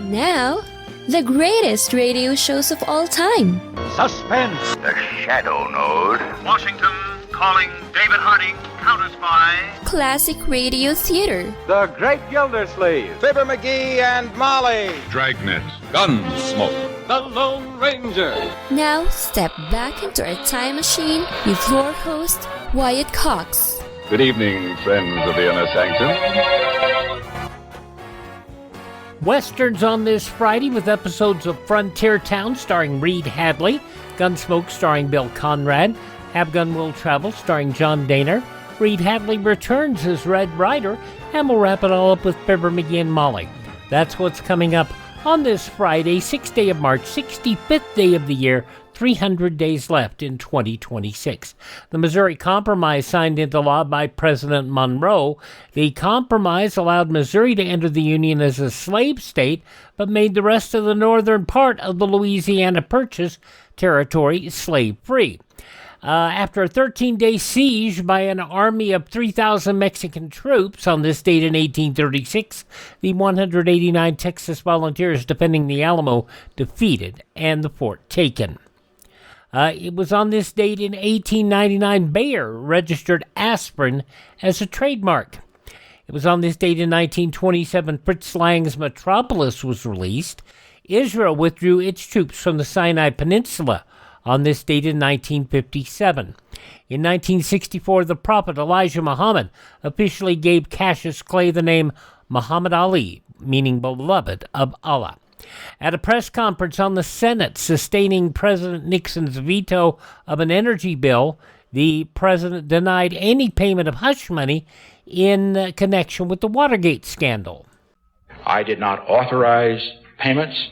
Now, the greatest radio shows of all time. Suspense. The Shadow Node. Washington calling David Harding, counter-spy. Classic radio theater. The Great Gildersleeve. Fibber McGee and Molly. Dragnet. Gunsmoke. The Lone Ranger. Now, step back into a time machine with your host, Wyatt Cox. Good evening, friends of the Inner Sanctum. Westerns on this Friday with episodes of Frontier Town starring Reed Hadley, Gunsmoke starring Bill Conrad, Have Gun Will Travel starring John Dehner, Reed Hadley returns as Red Ryder, and we'll wrap it all up with Fibber McGee and Molly. That's what's coming up on this Friday, 6th day of March, 65th day of the year, 300 days left in 2026. The Missouri Compromise signed into law by President Monroe. The compromise allowed Missouri to enter the Union as a slave state, but made the rest of the northern part of the Louisiana Purchase territory slave-free. After a 13-day siege by an army of 3,000 Mexican troops on this date in 1836, the 189 Texas Volunteers defending the Alamo defeated and the fort taken. It was on this date in 1899 Bayer registered aspirin as a trademark. It was on this date in 1927 Fritz Lang's Metropolis was released. Israel withdrew its troops from the Sinai Peninsula on this date in 1957. In 1964, the prophet Elijah Muhammad officially gave Cassius Clay the name Muhammad Ali, meaning beloved of Allah. At a press conference on the Senate sustaining President Nixon's veto of an energy bill, the president denied any payment of hush money in connection with the Watergate scandal. I did not authorize payments,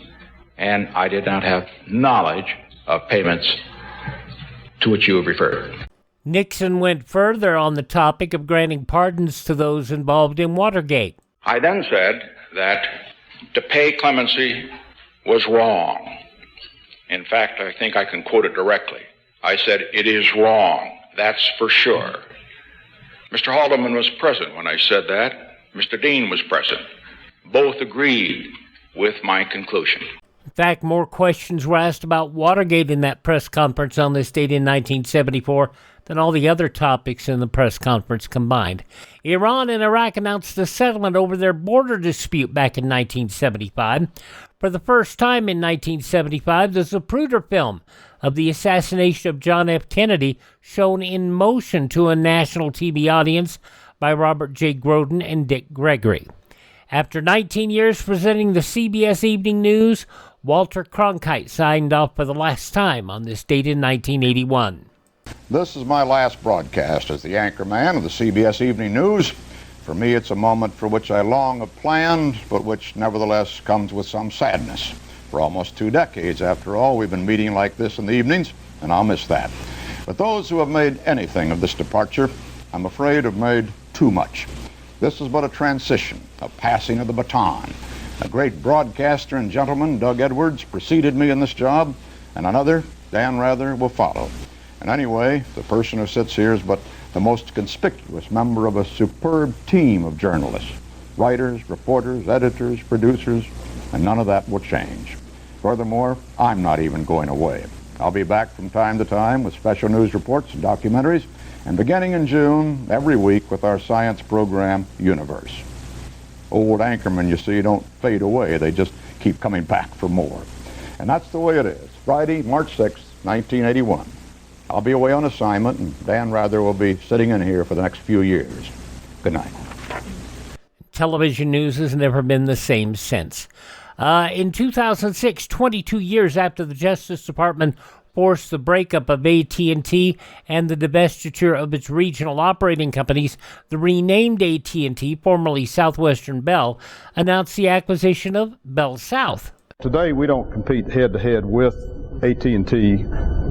and I did not have knowledge of payments to which you have referred. Nixon went further on the topic of granting pardons to those involved in Watergate. I then said that to pay clemency was wrong. In fact, I think I can quote it directly. I said, it is wrong, that's for sure. Mr. Haldeman was present when I said that. Mr. Dean was present. Both agreed with my conclusion. In fact, more questions were asked about Watergate in that press conference on this date in 1974 than all the other topics in the press conference combined. Iran and Iraq announced a settlement over their border dispute back in 1975. For the first time in 1975, the Zapruder film of the assassination of John F. Kennedy shown in motion to a national TV audience by Robert J. Groden and Dick Gregory. After 19 years presenting the CBS Evening News, Walter Cronkite signed off for the last time on this date in 1981. This is my last broadcast as the anchorman of the CBS Evening News. For me, it's a moment for which I long have planned, but which nevertheless comes with some sadness. For almost 2 decades, after all, we've been meeting like this in the evenings, and I'll miss that. But those who have made anything of this departure, I'm afraid, have made too much. This is but a transition, a passing of the baton. A great broadcaster and gentleman, Doug Edwards, preceded me in this job, and another, Dan Rather, will follow. And anyway, the person who sits here is but the most conspicuous member of a superb team of journalists, writers, reporters, editors, producers, and none of that will change. Furthermore, I'm not even going away. I'll be back from time to time with special news reports and documentaries, and beginning in June, every week with our science program, Universe. Old anchormen, you see, don't fade away. They just keep coming back for more. And that's the way it is. Friday, March 6th, 1981. I'll be away on assignment, and Dan Rather will be sitting in here for the next few years. Good night. Television news has never been the same since. In 2006, 22 years after the Justice Department forced the breakup of AT&T and the divestiture of its regional operating companies, the renamed AT&T, formerly Southwestern Bell, announced the acquisition of Bell South. Today we don't compete head-to-head with AT&T.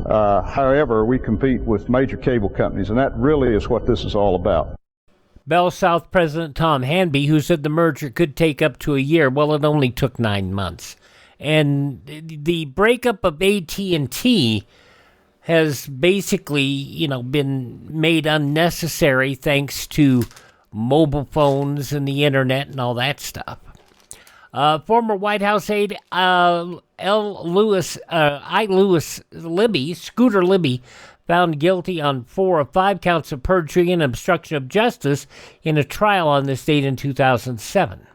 However, we compete with major cable companies, and that really is what this is all about. Bell South President Tom Hanby, who said the merger could take up to a year, well, it only took 9 months. And the breakup of AT&T has basically, been made unnecessary thanks to mobile phones and the internet and all that stuff. Former White House aide Lewis Libby, Scooter Libby, found guilty on 4 of 5 counts of perjury and obstruction of justice in a trial on this date in 2007.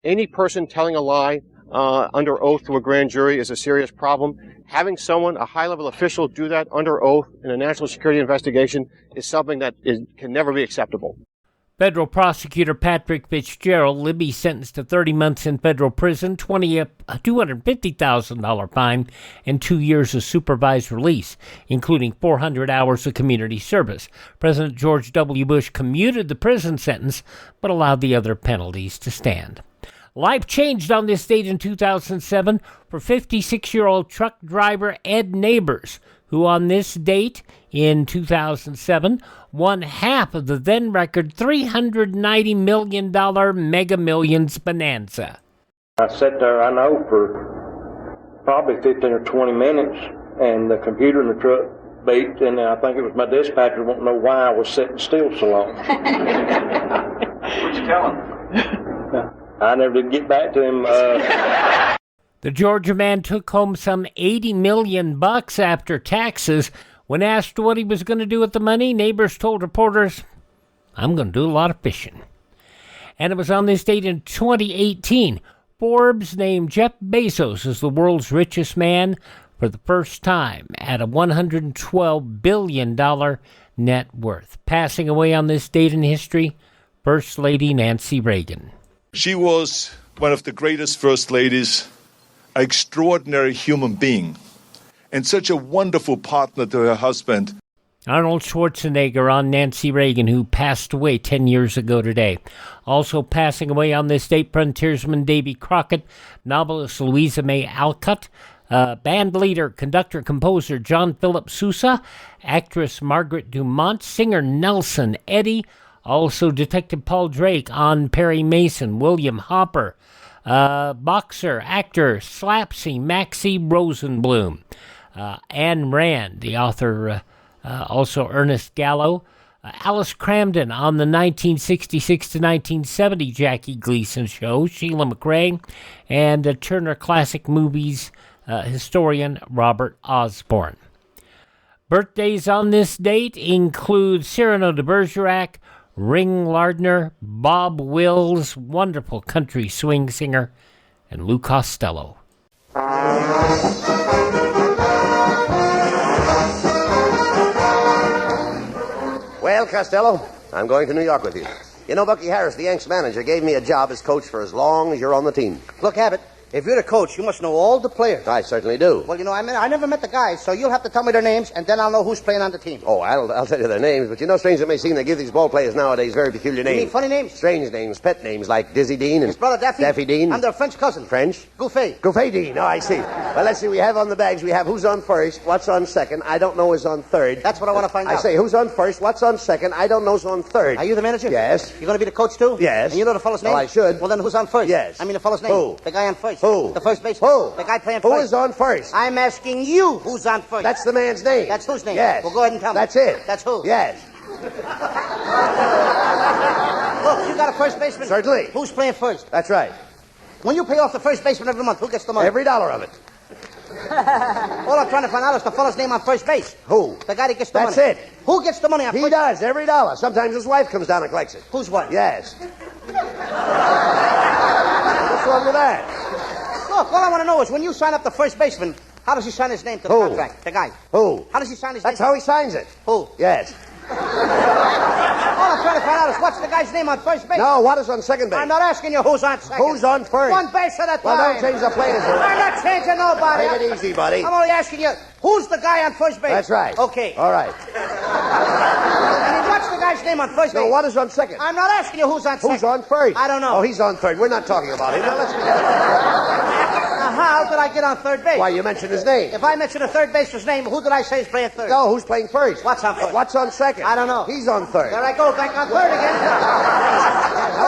Any person telling a lie under oath to a grand jury is a serious problem. Having someone, a high-level official, do that under oath in a national security investigation is something that can never be acceptable. Federal prosecutor Patrick Fitzgerald, Libby sentenced to 30 months in federal prison, a $250,000 fine, and 2 years of supervised release, including 400 hours of community service. President George W. Bush commuted the prison sentence, but allowed the other penalties to stand. Life changed on this date in 2007 for 56-year-old truck driver Ed Neighbors, who on this date in 2007 won half of the then record $390 million Mega Millions bonanza. I sat there, I know, for probably 15 or 20 minutes, and the computer in the truck beeped, and I think it was my dispatcher wanting to know why I was sitting still so long. What'd you tell him? I never did get back to him. The Georgia man took home some $80 million after taxes. When asked what he was going to do with the money, Neighbors told reporters, "I'm going to do a lot of fishing." And it was on this date in 2018, Forbes named Jeff Bezos as the world's richest man for the first time at a $112 billion net worth. Passing away on this date in history, First Lady Nancy Reagan. She was one of the greatest first ladies, an extraordinary human being, and such a wonderful partner to her husband. Arnold Schwarzenegger on Nancy Reagan, who passed away 10 years ago today. Also passing away on this date, frontiersman Davy Crockett, novelist Louisa May Alcott, band leader, conductor, composer John Philip Sousa, actress Margaret Dumont, singer Nelson Eddy, also Detective Paul Drake on Perry Mason, William Hopper, boxer, actor Slapsy Maxie Rosenblum, Anne Rand, the author, also Ernest Gallo, Alice Cramden on the 1966 to 1970 Jackie Gleason show, Sheila McRae, and Turner Classic Movies historian Robert Osborne. Birthdays on this date include Cyrano de Bergerac, Ring Lardner, Bob Wills, wonderful country swing singer, and Lou Costello. Well, Costello, I'm going to New York with you. You know, Bucky Harris, the Yanks manager, gave me a job as coach for as long as you're on the team. Look, Abbott, if you're the coach, you must know all the players. I certainly do. Well, you know, I never met the guys, so you'll have to tell me their names, and then I'll know who's playing on the team. Oh, I'll tell you their names, but you know, strange it may seem, they give these ball players nowadays very peculiar names. You mean funny names? Strange names, pet names, like Dizzy Dean and... His brother Daffy? Daffy Dean. I'm their French cousin. French? Gouffet. Gouffet Dean, oh, I see. Well, let's see, we have on the bags, we have who's on first, what's on second, I don't know who's on third. That's what I want to find out. I say, who's on first, what's on second, I don't know who's on third. Are you the manager? Yes. You're going to be the coach, too? Yes. And you know the fellow's name? Well, I should. Well, then who's on first? Yes. I mean the fellow's name. Who? The guy on first. Who? The first baseman. Who? The guy playing Who first. is on first? I'm asking you who's on first. That's the man's name. That's whose name? Yes. Well, go ahead and tell me. That's it. That's who? Yes. Look, you got a first baseman? Certainly. Who's playing first? That's right. When you pay off the first baseman every month, who gets the money? Every dollar of it. All I'm trying to find out is the fellow's name on first base. Who? The guy that gets the money. That's it. Who gets the money on He first? does, every dollar. Sometimes his wife comes down and collects it. Whose wife? Yes. What's wrong with that? Look, all I want to know is when you sign up the first baseman, how does he sign his name to the Who? contract? The guy. Who? How does he sign his That's name? how he signs it. Who? Yes. All I'm trying to find out is what's the guy's name on first base? No, what is on second base? I'm not asking you who's on second. Who's on first? One base at a time. Well, don't change the players. I'm not changing nobody. Take it easy, buddy. I'm only asking you, who's the guy on first base? That's right. Okay. All right. I mean, what's the guy's name on first base? No, what is on second? I'm not asking you who's on second. Who's on first? I don't know. Oh, he's on third. We're not talking about him. Now, let's forget it. Now, how did I get on third base? Why, you mentioned his name. If I mention a third baseman's name, who did I say is playing third? No, who's playing first? What's on first? What's on second? I don't know. He's on third. There I go, back on third again.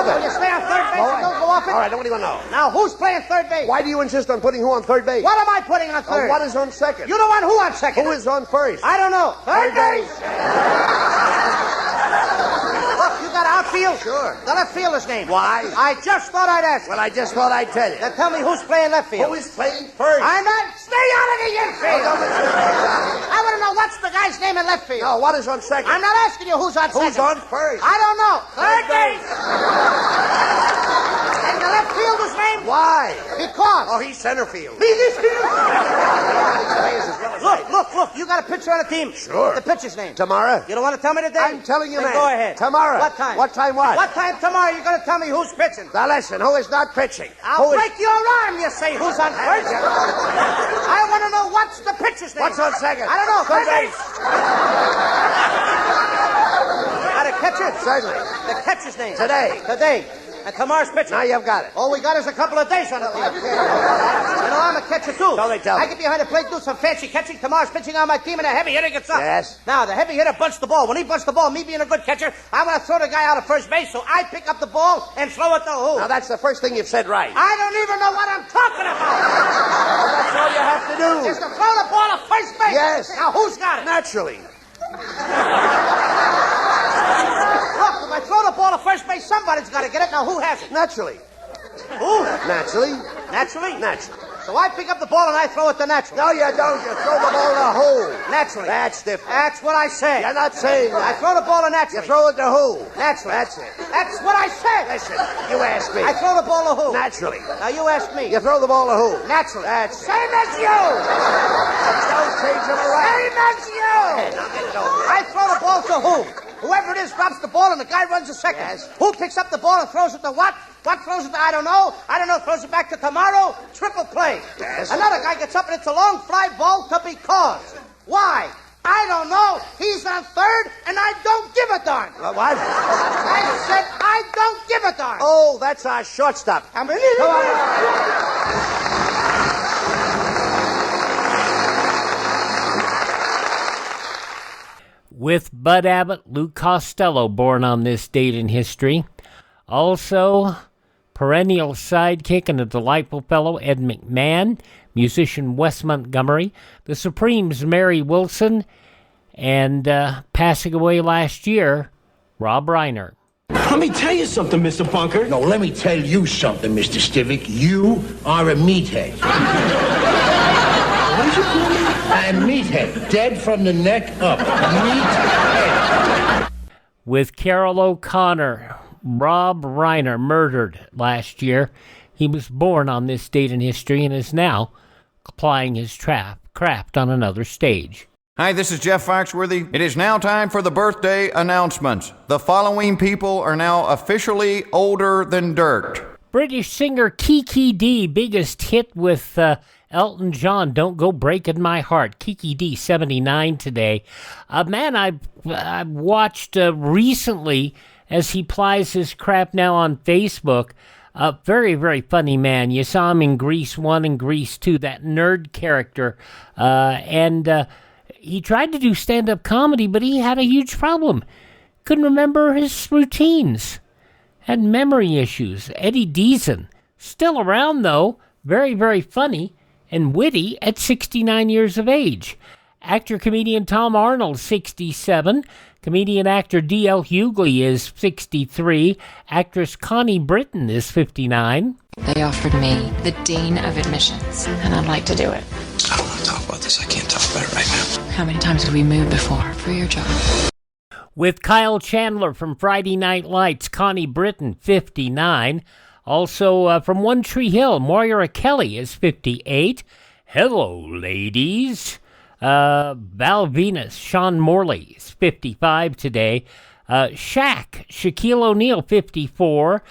Will you stay on third base and don't go off it? All right, I don't even know. Now, who's playing third base? Why do you insist on putting who on third base? What am I putting on third? What is on second? You don't want who on second? Who is on first? I don't know. Third base. Look, you got to left field? Sure. The left fielder's name. Why? I just thought I'd ask. Well, I just thought I'd tell you. Then tell me who's playing left field. Who is playing first? I'm not. Stay out of the infield. I want to know what's the guy's name in left field. No, what is on second? I'm not asking you who's on second. Who's on first? I don't know. Third base. And the left fielder's name? Why? Because. Oh, he's center field. Look. You got a pitcher on the team. Sure. The pitcher's name. Tomorrow. You don't want to tell me today? I'm telling you, then man. Go ahead. Tomorrow. What time? What time what? What time tomorrow you're going to tell me who's pitching? Now listen, who is not pitching? I'll break your arm, you say, who's on first? I want to know what's the pitcher's name. What's on second? I don't know. Third base. Got a catcher? Certainly. The catcher's name. Today. And tomorrow's pitcher. Now you've got it. All we got is a couple of days on the field. You know, I'm a catcher, too. So they tell me. I get behind the plate, do some fancy catching. Tomorrow's pitching on my team, and a heavy hitter gets up. Yes. Now, the heavy hitter bunts the ball. When he bunts the ball, me being a good catcher, I want to throw the guy out of first base, so I pick up the ball and throw it to who? Now, that's the first thing you've said right. I don't even know what I'm talking about. Well, that's all you have to do. Is to throw the ball to first base. Yes. Now, who's got it? Naturally. Look, if I throw the ball to first base, somebody's got to get it. Now, who has it? Naturally. Who? Naturally. Naturally? Naturally. So I pick up the ball and I throw it to Naturally. No, you don't. You throw the ball in a hole. Naturally. That's different. That's what I say. You're not saying I that. throw the ball to Naturally. You throw it to who? Naturally. That's it. That's what I said. Listen, you ask me. I throw the ball to who? Naturally. Now you ask me. You throw the ball to who? Naturally. That's it. Same as you. Don't change them around. Same as you. Now get it over. I throw the ball to who? Whoever it is drops the ball and the guy runs a second. Yes. Who picks up the ball and throws it to what? What throws it to? I don't know. Throws it back to tomorrow. Triple play. Yes. Another guy gets up and it's a long fly ball to because. Why? I don't know. He's on third and I don't give a darn. What? I said I don't give a darn. Oh, that's our shortstop. Come on. With Bud Abbott, Luke Costello born on this date in history. Also, perennial sidekick and a delightful fellow, Ed McMahon, musician Wes Montgomery, the Supremes, Mary Wilson, and passing away last year, Rob Reiner. Let me tell you something, Mr. Bunker. No, let me tell you something, Mr. Stivic. You are a meathead. What did you call me? A meathead. Dead from the neck up. Meathead. With Carol O'Connor, Rob Reiner murdered last year. He was born on this date in history and is now plying his craft on another stage. Hi, this is Jeff Foxworthy. It is now time for the birthday announcements. The following people are now officially older than dirt. British singer Kiki Dee, biggest hit with Elton John, Don't Go Breaking My Heart. Kiki Dee, 79 today. A man I watched recently as he plies his crap now on Facebook. A very, very funny man. You saw him in Grease 1 and Grease 2, that nerd character. He tried to do stand-up comedy, but he had a huge problem. Couldn't remember his routines. Had memory issues. Eddie Deason, still around though, very, very funny and witty at 69 years of age. Actor-comedian Tom Arnold, 67. Comedian-actor D.L. Hughley is 63. Actress Connie Britton is 59. They offered me the Dean of Admissions, and I'd like to do it. I don't want to talk about this. I can't talk about it right now. How many times have we moved before for your job? With Kyle Chandler from Friday Night Lights, Connie Britton, 59. Also from One Tree Hill, Moira Kelly is 58. Hello, ladies. Val Venus, Sean Morley is 55 today. Shaquille O'Neal, 54.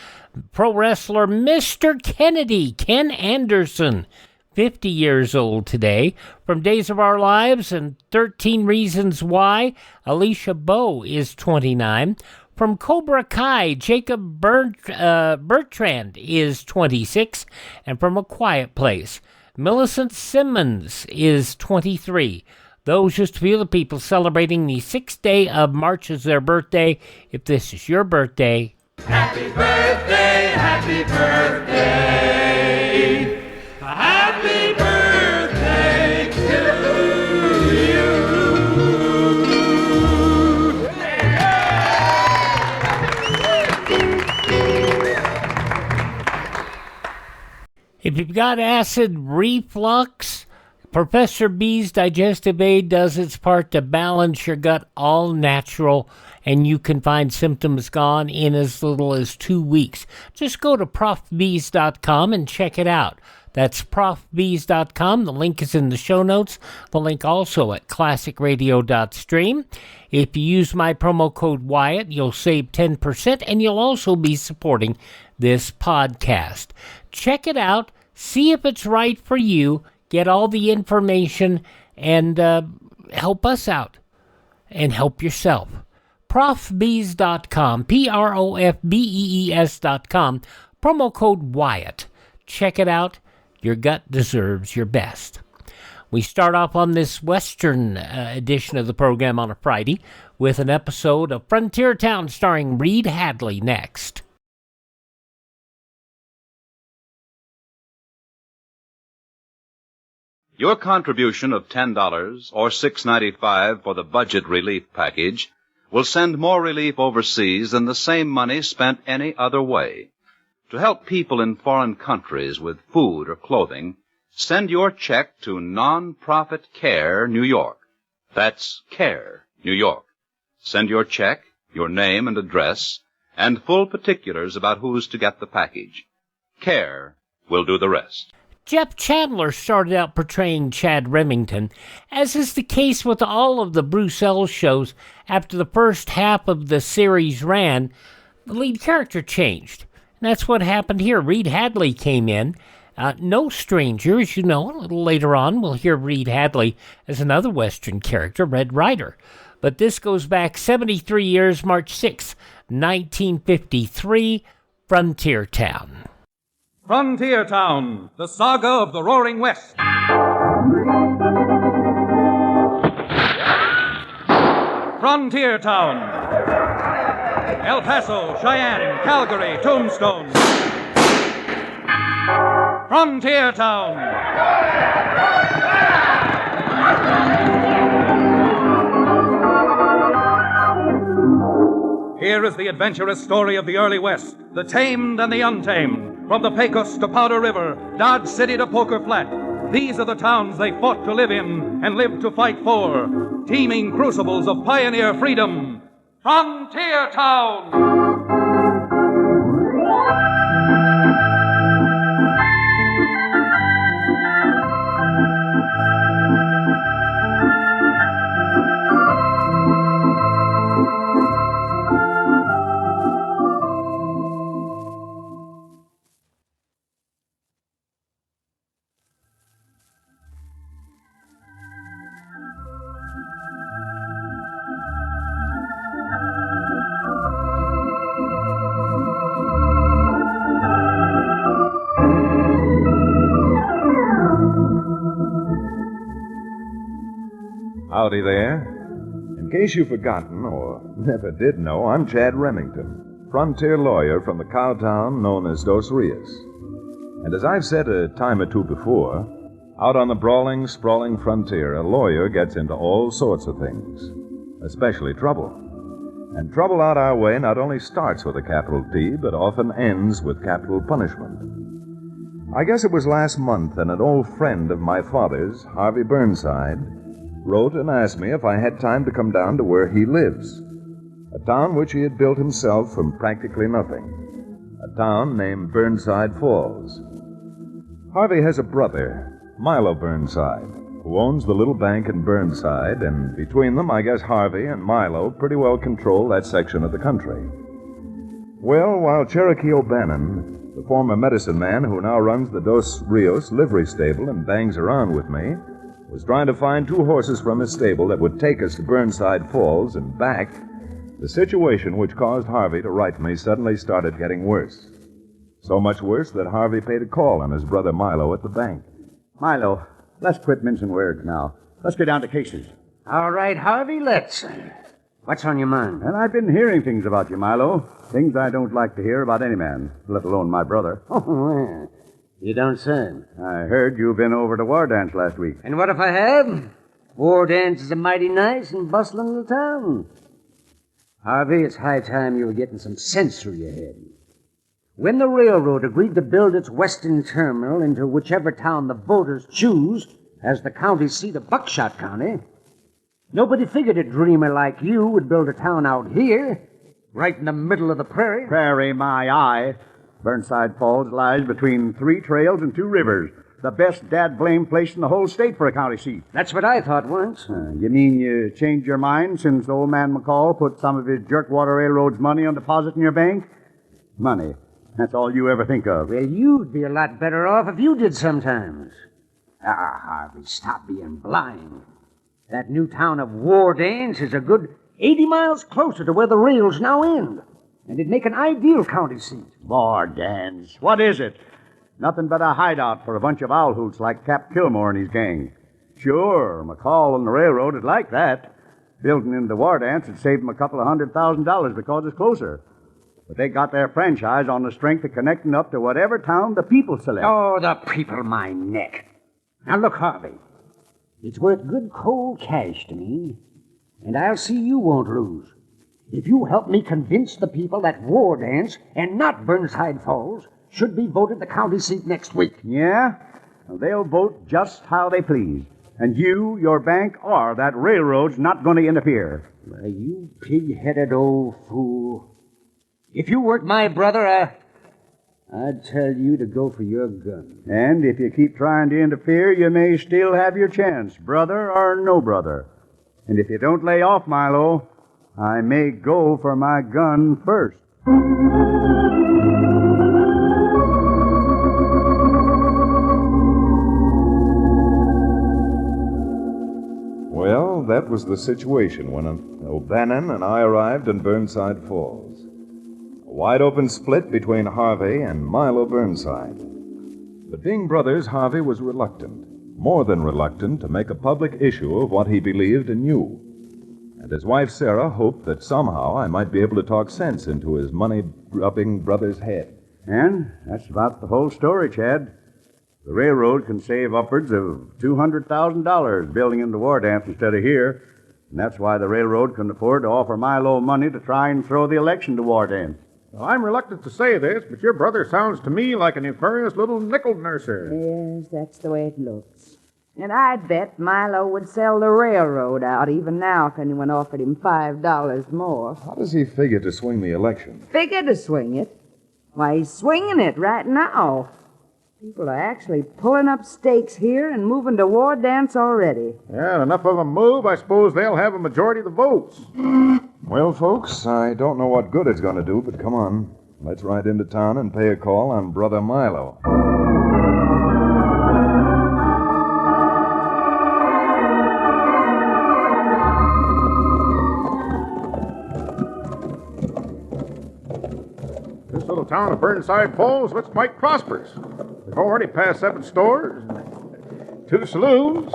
Pro wrestler Mr. Kennedy, Ken Anderson, 50 years old today. From Days of Our Lives and 13 Reasons Why, Alicia Bowe is 29. From Cobra Kai, Jacob Bertrand is 26. And from A Quiet Place, Millicent Simmons is 23. Those just a few of the people celebrating the 6th day of March as their birthday. If this is your birthday, happy birthday, happy birthday, happy birthday to you. If you've got acid reflux, Professor B's Digestive Aid does its part to balance your gut, all natural, and you can find symptoms gone in as little as 2 weeks. Just go to profbees.com and check it out. That's profbees.com. The link is in the show notes. The link also at classicradio.stream. If you use my promo code Wyatt, you'll save 10%, and you'll also be supporting this podcast. Check it out. See if it's right for you. Get all the information and help us out and help yourself. Profbees.com, PROFBEES.com, promo code Wyatt. Check it out. Your gut deserves your best. We start off on this Western edition of the program on a Friday with an episode of Frontier Town starring Reed Hadley next. Your contribution of $10 or $6.95 for the budget relief package will send more relief overseas than the same money spent any other way. To help people in foreign countries with food or clothing, send your check to Non-Profit Care, New York. That's Care, New York. Send your check, your name and address, and full particulars about who's to get the package. Care will do the rest. Jeff Chandler started out portraying Chad Remington. As is the case with all of the Bruce L. shows, after the first half of the series ran, the lead character changed. And that's what happened here. Reed Hadley came in. No stranger, as you know. A little later on, we'll hear Reed Hadley as another Western character, Red Ryder. But this goes back 73 years, March 6, 1953, Frontier Town. Frontier Town, the saga of the Roaring West. Frontier Town. El Paso, Cheyenne, Calgary, Tombstone. Frontier Town. Here is the adventurous story of the early West, the tamed and the untamed. From the Pecos to Powder River, Dodge City to Poker Flat, these are the towns they fought to live in and lived to fight for. Teeming crucibles of pioneer freedom. Frontier Town! Howdy there. In case you've forgotten or never did know, I'm Chad Remington, frontier lawyer from the cow town known as Dos Rios. And as I've said a time or two before, out on the brawling, sprawling frontier, a lawyer gets into all sorts of things, especially trouble. And trouble out our way not only starts with a capital T, but often ends with capital punishment. I guess it was last month that an old friend of my father's, Harvey Burnside, wrote and asked me if I had time to come down to where he lives, a town which he had built himself from practically nothing, a town named Burnside Falls. Harvey has a brother, Milo Burnside, who owns the little bank in Burnside, and between them, I guess Harvey and Milo pretty well control that section of the country. Well, while Cherokee O'Bannon, the former medicine man who now runs the Dos Rios livery stable and bangs around with me, was trying to find 2 horses from his stable that would take us to Burnside Falls and back, the situation which caused Harvey to write me suddenly started getting worse. So much worse that Harvey paid a call on his brother Milo at the bank. Milo, let's quit mincing words now. Let's get down to cases. All right, Harvey, let's. What's on your mind? And I've been hearing things about you, Milo. Things I don't like to hear about any man, let alone my brother. Oh, well. You don't say. I heard you've been over to War Dance last week. And what if I have? War Dance is a mighty nice and bustling little town. Harvey, it's high time you were getting some sense through your head. When the railroad agreed to build its western terminal into whichever town the voters choose as the county seat of Buckshot County, nobody figured a dreamer like you would build a town out here, right in the middle of the prairie. Prairie, my eye. Burnside Falls lies between 3 trails and 2 rivers. The best dad-blame place in the whole state for a county seat. That's what I thought once. You mean you changed your mind since old man McCall put some of his Jerkwater Railroad's money on deposit in your bank? Money. That's all you ever think of. Well, you'd be a lot better off if you did sometimes. Harvey, stop being blind. That new town of Wardance is a good 80 miles closer to where the rails now end. And it'd make an ideal county seat. Wardance. What is it? Nothing but a hideout for a bunch of owl hoots like Cap Kilmore and his gang. Sure, McCall and the railroad would like that. Building into Wardance would save them a couple of $100,000 because it's closer. But they got their franchise on the strength of connecting up to whatever town the people select. Oh, the people, my neck. Now, look, Harvey. It's worth good cold cash to me, and I'll see you won't lose. If you help me convince the people that Wardance and not Burnside Falls should be voted the county seat next week. Yeah? Well, they'll vote just how they please. And you, your bank, or that railroad's not going to interfere. Well, you pig-headed old fool. If you weren't my brother, I'd tell you to go for your gun. And if you keep trying to interfere, you may still have your chance, brother or no brother. And if you don't lay off, Milo, I may go for my gun first. Well, that was the situation when O'Bannon and I arrived in Burnside Falls. A wide-open split between Harvey and Milo Burnside. But being brothers, Harvey was reluctant, more than reluctant, to make a public issue of what he believed and knew. And his wife, Sarah, hoped that somehow I might be able to talk sense into his money-grubbing brother's head. And that's about the whole story, Chad. The railroad can save upwards of $200,000 building into Wardance instead of here. And that's why the railroad couldn't afford to offer Milo money to try and throw the election to Wardance. Well, I'm reluctant to say this, but your brother sounds to me like an nefarious little nickel nurser. Yes, that's the way it looks. And I'd bet Milo would sell the railroad out even now if anyone offered him $5 more. How does he figure to swing the election? Figure to swing it? Why, he's swinging it right now. People are actually pulling up stakes here and moving to Wardance already. Yeah, and enough of them move, I suppose they'll have a majority of the votes. Well, folks, I don't know what good it's going to do, but come on. Let's ride into town and pay a call on Brother Milo. This little town of Burnside Falls looks quite prosperous. We've already passed 7 stores, 2 saloons.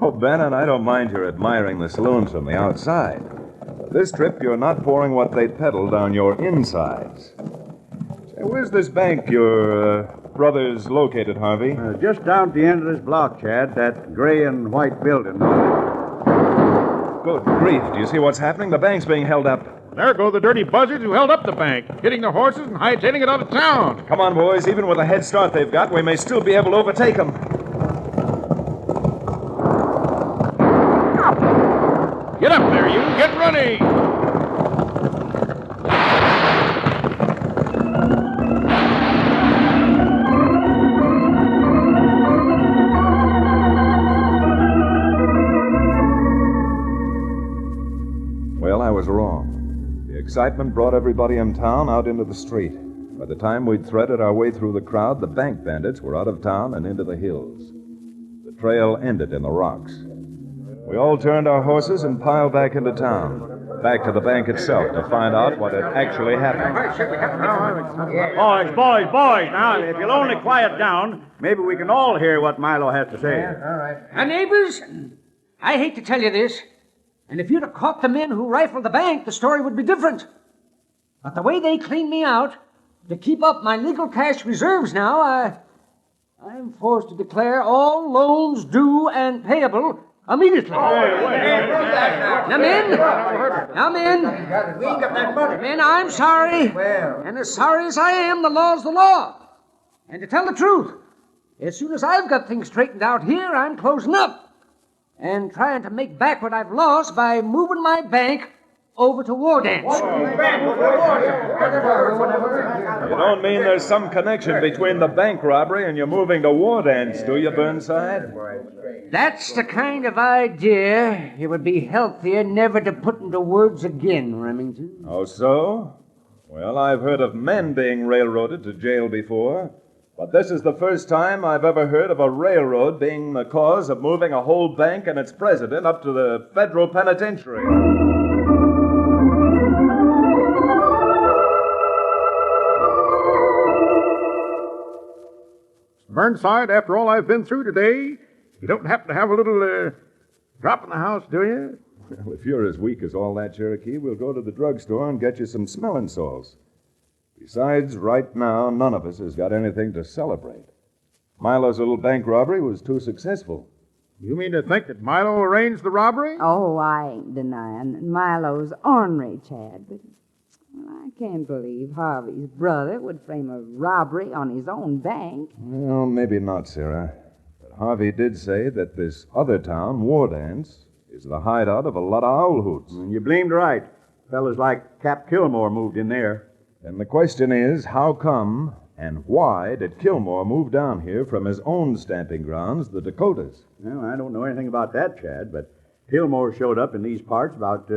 Oh, Bannon, I don't mind your admiring the saloons from the outside. But this trip, you're not pouring what they peddle down your insides. Say, where's this bank your brother's located, Harvey? Just down at the end of this block, Chad, that gray and white building. Good grief. Do you see what's happening? The bank's being held up. There go the dirty buzzards who held up the bank, hitting the horses and hightailing it out of town. Come on, boys. Even with the head start they've got, we may still be able to overtake them. Get up there, you. Get running. Well, I was wrong. The excitement brought everybody in town out into the street. By the time we'd threaded our way through the crowd, the bank bandits were out of town and into the hills. The trail ended in the rocks. We all turned our horses and piled back into town, back to the bank itself to find out what had actually happened. Boys, now, if you'll only quiet down, maybe we can all hear what Milo has to say. Yeah, all right. Neighbors, I hate to tell you this, and if you'd have caught the men who rifled the bank, the story would be different. But the way they cleaned me out, to keep up my legal cash reserves now, I'm forced to declare all loans due and payable Immediately. Now, men. Men, I'm sorry. And as sorry as I am, the law's the law. And to tell the truth, as soon as I've got things straightened out here, I'm closing up and trying to make back what I've lost by moving my bank over to War Dance. You don't mean there's some connection between the bank robbery and your moving to War Dance, do you, Burnside? That's the kind of idea it would be healthier never to put into words again, Remington. Oh, so? Well, I've heard of men being railroaded to jail before, but this is the first time I've ever heard of a railroad being the cause of moving a whole bank and its president up to the federal penitentiary. Burnside, after all I've been through today, you don't happen to have a little drop in the house, do you? Well, if you're as weak as all that, Cherokee, we'll go to the drugstore and get you some smelling salts. Besides, right now, none of us has got anything to celebrate. Milo's little bank robbery was too successful. You mean to think that Milo arranged the robbery? Oh, I ain't denying that Milo's ornery, Chad, but I can't believe Harvey's brother would frame a robbery on his own bank. Well, maybe not, Sarah. But Harvey did say that this other town, War Dance, is the hideout of a lot of owl hoots. And you blamed right. Fellas like Cap Kilmore moved in there. And the question is, how come and why did Kilmore move down here from his own stamping grounds, the Dakotas? Well, I don't know anything about that, Chad, but Kilmore showed up in these parts about,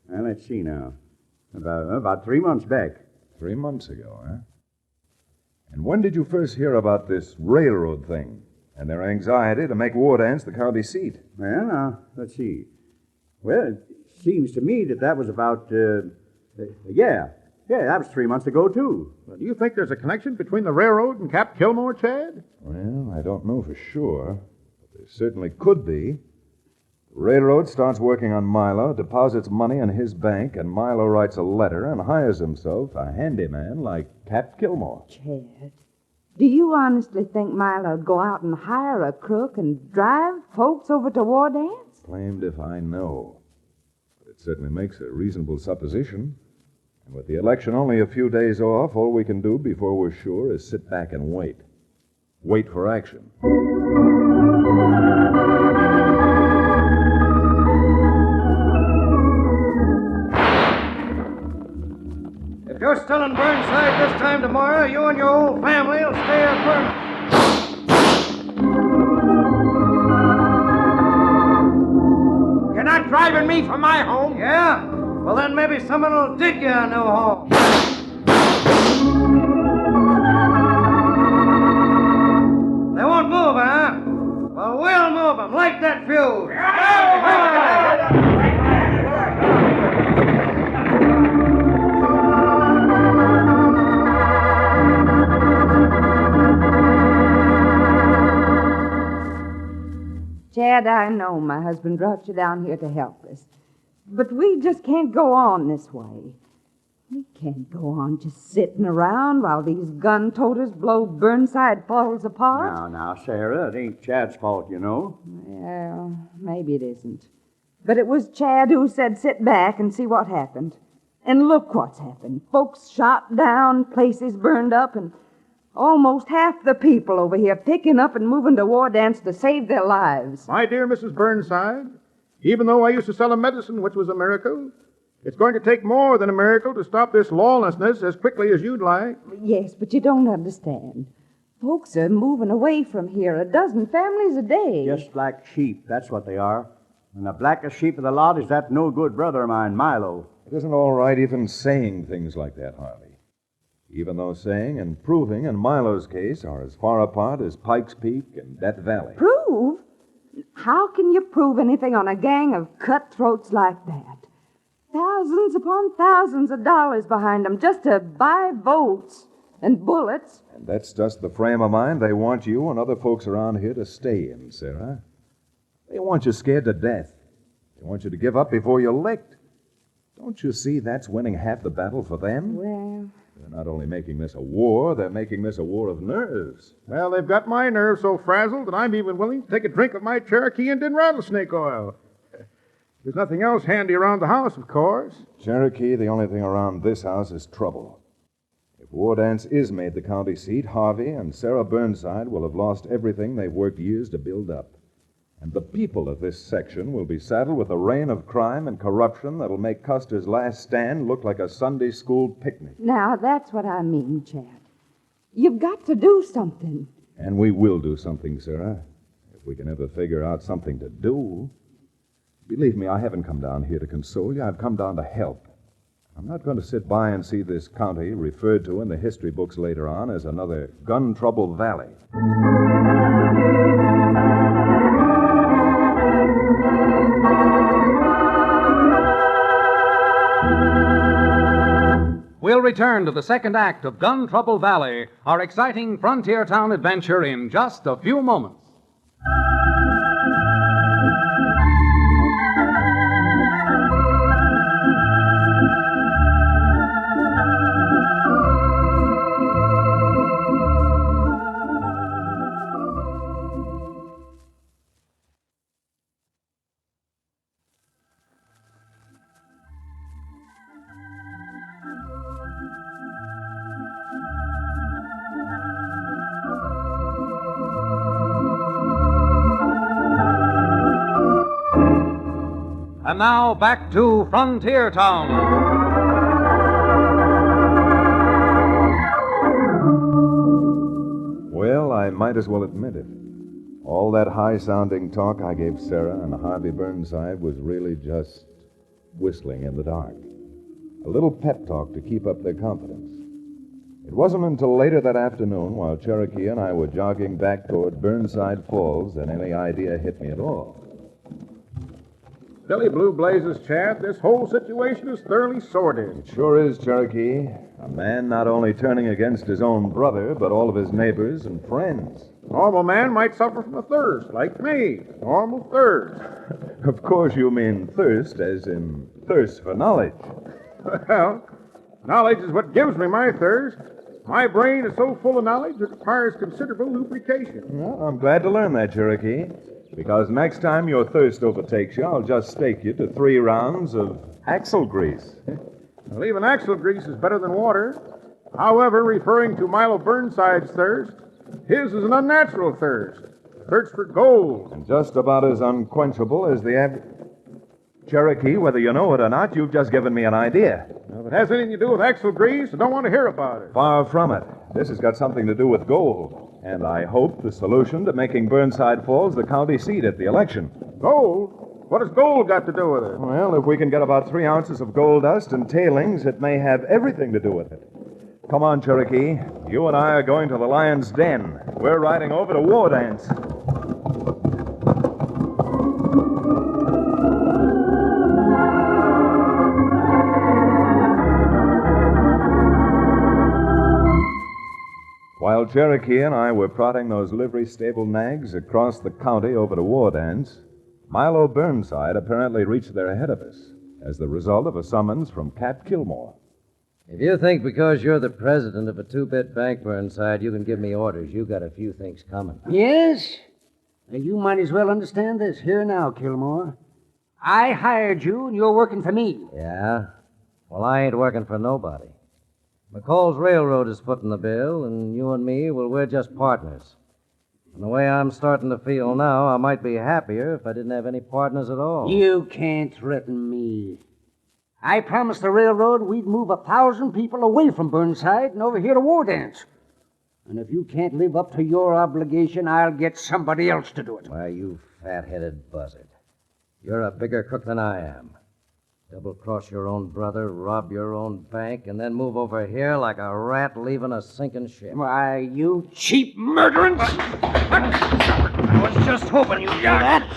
let's see now, about 3 months back. 3 months ago, huh? And when did you first hear about this railroad thing and their anxiety to make War Dance the county seat? Well, now, let's see. Well, it seems to me that was about, yeah, that was 3 months ago, too. Well, do you think there's a connection between the railroad and Cap Kilmore, Chad? Well, I don't know for sure, but there certainly could be. The railroad starts working on Milo, deposits money in his bank, and Milo writes a letter and hires himself a handyman like Cap Kilmore. Chad, do you honestly think Milo'd go out and hire a crook and drive folks over to War Dance? Blamed if I know. But it certainly makes a reasonable supposition. And with the election only a few days off, all we can do before we're sure is sit back and wait. Wait for action. If you're still in Burnside this time tomorrow, you and your old family will stay at Burnside. You're not driving me from my home? Yeah? Well, then maybe someone will dig you a new home. They won't move, huh? Well, we'll move them. Light that fuse. Chad, I know my husband brought you down here to help us. But we just can't go on this way. We can't go on just sitting around while these gun toters blow Burnside Falls apart. Now, Sarah, it ain't Chad's fault, you know. Well, maybe it isn't. But it was Chad who said sit back and see what happened. And look what's happened. Folks shot down, places burned up, and almost half the people over here picking up and moving to War Dance to save their lives. My dear Mrs. Burnside, even though I used to sell a medicine which was a miracle, it's going to take more than a miracle to stop this lawlessness as quickly as you'd like. Yes, but you don't understand. Folks are moving away from here, a dozen families a day. Just like sheep, that's what they are. And the blackest sheep of the lot is that no good brother of mine, Milo. It isn't all right even saying things like that, Harvey. Even though saying and proving in Milo's case are as far apart as Pikes Peak and Death Valley. Prove? How can you prove anything on a gang of cutthroats like that? Thousands upon thousands of dollars behind them just to buy votes and bullets. And that's just the frame of mind they want you and other folks around here to stay in, Sarah. They want you scared to death. They want you to give up before you're licked. Don't you see that's winning half the battle for them? Well, They're not only making this a war, they're making this a war of nerves. Well, they've got my nerves so frazzled that I'm even willing to take a drink of my Cherokee Indian rattlesnake oil. There's nothing else handy around the house, of course. Cherokee, the only thing around this house is trouble. If Wardance is made the county seat, Harvey and Sarah Burnside will have lost everything they've worked years to build up. And the people of this section will be saddled with a reign of crime and corruption that'll make Custer's last stand look like a Sunday school picnic. Now, that's what I mean, Chad. You've got to do something. And we will do something, Sarah. If we can ever figure out something to do. Believe me, I haven't come down here to console you. I've come down to help. I'm not going to sit by and see this county referred to in the history books later on as another gun trouble valley. We'll return to the second act of Gun Trouble Valley, our exciting frontier town adventure, in just a few moments. And now, back to Frontier Town. Well, I might as well admit it. All that high-sounding talk I gave Sarah and Harvey Burnside was really just whistling in the dark. A little pep talk to keep up their confidence. It wasn't until later that afternoon, while Cherokee and I were jogging back toward Burnside Falls, that any idea hit me at all. Billy Blue Blazes, Chad, this whole situation is thoroughly sordid. It sure is, Cherokee. A man not only turning against his own brother, but all of his neighbors and friends. A normal man might suffer from a thirst, like me. Normal thirst. Of course you mean thirst, as in thirst for knowledge. Well, knowledge is what gives me my thirst. My brain is so full of knowledge it requires considerable lubrication. Well, I'm glad to learn that, Cherokee. Because next time your thirst overtakes you, I'll just stake you to 3 rounds of axle grease. Well, even axle grease is better than water. However, referring to Milo Burnside's thirst, his is an unnatural thirst. Thirst for gold. And just about as unquenchable as the average... Cherokee, whether you know it or not, you've just given me an idea. Now, if it has anything to do with axle grease, I don't want to hear about it. Far from it. This has got something to do with gold. And I hope the solution to making Burnside Falls the county seat at the election. Gold? What has gold got to do with it? Well, if we can get about 3 ounces of gold dust and tailings, it may have everything to do with it. Come on, Cherokee. You and I are going to the Lion's Den. We're riding over to Wardance. While Cherokee and I were prodding those livery stable nags across the county over to Wardance, Milo Burnside apparently reached there ahead of us as the result of a summons from Cap Kilmore. If you think because you're the president of a 2-bit bank, Burnside, you can give me orders, you got a few things coming. Yes? Well, you might as well understand this here now, Kilmore. I hired you, and you're working for me. Yeah? Well, I ain't working for nobody. McCall's Railroad is footing the bill, and you and me, well, we're just partners. And the way I'm starting to feel now, I might be happier if I didn't have any partners at all. You can't threaten me. I promised the railroad we'd move 1,000 people away from Burnside and over here to Wardance. And if you can't live up to your obligation, I'll get somebody else to do it. Why, you fat-headed buzzard. You're a bigger crook than I am. Double-cross your own brother, rob your own bank, and then move over here like a rat leaving a sinking ship. Why, you cheap murderant! I was just hoping you'd do that.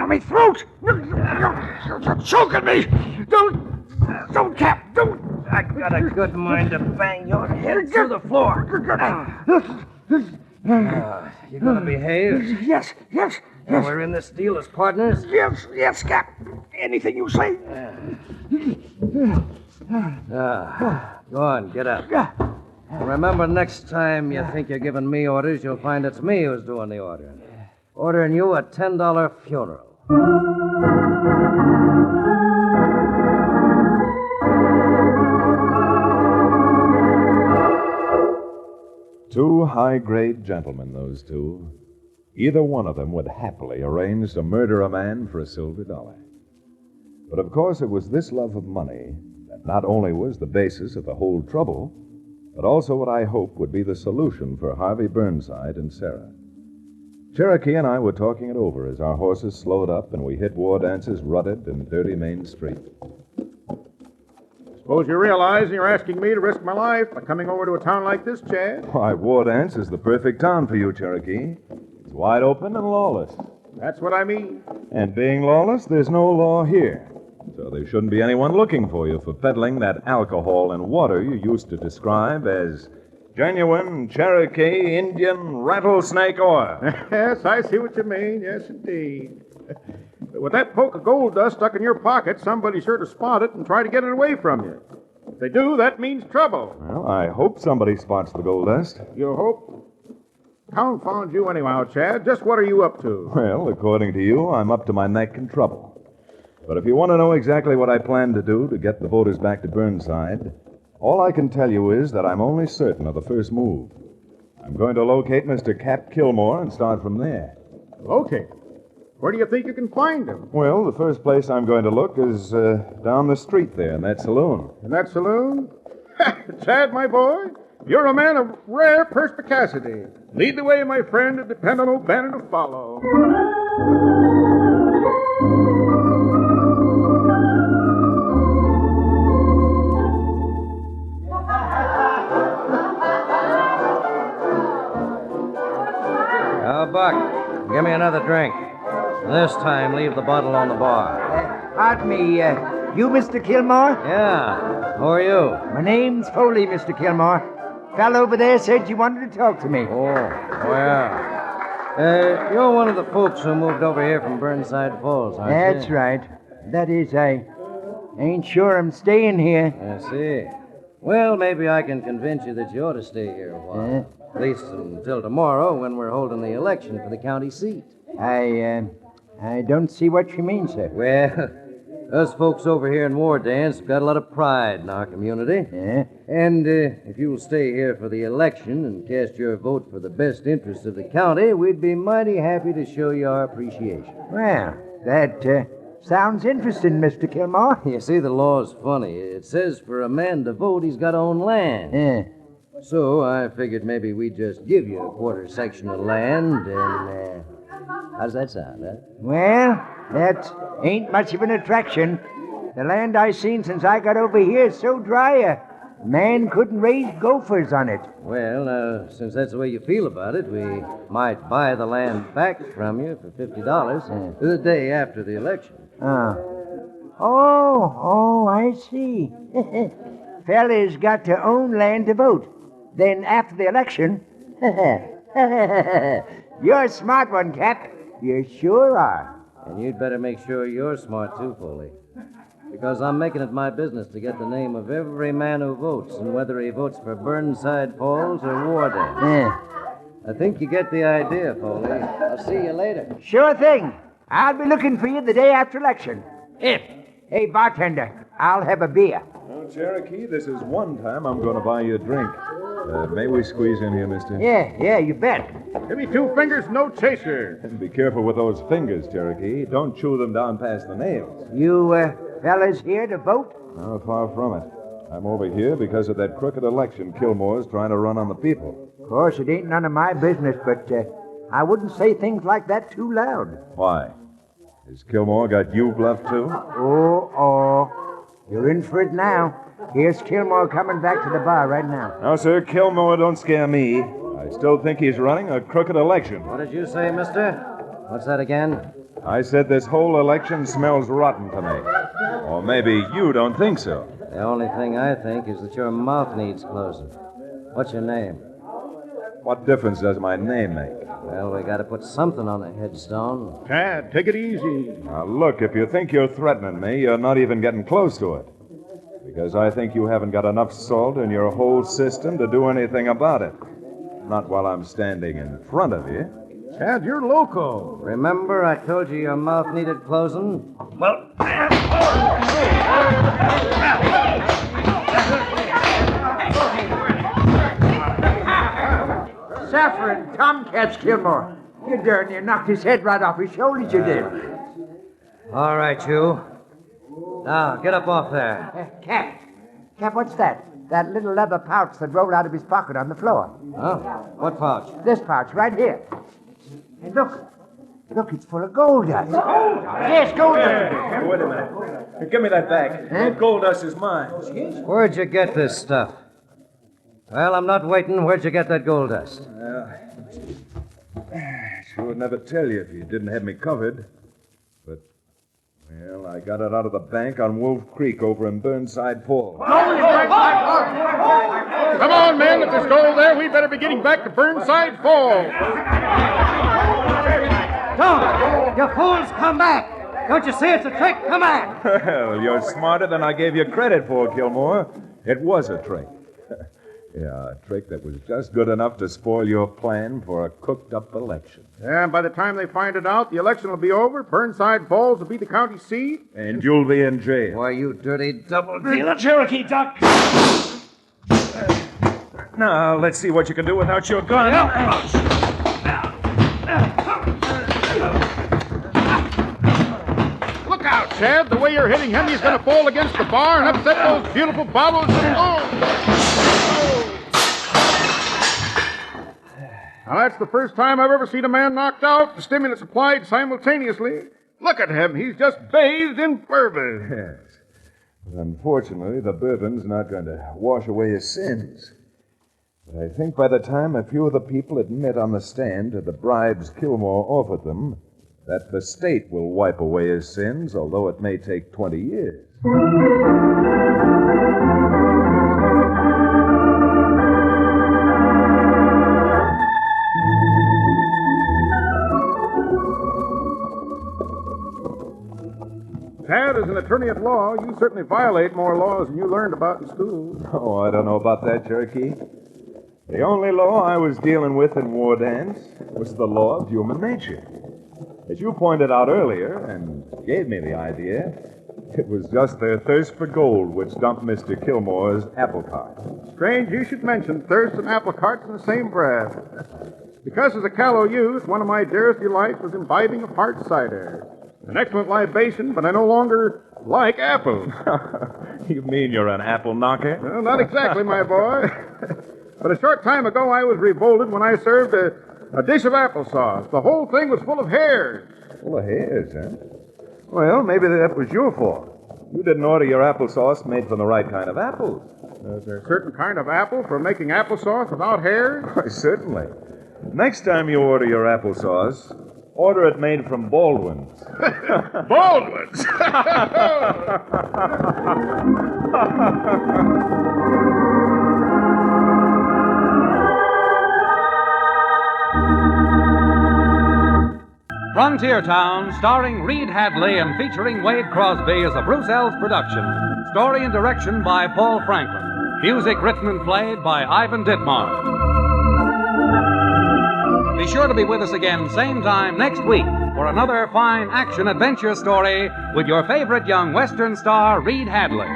My throat! You're choking me! Don't, Cap, don't! I got a good mind to bang your head through the floor. You gonna behave? Yes. Now we're in this deal as partners? Yes, Cap. Anything you say. Go on, get up. And remember, next time you think you're giving me orders, you'll find it's me who's doing the ordering. Ordering you a $10 funeral. Two high-grade gentlemen, those two. Either one of them would happily arrange to murder a man for a silver dollar. But of course it was this love of money that not only was the basis of the whole trouble, but also what I hoped would be the solution for Harvey Burnside and Sarah. Cherokee and I were talking it over as our horses slowed up and we hit War Dance's rutted and dirty main street. Suppose you realize you're asking me to risk my life by coming over to a town like this, Chad? Why, War Dance is the perfect town for you, Cherokee. It's wide open and lawless. That's what I mean. And being lawless, there's no law here. So there shouldn't be anyone looking for you for peddling that alcohol and water you used to describe as genuine Cherokee Indian rattlesnake oil. Yes, I see what you mean. Yes, indeed. But with that poke of gold dust stuck in your pocket, somebody's sure to spot it and try to get it away from you. If they do, that means trouble. Well, I hope somebody spots the gold dust. You hope? Confound you anyhow, Chad. Just what are you up to? Well, according to you, I'm up to my neck in trouble. But if you want to know exactly what I plan to do to get the voters back to Burnside, all I can tell you is that I'm only certain of the first move. I'm going to locate Mr. Cap Kilmore and start from there. Locate? Where do you think you can find him? Well, the first place I'm going to look is down the street there in that saloon. In that saloon? Chad, my boy, you're a man of rare perspicacity. Lead the way, my friend, and depend on old Bannon to follow. Now, Buck, give me another drink. This time, leave the bottle on the bar. Pardon me, you Mr. Kilmore? Yeah. Who are you? My name's Foley, Mr. Kilmore. Fellow over there said you wanted to talk to me. Oh, well. You're one of the folks who moved over here from Burnside Falls, aren't you? That's right. That is, I ain't sure I'm staying here. I see. Well, maybe I can convince you that you ought to stay here a while. At least until tomorrow when we're holding the election for the county seat. I don't see what you mean, sir. Well, us folks over here in War Dance have got a lot of pride in our community. Yeah? And if you'll stay here for the election and cast your vote for the best interests of the county, we'd be mighty happy to show you our appreciation. Well, that sounds interesting, Mr. Kilmore. You see, the law's funny. It says for a man to vote, he's got to own land. Yeah. So I figured maybe we'd just give you a quarter section of land and... how's that sound, huh? Well, that ain't much of an attraction. The land I seen since I got over here is so dry a man couldn't raise gophers on it. Well, since that's the way you feel about it, we might buy the land back from you for $50 the day after the election. Oh, I see. Fella's got to own land to vote. Then after the election... You're a smart one, Cap. You sure are. And you'd better make sure you're smart, too, Foley. Because I'm making it my business to get the name of every man who votes, and whether he votes for Burnside Falls or War Dance. Yeah. I think you get the idea, Foley. I'll see you later. Sure thing. I'll be looking for you the day after election. Hey, bartender, I'll have a beer. Well, Cherokee, this is one time I'm going to buy you a drink. May we squeeze in here, mister? Yeah, you bet. Give me 2 fingers, no chaser. And be careful with those fingers, Cherokee. Don't chew them down past the nails. You fellas here to vote? No, far from it. I'm over here because of that crooked election Kilmore's trying to run on the people. Of course, it ain't none of my business, but I wouldn't say things like that too loud. Why? Has Kilmore got you bluffed, too? Oh. You're in for it now. Here's Kilmore coming back to the bar right now. No, sir, Kilmore don't scare me. I still think he's running a crooked election. What did you say, mister? What's that again? I said this whole election smells rotten to me. Or maybe you don't think so. The only thing I think is that your mouth needs closing. What's your name? What difference does my name make? Well, we got to put something on the headstone. Chad, take it easy. Now, look, if you think you're threatening me, you're not even getting close to it. Because I think you haven't got enough salt in your whole system to do anything about it. Not while I'm standing in front of you. Chad, you're loco. Remember I told you your mouth needed closing? Well... Saffron, Tomcats, Kilmore. You darn near knocked his head right off his shoulders, you did. All right, you. Now, get up off there. Cap, what's that? That little leather pouch that rolled out of his pocket on the floor. Huh? What pouch? This pouch, right here. And look. Look, it's full of gold dust. Yes, gold dust. Wait a minute. Give me that bag. That gold dust is mine. Where'd you get this stuff? Well, I'm not waiting. Where'd you get that gold dust? Sure would never tell you if you didn't have me covered. But, well, I got it out of the bank on Wolf Creek over in Burnside Falls. Come on, men. If there's gold there, we better be getting back to Burnside Falls. Don't! You fools, come back! Don't you see it's a trick? Come back! Well, you're smarter than I gave you credit for, Kilmore. It was a trick. Yeah, a trick that was just good enough to spoil your plan for a cooked-up election. And by the time they find it out, the election will be over. Burnside Falls will be the county seat. And you'll be in jail. Why, you dirty double-dealer. Cherokee duck. Now, let's see what you can do without your gun. Look out, Chad. The way you're hitting him, he's going to fall against the bar and upset those beautiful bottles of gold. Now, that's the first time I've ever seen a man knocked out and stimulants applied simultaneously. Look at him. He's just bathed in bourbon. Yes. But unfortunately, the bourbon's not going to wash away his sins. But I think by the time a few of the people admit on the stand to the bribes Kilmore offered them, that the state will wipe away his sins, although it may take 20 years. Chad, as an attorney at law, you certainly violate more laws than you learned about in school. Oh, I don't know about that, Cherokee. The only law I was dealing with in War Dance was the law of human nature. As you pointed out earlier, and gave me the idea, it was just their thirst for gold which dumped Mr. Kilmore's apple cart. Strange you should mention thirst and apple carts in the same breath. Because as a callow youth, one of my dearest delights was imbibing of hard cider. An excellent libation, but I no longer like apples. You mean you're an apple knocker? Well, not exactly, my boy. But a short time ago, I was revolted when I served a dish of applesauce. The whole thing was full of hairs. Full of hairs, huh? Well, maybe that was your fault. You didn't order your applesauce made from the right kind of apples. Is there a certain kind of apple for making applesauce without hairs? Why, certainly. Next time you order your applesauce, order it made from Baldwin's. Baldwin's? Frontier Town, starring Reed Hadley and featuring Wade Crosby, is a Bruce Ells production. Story and direction by Paul Franklin. Music written and played by Ivan Ditmar. Be sure to be with us again same time next week for another fine action-adventure story with your favorite young Western star, Reed Hadley.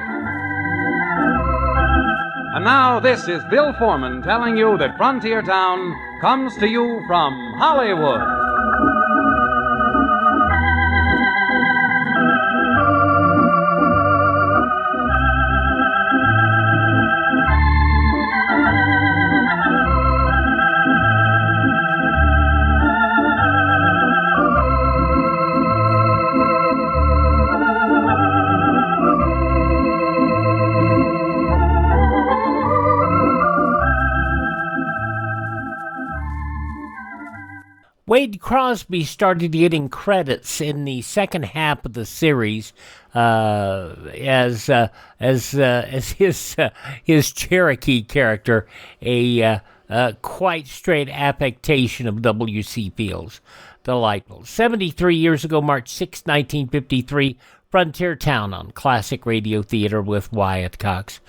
And now, this is Bill Foreman telling you that Frontier Town comes to you from Hollywood. Wade Crosby started getting credits in the second half of the series as his Cherokee character, a quite straight affectation of W.C. Fields. Delightful. 73 years ago, March 6, 1953, Frontier Town on Classic Radio Theater with Wyatt Cox.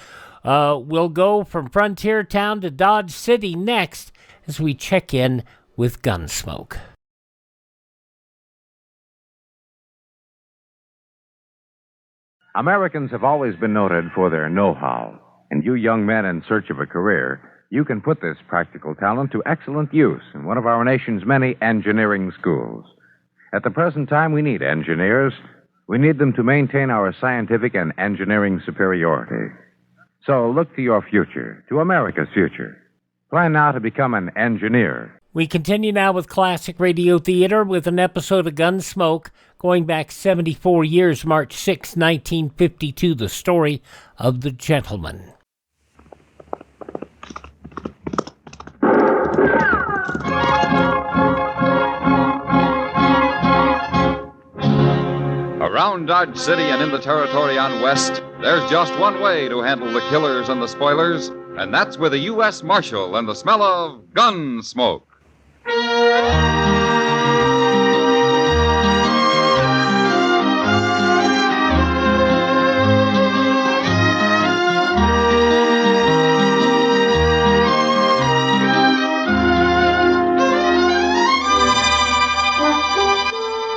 We'll go from Frontier Town to Dodge City next as we check in with Gunsmoke. Americans have always been noted for their know-how. And you young men in search of a career, you can put this practical talent to excellent use in one of our nation's many engineering schools. At the present time, we need engineers. We need them to maintain our scientific and engineering superiority. So look to your future, to America's future. Plan now to become an engineer. We continue now with Classic Radio Theater with an episode of Gunsmoke going back 74 years, March 6, 1952, the story of the gentleman. Around Dodge City and in the territory on West, there's just one way to handle the killers and the spoilers, and that's with a U.S. Marshal and the smell of Gunsmoke.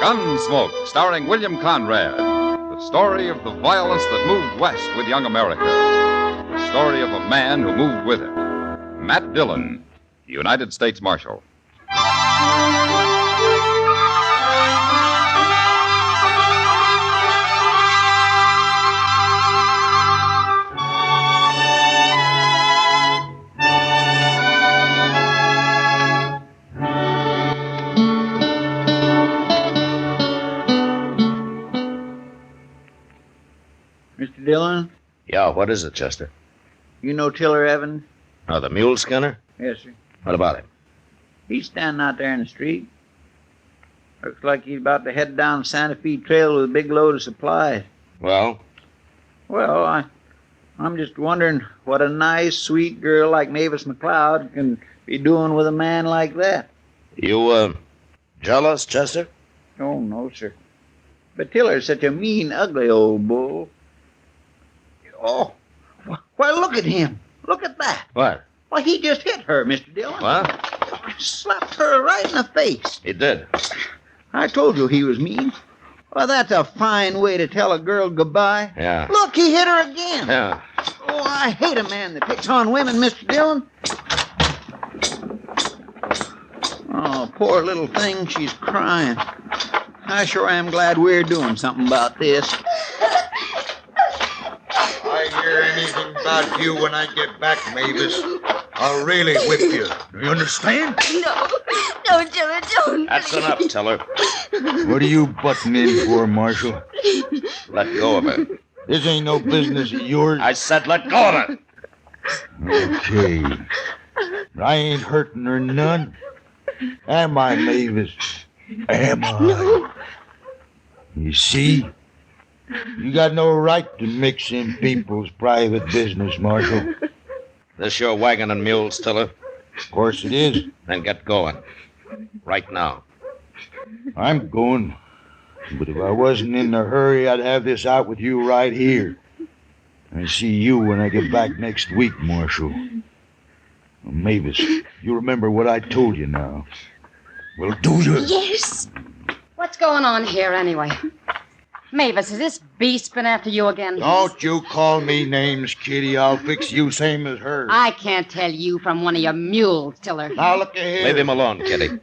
Gunsmoke, starring William Conrad. The story of the violence that moved west with young America. The story of a man who moved with it. Matt Dillon, United States Marshal. Mr. Dillon? Yeah, what is it, Chester? You know Tiller Evans? Oh, the mule skinner? Yes, sir. What about him? He's standing out there in the street. Looks like he's about to head down Santa Fe Trail with a big load of supplies. Well? Well, I'm just wondering what a nice, sweet girl like Mavis McLeod can be doing with a man like that. You, jealous, Chester? Oh, no, sir. But Tiller's such a mean, ugly old bull. Oh, why, look at him. Look at that. What? Why, he just hit her, Mr. Dillon. What? Slapped her right in the face. He did. I told you he was mean. Well, that's a fine way to tell a girl goodbye. Yeah. Look, he hit her again. Yeah. Oh, I hate a man that picks on women, Mr. Dillon. Oh, poor little thing, she's crying. I sure am glad we're doing something about this. I hear anything about you when I get back, Mavis, I'll really whip you. Do you understand? No, Tiller, don't. That's enough, Tiller. What are you butting in for, Marshal? Let go of it. This ain't no business of yours. I said let go of it. Okay. I ain't hurting her none. Am I, Mavis? Am I? No. You see? You got no right to mix in people's private business, Marshal. This your wagon and mules, Tiller? Of course it is. Then get going. Right now. I'm going. But if I wasn't in a hurry, I'd have this out with you right here. I see you when I get back next week, Marshal. Well, Mavis, you remember what I told you now. Well, do you? Yes. What's going on here, anyway? Mavis, has this beast been after you again? Don't you call me names, Kitty. I'll fix you same as her. I can't tell you from one of your mules, Tiller. Now, look ahead. Leave him alone, Kitty.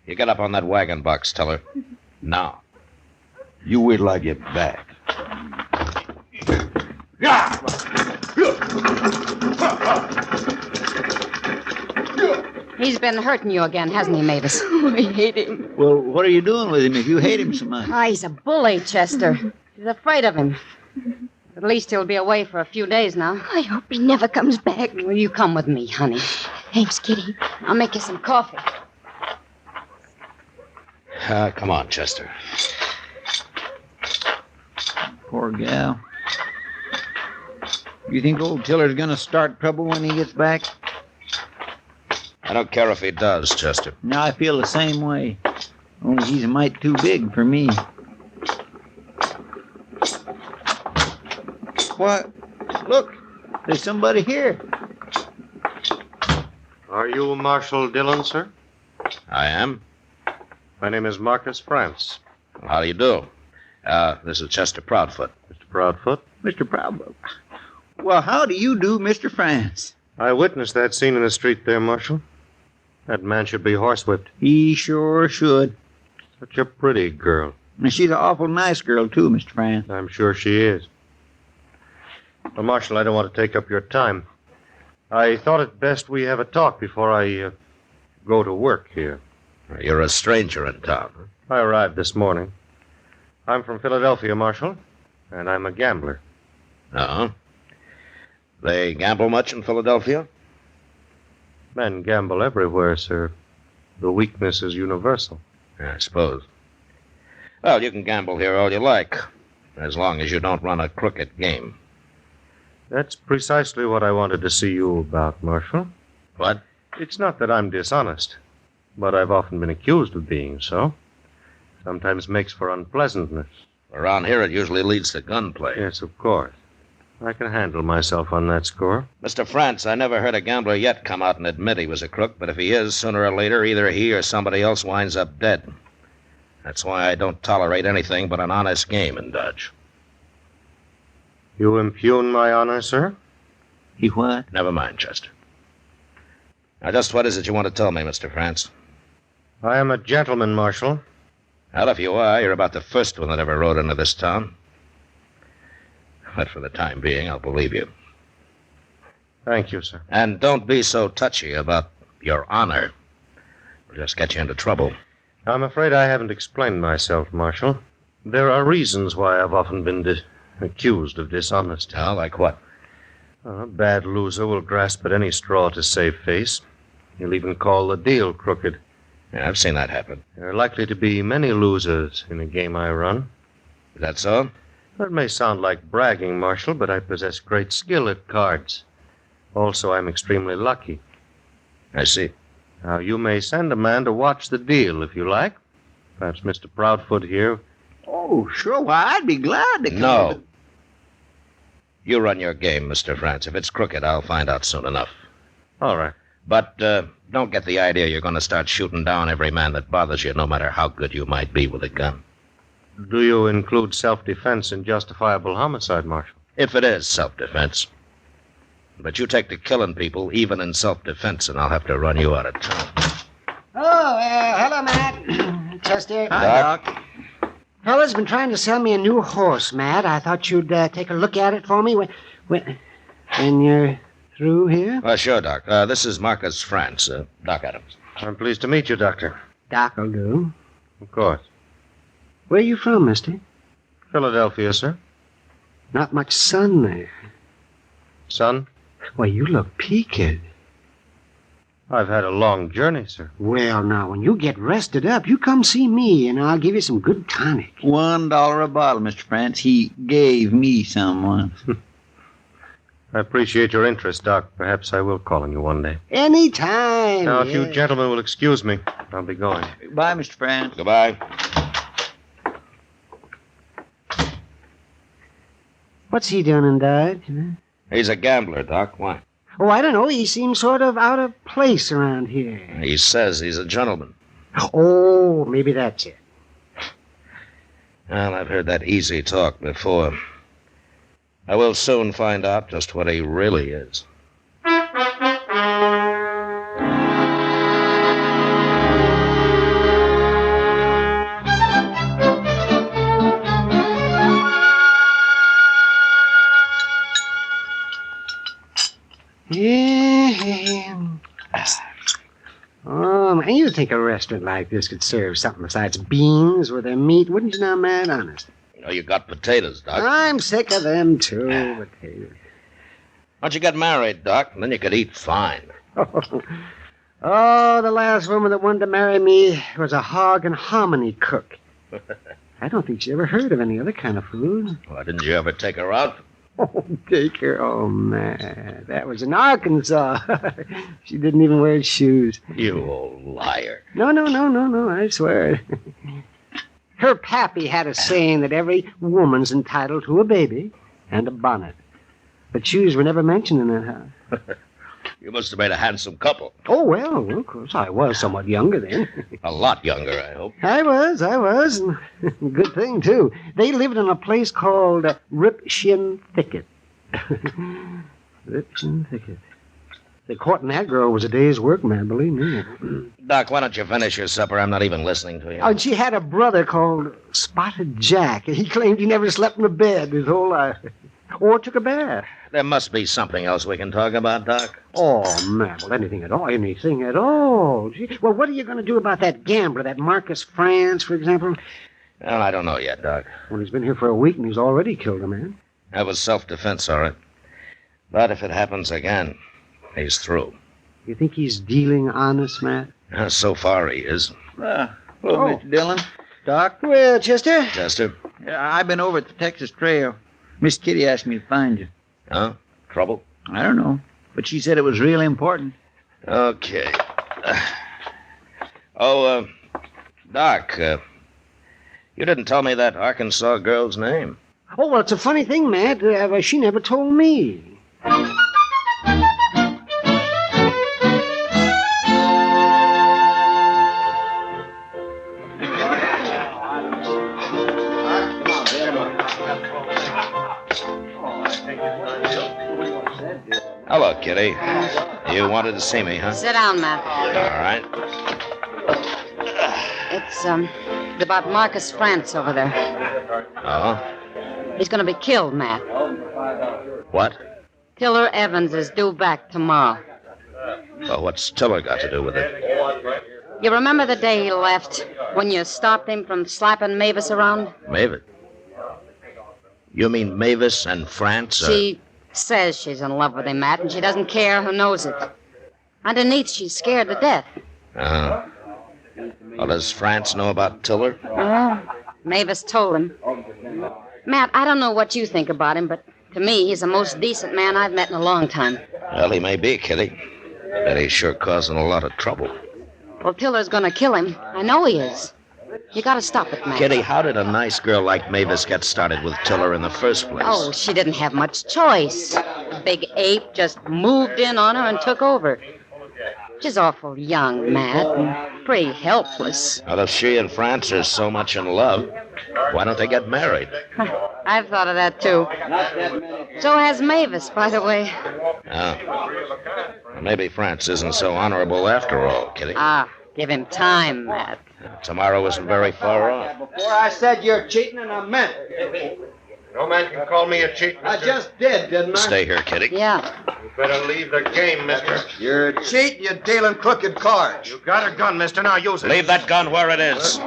You get up on that wagon box, Tiller. Now. You wait till I get back. He's been hurting you again, hasn't he, Mavis? Oh, I hate him. Well, what are you doing with him if you hate him so much? Oh, he's a bully, Chester. He's afraid of him. At least he'll be away for a few days now. I hope he never comes back. Will you come with me, honey? Thanks, Kitty. I'll make you some coffee. Come on, Chester. Poor gal. You think old Tiller's gonna start trouble when he gets back? I don't care if he does, Chester. No, I feel the same way. Only he's a mite too big for me. What? Look, there's somebody here. Are you Marshal Dillon, sir? I am. My name is Marcus France. How do you do? This is Chester Proudfoot. Mr. Proudfoot? Mr. Proudfoot. Well, how do you do, Mr. France? I witnessed that scene in the street there, Marshal. That man should be horsewhipped. He sure should. Such a pretty girl. And she's an awful nice girl, too, Mr. France. I'm sure she is. Well, Marshal, I don't want to take up your time. I thought it best we have a talk before I go to work here. You're a stranger in town. Huh? I arrived this morning. I'm from Philadelphia, Marshal, and I'm a gambler. Uh-huh. They gamble much in Philadelphia? Men gamble everywhere, sir. The weakness is universal. I suppose. Well, you can gamble here all you like, as long as you don't run a crooked game. That's precisely what I wanted to see you about, Marshal. What? It's not that I'm dishonest, but I've often been accused of being so. Sometimes makes for unpleasantness. Around here, it usually leads to gunplay. Yes, of course. I can handle myself on that score. Mr. France, I never heard a gambler yet come out and admit he was a crook, but if he is, sooner or later, either he or somebody else winds up dead. That's why I don't tolerate anything but an honest game in Dodge. You impugn my honor, sir? You what? Never mind, Chester. Now, just what is it you want to tell me, Mr. France? I am a gentleman, Marshal. Well, if you are, you're about the first one that ever rode into this town. But for the time being, I'll believe you. Thank you, sir. And don't be so touchy about your honor. It'll just get you into trouble. I'm afraid I haven't explained myself, Marshal. There are reasons why I've often been accused of dishonesty. Oh, like what? A bad loser will grasp at any straw to save face. He'll even call the deal crooked. Yeah, I've seen that happen. There are likely to be many losers in a game I run. Is that so? That may sound like bragging, Marshal, but I possess great skill at cards. Also, I'm extremely lucky. I see. Now, you may send a man to watch the deal if you like. Perhaps Mr. Proudfoot here. Oh, sure. Why, I'd be glad to come. No. You run your game, Mr. France. If it's crooked, I'll find out soon enough. All right. But don't get the idea you're going to start shooting down every man that bothers you, no matter how good you might be with a gun. Do you include self-defense in justifiable homicide, Marshal? If it is self-defense. But you take to killing people, even in self-defense, and I'll have to run you out of town. Oh, hello, Matt. Chester. Hi, Doc. Fella's been trying to sell me a new horse, Matt. I thought you'd take a look at it for me when you're through here. Well, sure, Doc. This is Marcus France, Doc Adams. I'm pleased to meet you, Doctor. Doc'll do. Of course. Where are you from, mister? Philadelphia, sir. Not much sun there. Sun? Well, you look peaked. I've had a long journey, sir. Well, now, when you get rested up, you come see me, and I'll give you some good tonic. $1 a bottle, Mr. France. He gave me some once. I appreciate your interest, Doc. Perhaps I will call on you one day. Anytime. Now, if you gentlemen will excuse me, I'll be going. Bye, Mr. France. Goodbye. What's he done in Dodge? He's a gambler, Doc. Why? Oh, I don't know. He seems sort of out of place around here. He says he's a gentleman. Oh, maybe that's it. Well, I've heard that easy talk before. I will soon find out just what he really is. Yeah. Oh, man, you'd think a restaurant like this could serve something besides beans with their meat, wouldn't you now, Matt? Honest. You know, you got potatoes, Doc. I'm sick of them, too, potatoes. Why don't you get married, Doc, and then you could eat fine. Oh, the last woman that wanted to marry me was a hog and hominy cook. I don't think she ever heard of any other kind of food. Why didn't you ever take her out? Oh, take her. Oh, man. That was in Arkansas. She didn't even wear shoes. You old liar. No, I swear. Her pappy had a saying that every woman's entitled to a baby and a bonnet. But shoes were never mentioned in that house. You must have made a handsome couple. Oh, well, of course, I was somewhat younger then. A lot younger, I hope. I was. Good thing, too. They lived in a place called Ripshin Thicket. Ripshin Thicket. The courting that girl was a day's work, man, believe me. Doc, why don't you finish your supper? I'm not even listening to you. Oh, and she had a brother called Spotted Jack. He claimed he never slept in a bed his whole life. Or took a bath. There must be something else we can talk about, Doc. Oh, man, well, anything at all. Gee, well, what are you going to do about that gambler, that Marcus France, for example? Well, I don't know yet, Doc. Well, he's been here for a week and he's already killed a man. That was self-defense, all right. But if it happens again, he's through. You think he's dealing honest, Matt? So far, he is. Hello, Mr. Dillon. Doc? Well, Chester? Chester? I've been over at the Texas Trail. Miss Kitty asked me to find you. Huh? Trouble? I don't know, but she said it was really important. Okay. Doc, you didn't tell me that Arkansas girl's name. Oh, well, it's a funny thing, Matt. She never told me. Hello, Kitty. You wanted to see me, huh? Sit down, Matt. All right. It's about Marcus France over there. Oh? He's going to be killed, Matt. What? Tiller Evans is due back tomorrow. Well, what's Tiller got to do with it? You remember the day he left, when you stopped him from slapping Mavis around? Mavis? You mean Mavis and France? She says she's in love with him, Matt, and she doesn't care who knows it. Underneath, she's scared to death. Uh-huh. Well, does France know about Tiller? Mavis told him. Matt, I don't know what you think about him, but to me, he's the most decent man I've met in a long time. Well, he may be, Kitty. But he's sure causing a lot of trouble. Well, Tiller's gonna kill him. I know he is. You gotta stop it, Matt. Kitty, how did a nice girl like Mavis get started with Tiller in the first place? Oh, she didn't have much choice. The big ape just moved in on her and took over. She's awful young, Matt, and pretty helpless. Well, if she and France are so much in love, why don't they get married? I've thought of that, too. So has Mavis, by the way. Maybe France isn't so honorable after all, Kitty. Give him time, Matt. Tomorrow isn't very far off. Before I said you're cheating, and I meant it. No man can call me a cheat, mister. I just did, didn't I? Stay here, Kitty. Yeah. You better leave the game, mister. You're a cheat, you're dealing crooked cards. You got a gun, mister. Now use it. Leave that gun where it is.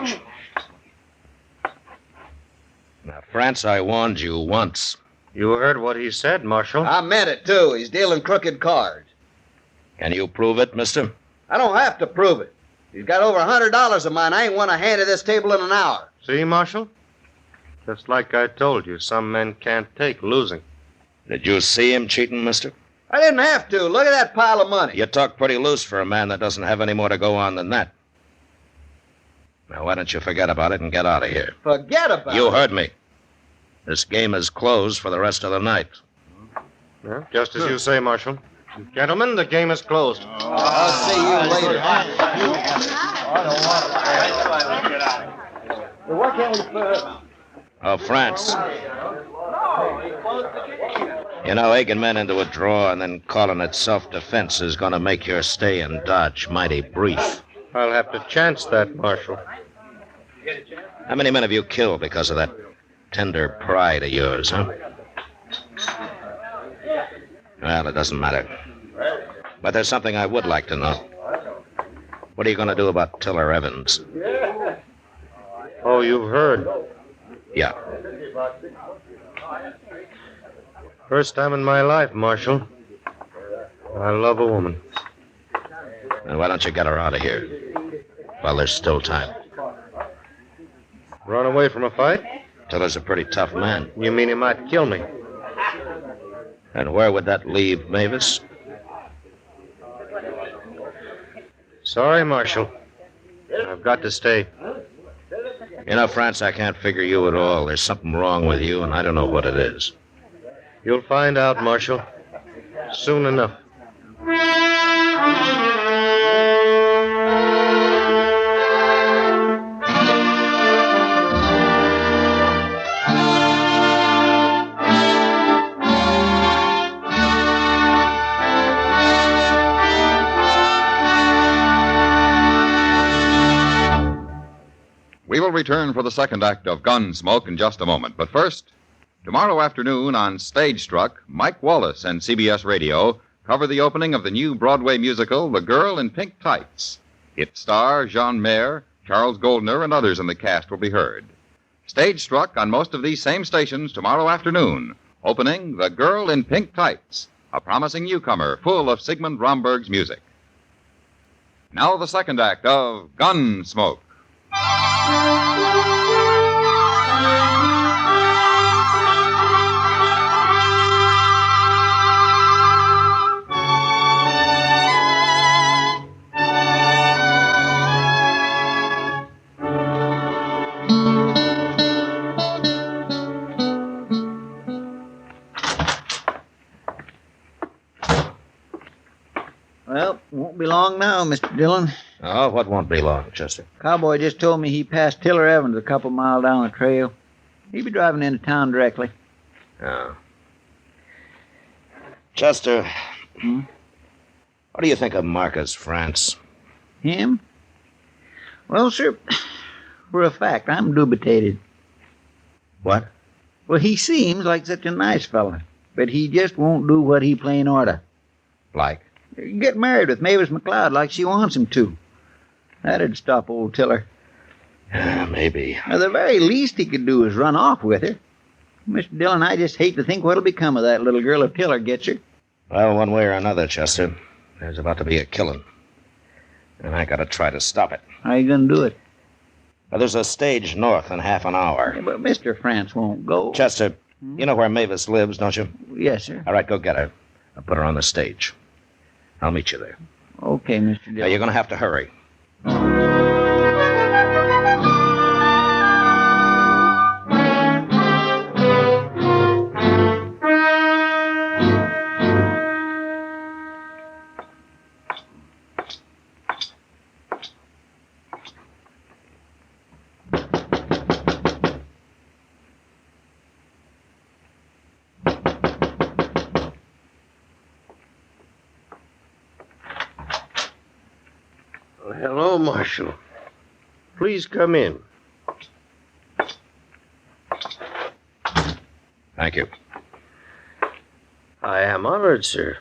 Now, France, I warned you once. You heard what he said, Marshal. I meant it, too. He's dealing crooked cards. Can you prove it, mister? I don't have to prove it. He's got over $100 of mine. I ain't won a hand of this table in an hour. See, Marshal? Just like I told you, some men can't take losing. Did you see him cheating, mister? I didn't have to. Look at that pile of money. You talk pretty loose for a man that doesn't have any more to go on than that. Now, why don't you forget about it and get out of here? Forget about it? You heard me. This game is closed for the rest of the night. Yeah, just as you say, Marshal. Gentlemen, the game is closed. I'll see you later. Oh, France. You know, egging men into a draw and then calling it self-defense is going to make your stay in Dodge mighty brief. I'll have to chance that, Marshal. How many men have you killed because of that tender pride of yours, huh? Well, it doesn't matter. But there's something I would like to know. What are you going to do about Tiller Evans? Oh, you've heard. Yeah. First time in my life, Marshal. I love a woman. Then why don't you get her out of here while there's still time? Run away from a fight? Tiller's a pretty tough man. You mean he might kill me? And where would that leave Mavis? Sorry, Marshal. I've got to stay. You know, France, I can't figure you at all. There's something wrong with you, and I don't know what it is. You'll find out, Marshal. Soon enough. We will return for the second act of Gunsmoke in just a moment. But first, tomorrow afternoon on Stage Struck, Mike Wallace and CBS Radio cover the opening of the new Broadway musical, The Girl in Pink Tights. Its star, Jean Mayer, Charles Goldner, and others in the cast will be heard. Stage Struck on most of these same stations tomorrow afternoon, opening The Girl in Pink Tights, a promising newcomer full of Sigmund Romberg's music. Now the second act of Gunsmoke. Well, won't be long now, Mr. Dillon. Oh, what won't be long, Chester? Cowboy just told me he passed Tiller Evans a couple mile down the trail. He'll be driving into town directly. Oh. Chester, what do you think of Marcus France? Him? Well, sir, for a fact, I'm dubitated. What? Well, he seems like such a nice fella, but he just won't do what he plain orter. Like? Get married with Mavis McLeod like she wants him to. That'd stop old Tiller. Maybe. Now, the very least he could do is run off with her. Mr. Dillon, I just hate to think what'll become of that little girl if Tiller gets her. Well, one way or another, Chester, there's about to be a killing. And I gotta try to stop it. How you gonna do it? Well, there's a stage north in half an hour. Yeah, but Mr. France won't go. Chester, you know where Mavis lives, don't you? Yes, sir. All right, go get her. I'll put her on the stage. I'll meet you there. Okay, Mr. Dillon. Now, you're gonna have to hurry. Hello, Marshal. Please come in. Thank you. I am honored, sir.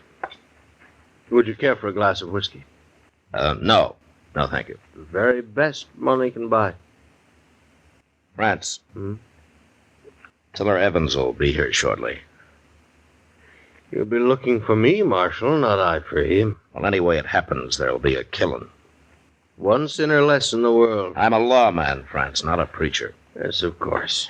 Would you care for a glass of whiskey? No. No, thank you. The very best money can buy. France. Tiller Evans will be here shortly. You'll be looking for me, Marshal, not I for him. Well, any way it happens, there'll be a killing. One sinner less in the world. I'm a lawman, France, not a preacher. Yes, of course.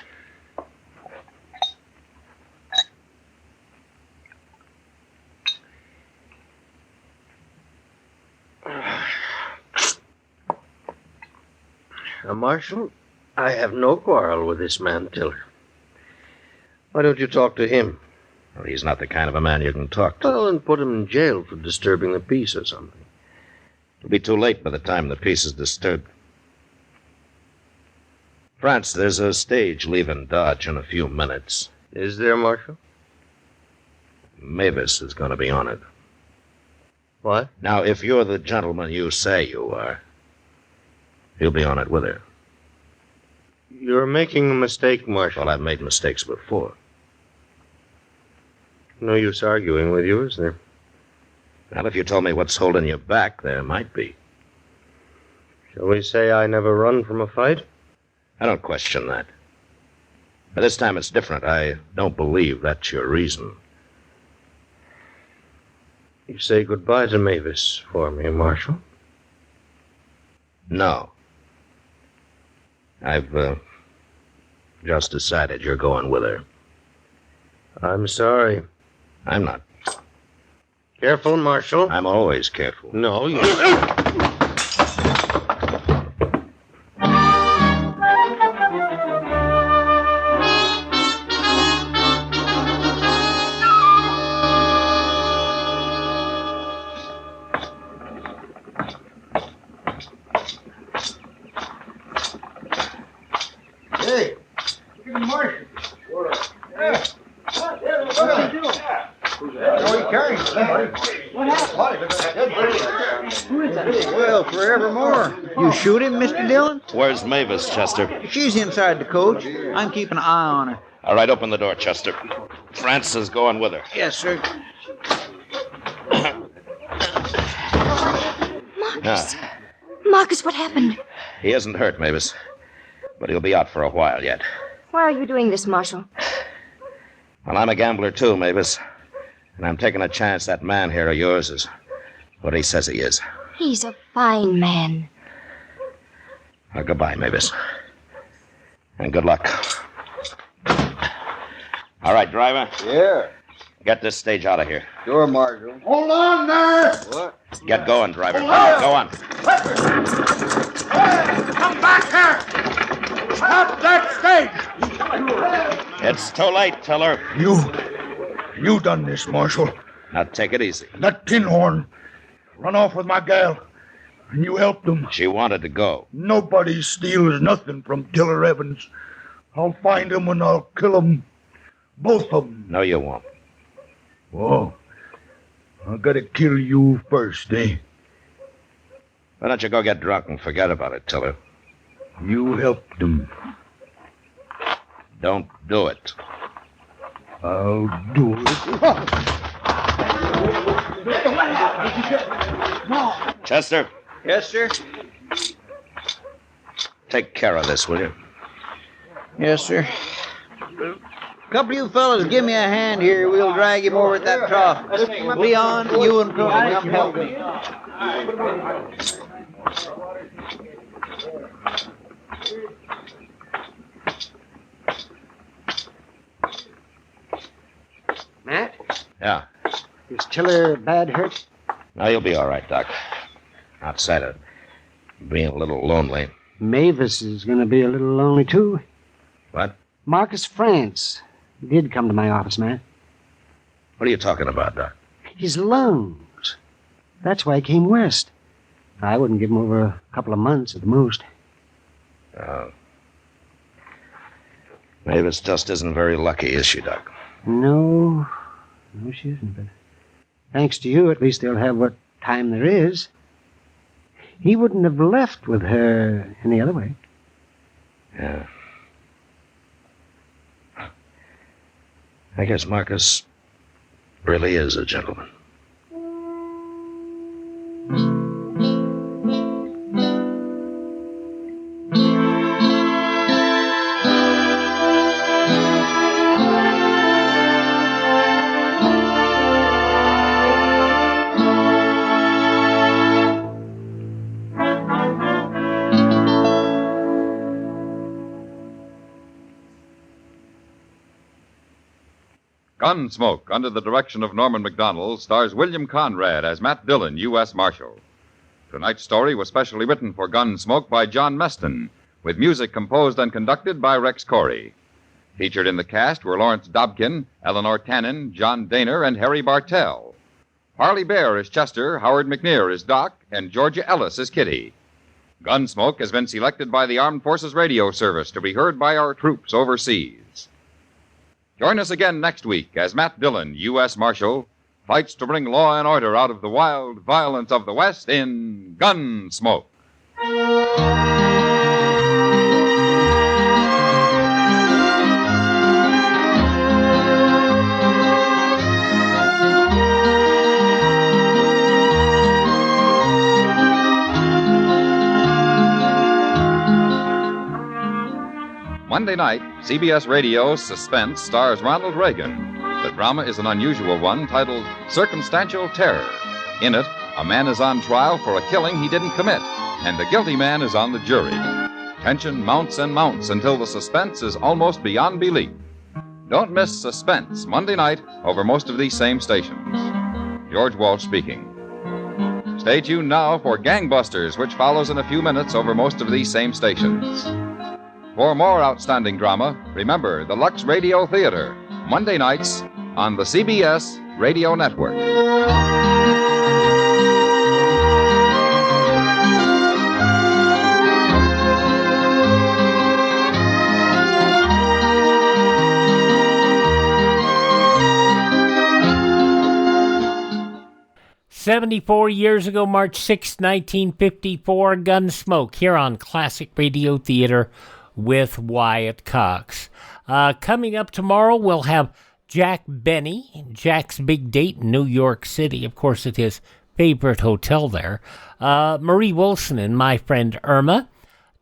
Now, Marshal, I have no quarrel with this man, Tiller. Why don't you talk to him? Well, he's not the kind of a man you can talk to. Well, and put him in jail for disturbing the peace or something. It'll be too late by the time the peace is disturbed. France, there's a stage leaving Dodge in a few minutes. Is there, Marshal? Mavis is going to be on it. What? Now, if you're the gentleman you say you are, he'll be on it with her. You're making a mistake, Marshal. Well, I've made mistakes before. No use arguing with you, is there? Well, if you told me what's holding you back, there might be. Shall we say I never run from a fight? I don't question that. But this time it's different. I don't believe that's your reason. You say goodbye to Mavis for me, Marshal? No. I've just decided you're going with her. I'm sorry. I'm not. Careful, Marshal. I'm always careful. No, you... Hey, look at the Marshal. Well, forevermore. You shoot him, Mr. Dillon? Where's Mavis, Chester? She's inside the coach. I'm keeping an eye on her. All right, open the door, Chester. Francis is going with her. Yes, sir. Marcus. Marcus, what happened? He isn't hurt, Mavis. But he'll be out for a while yet. Why are you doing this, Marshal? Well, I'm a gambler too, Mavis. And I'm taking a chance that man here of yours is what he says he is. He's a fine man. Well, goodbye, Mavis. And good luck. All right, driver. Yeah. Get this stage out of here. Sure, Marshal. Hold on there! What? Get going, driver. Hold on. Go on. Come back here! Stop that stage! It's too late, Tiller. You done this, Marshal. Now take it easy. That tin horn run off with my gal, and you helped him. She wanted to go. Nobody steals nothing from Tiller Evans. I'll find him and I'll kill them. Both of them. No, you won't. Oh, I gotta kill you first, eh? Why don't you go get drunk and forget about it, Tiller? You helped him. Don't do it. I'll do it. Chester, Yes, sir. take care of this, will you? Yes, sir. Couple of you fellas give me a hand here. We'll drag him over at that trough. Leon, you and Tony, come help me. Matt, Yeah. is Tiller bad hurt? Now you'll be all right, Doc. Outside of being a little lonely. Mavis is going to be a little lonely, too. What? Marcus France did come to my office, Matt. What are you talking about, Doc? His lungs. That's why he came west. I wouldn't give him over a couple of months at the most. Mavis just isn't very lucky, is she, Doc? No, she isn't, but thanks to you, at least they'll have what time there is. He wouldn't have left with her any other way. Yeah. I guess Marcus really is a gentleman. Gunsmoke, under the direction of Norman MacDonald, stars William Conrad as Matt Dillon, U.S. Marshal. Tonight's story was specially written for Gunsmoke by John Meston, with music composed and conducted by Rex Corey. Featured in the cast were Lawrence Dobkin, Eleanor Tannen, John Dehner, and Harry Bartell. Harley Bear is Chester, Howard McNear is Doc, and Georgia Ellis is Kitty. Gunsmoke has been selected by the Armed Forces Radio Service to be heard by our troops overseas. Join us again next week as Matt Dillon, U.S. Marshal, fights to bring law and order out of the wild violence of the West in Gunsmoke. Monday night, CBS Radio's Suspense stars Ronald Reagan. The drama is an unusual one titled Circumstantial Terror. In it, a man is on trial for a killing he didn't commit, and the guilty man is on the jury. Tension mounts and mounts until the suspense is almost beyond belief. Don't miss Suspense Monday night over most of these same stations. George Walsh speaking. Stay tuned now for Gangbusters, which follows in a few minutes over most of these same stations. For more outstanding drama, remember the Lux Radio Theater, Monday nights on the CBS Radio Network. 74 years ago, March 6, 1954, Gunsmoke, here on Classic Radio Theater with Wyatt Cox. Coming up tomorrow, we'll have Jack Benny, Jack's big date in New York City, of course, at his favorite hotel there. Marie Wilson and my friend Irma.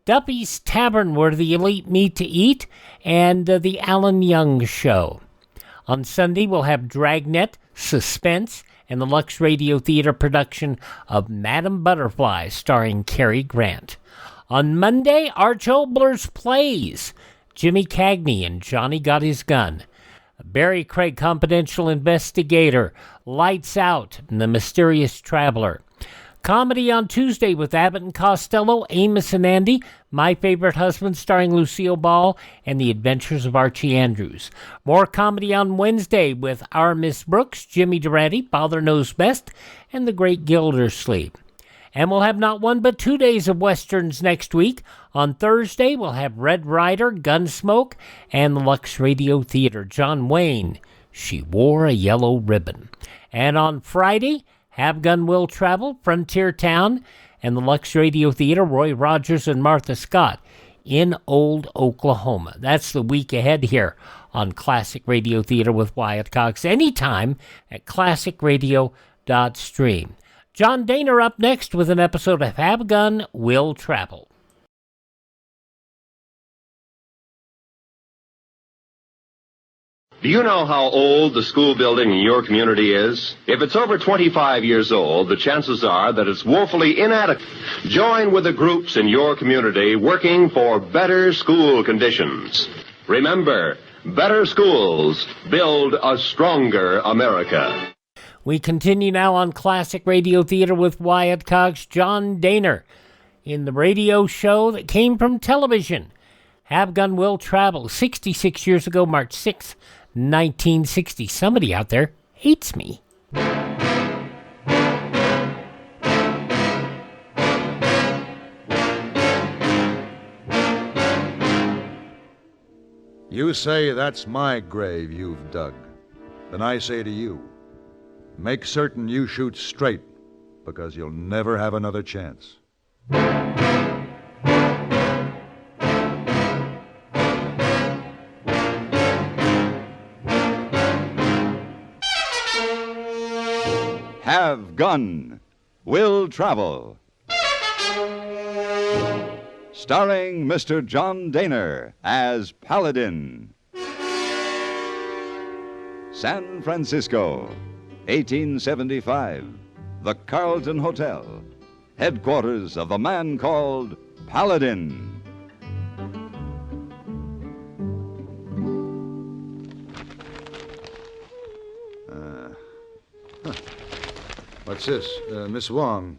Duffy's Tavern, where the elite meet to eat, and the Alan Young Show. On Sunday, we'll have Dragnet, Suspense, and the Lux Radio Theater production of Madame Butterfly, starring Cary Grant. On Monday, Arch Obler's Plays, Jimmy Cagney and Johnny Got His Gun. Barry Craig, Confidential Investigator, Lights Out, and The Mysterious Traveler. Comedy on Tuesday with Abbott and Costello, Amos and Andy, My Favorite Husband, starring Lucille Ball, and The Adventures of Archie Andrews. More comedy on Wednesday with Our Miss Brooks, Jimmy Durante, Father Knows Best, and The Great Gildersleeve. And we'll have not one but 2 days of Westerns next week. On Thursday, we'll have Red Ryder, Gunsmoke, and the Lux Radio Theater. John Wayne, She Wore a Yellow Ribbon. And on Friday, Have Gun Will Travel, Frontier Town, and the Lux Radio Theater, Roy Rogers and Martha Scott in Old Oklahoma. That's the week ahead here on Classic Radio Theater with Wyatt Cox, anytime at classicradio.stream. John Dehner up next with an episode of Have Gun Will Travel. Do you know how old the school building in your community is? If it's over 25 years old, the chances are that it's woefully inadequate. Join with the groups in your community working for better school conditions. Remember, better schools build a stronger America. We continue now on Classic Radio Theater with Wyatt Cox. John Dehner in the radio show that came from television. Have Gun Will Travel, 66 years ago, March 6th, 1960. Somebody out there hates me. You say that's my grave you've dug. Then I say to you, make certain you shoot straight, because you'll never have another chance. Have Gun Will Travel. Starring Mr. John Dehner as Paladin. San Francisco, 1875. The Carlton Hotel, headquarters of the man called Paladin. What's this? Miss Wong.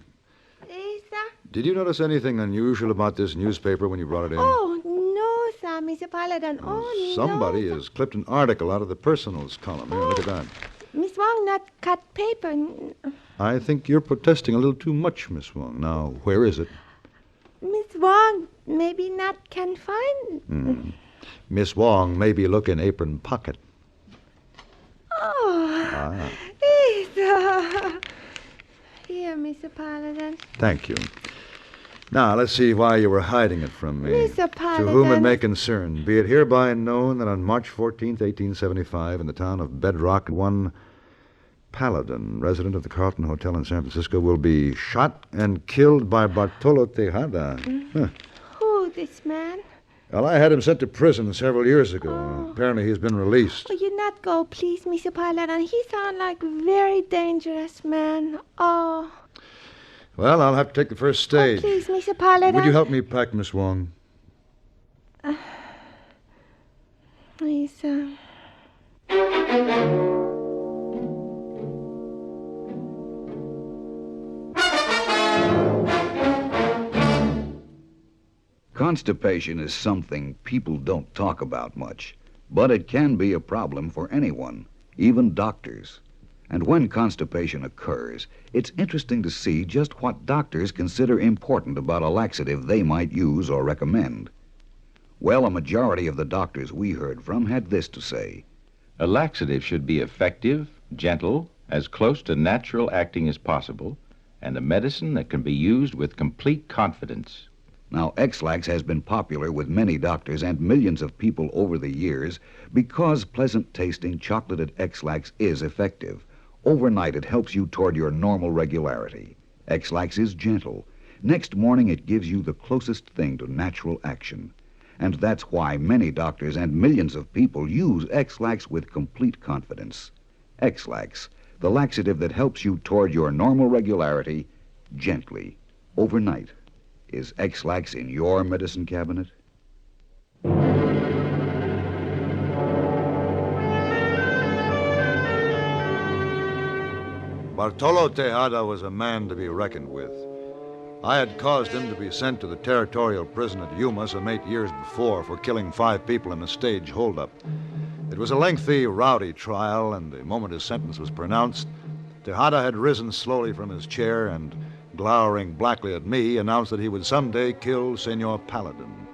Yes, sir? Did you notice anything unusual about this newspaper when you brought it in? Oh, no, sir, Mr. Paladin. Oh, Somebody no, has clipped an article out of the personals column. Here, look at that. Miss Wong not cut paper. I think you're protesting a little too much, Miss Wong. Now, where is it? Miss Wong maybe not can find. Miss Wong maybe look in apron pocket. Oh, yes. Here, Mr. Paladin. Thank you. Now, let's see why you were hiding it from me. Mr. Paladin. To whom it may concern, be it hereby known that on March 14th, 1875, in the town of Bedrock, one Paladin, resident of the Carlton Hotel in San Francisco, will be shot and killed by Bartolo Tejada. Who, this man? Well, I had him sent to prison several years ago. Apparently, he's been released. Oh, you not go, please, Mr. Paladin. He sound like very dangerous man. Oh. Well, I'll have to take the first stage. Oh, please, Mr. Paladin. Would you help me pack, Miss Wong? Yes, Constipation is something people don't talk about much, but it can be a problem for anyone, even doctors. And when constipation occurs, it's interesting to see just what doctors consider important about a laxative they might use or recommend. Well, a majority of the doctors we heard from had this to say. A laxative should be effective, gentle, as close to natural acting as possible, and a medicine that can be used with complete confidence. Now, X-Lax has been popular with many doctors and millions of people over the years because pleasant-tasting chocolated X-Lax is effective. Overnight, it helps you toward your normal regularity. X-Lax is gentle. Next morning, it gives you the closest thing to natural action. And that's why many doctors and millions of people use X-Lax with complete confidence. X-Lax, the laxative that helps you toward your normal regularity gently, overnight. Is X-Lax in your medicine cabinet? Bartolo Tejada was a man to be reckoned with. I had caused him to be sent to the territorial prison at Yuma some 8 years before for killing 5 people in a stage holdup. It was a lengthy, rowdy trial, and the moment his sentence was pronounced, Tejada had risen slowly from his chair and, glowering blackly at me, announced that he would someday kill Senor Paladin.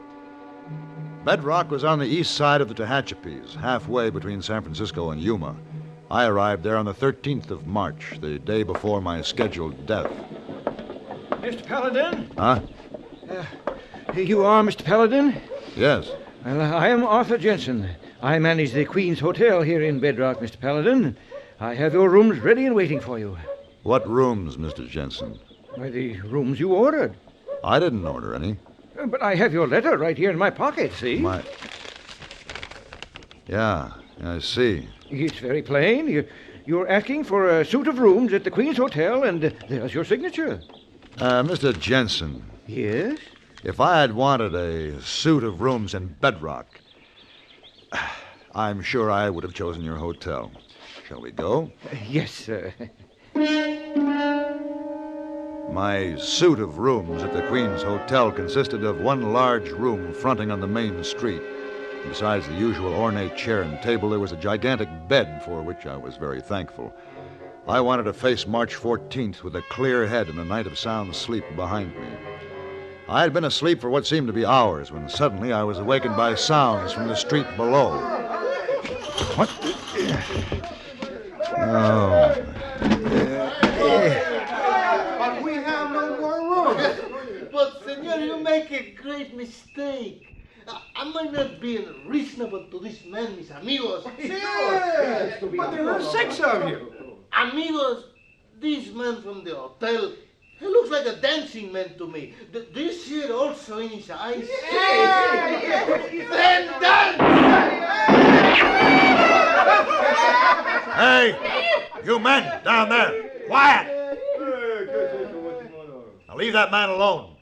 Bedrock was on the east side of the Tehachapis, halfway between San Francisco and Yuma. I arrived there on the 13th of March, the day before my scheduled death. Mr. Paladin? Huh? You are Mr. Paladin? Yes. Well, I am Arthur Jensen. I manage the Queen's Hotel here in Bedrock, Mr. Paladin. I have your rooms ready and waiting for you. What rooms, Mr. Jensen? Why, the rooms you ordered. I didn't order any. But I have your letter right here in my pocket, see? Yeah, I see. It's very plain. You're asking for a suite of rooms at the Queen's Hotel, and there's your signature. Mr. Jensen. Yes? If I had wanted a suite of rooms in Bedrock, I'm sure I would have chosen your hotel. Shall we go? Yes, sir. My suite of rooms at the Queen's Hotel consisted of one large room fronting on the main street. Besides the usual ornate chair and table, there was a gigantic bed, for which I was very thankful. I wanted to face March 14th with a clear head and a night of sound sleep behind me. I had been asleep for what seemed to be hours when suddenly I was awakened by sounds from the street below. What? Oh. But we have no more room. But, senor, you make a great mistake. I might not be unreasonable to this man, mis amigos. Yes, but there are 6 of you. Amigos, this man from the hotel, he looks like a dancing man to me. Do you see it also in his eyes? Then dance! Hey, you men down there, quiet! Now leave that man alone.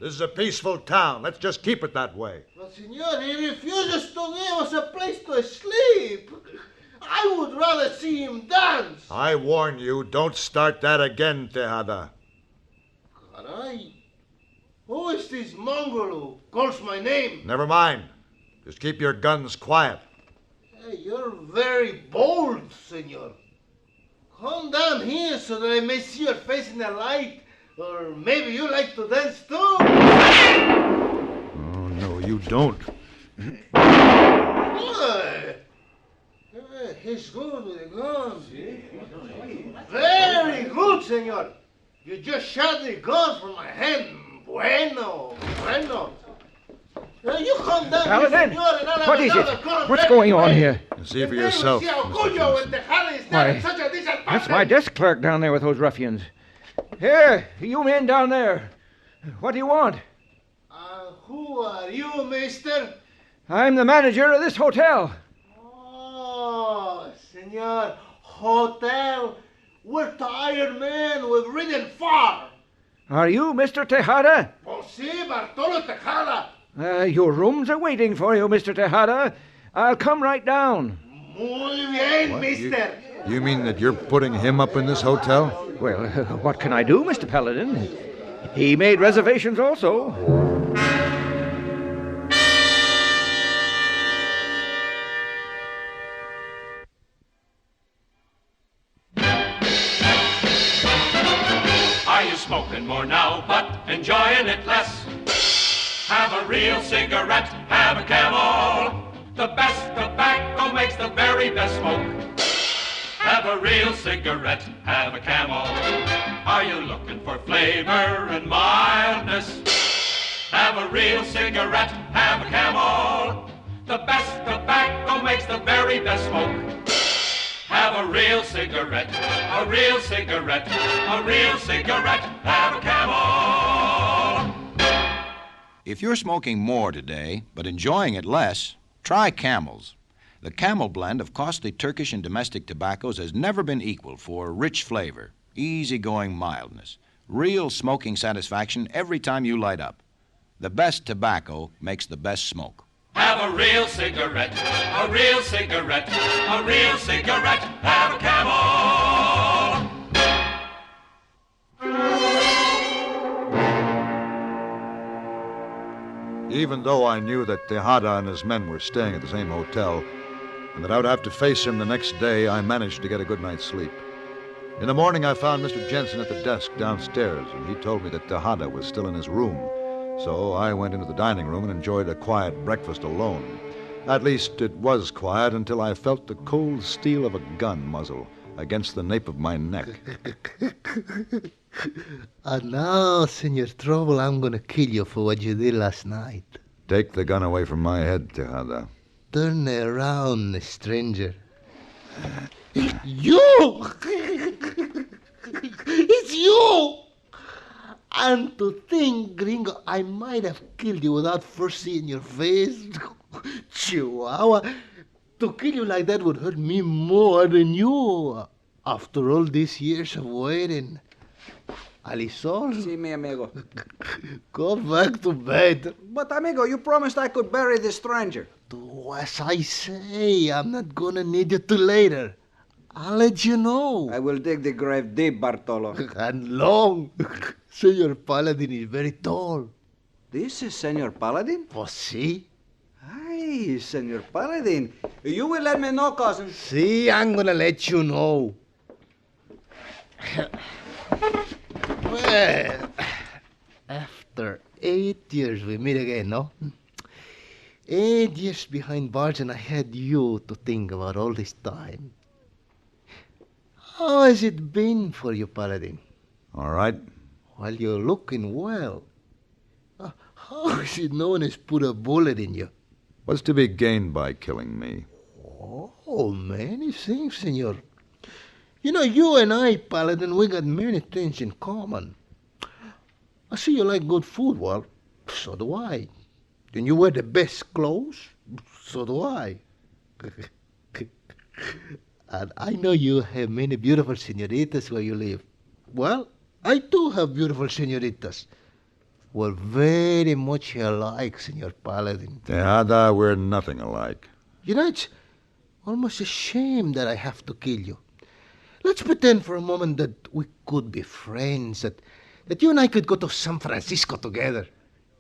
This is a peaceful town. Let's just keep it that way. But, senor, he refuses to give us a place to sleep. I would rather see him dance. I warn you, don't start that again, Tejada. Caray. Who is this mongrel who calls my name? Never mind. Just keep your guns quiet. Hey, you're very bold, senor. Come down here so that I may see your face in the light. Or maybe you like to dance too. Oh, no, you don't. He's good with the gun. Very good, senor. You just shot the gun from my hand. Bueno. You come down Paladin, here, senor, and I'll have what is another it? gun What's ready going for on you. here? See for yourself. Why, that's my desk clerk down there with those ruffians. Here, you men down there. What do you want? Who are you, mister? I'm the manager of this hotel. Oh, senor, hotel. We're tired men. We've ridden far. Are you Mr. Tejada? Oh, si, Bartolo Tejada. Your rooms are waiting for you, Mr. Tejada. I'll come right down. Muy bien, mister. You mean that you're putting him up in this hotel? Well, what can I do, Mr. Paladin? He made reservations also. Are you smoking more now, but enjoying it less? Have a real cigarette, have a Camel. The best tobacco makes the very best smoke. Have a real cigarette, have a Camel. Are you looking for flavor and mildness? Have a real cigarette, have a Camel. The best tobacco makes the very best smoke. Have a real cigarette, a real cigarette, a real cigarette, have a Camel. If you're smoking more today, but enjoying it less, try Camels. The Camel blend of costly Turkish and domestic tobaccos has never been equaled for rich flavor, easygoing mildness, real smoking satisfaction every time you light up. The best tobacco makes the best smoke. Have a real cigarette, a real cigarette, a real cigarette, have a Camel. Even though I knew that Tejada and his men were staying at the same hotel, and that I would have to face him the next day, I managed to get a good night's sleep. In the morning, I found Mr. Jensen at the desk downstairs, and he told me that Tejada was still in his room. So I went into the dining room and enjoyed a quiet breakfast alone. At least it was quiet until I felt the cold steel of a gun muzzle against the nape of my neck. And now, Senor Trouble, I'm gonna kill you for what you did last night. Take the gun away from my head, Tejada. Turn around, stranger. You! It's you! And to think, gringo, I might have killed you without first seeing your face. Chihuahua. To kill you like that would hurt me more than you. After all these years of waiting. Alisol? Sí, mi amigo. Go back to bed. But, amigo, you promised I could bury this stranger. Do as I say. I'm not gonna need you till later. I'll let you know. I will dig the grave deep, Bartolo. And long. Senor Paladin is very tall. This is Senor Paladin? Pues sí. Ay, Senor Paladin. You will let me know, cousin. See, I'm gonna let you know. Well, after 8 years we meet again, no? 8 years behind bars and I had you to think about all this time. How has it been for you, Paladin? All right. Well, you're looking well. How is it no one has put a bullet in you? What's to be gained by killing me? Oh, many things, senor. You know, you and I, Paladin, we got many things in common. I see you like good food. Well, so do I. Then you wear the best clothes. So do I. And I know you have many beautiful senoritas where you live. Well, I too have beautiful senoritas. We're very much alike, Senor Paladin. Tejada, we're nothing alike. You know, it's almost a shame that I have to kill you. Let's pretend for a moment that we could be friends, that you and I could go to San Francisco together.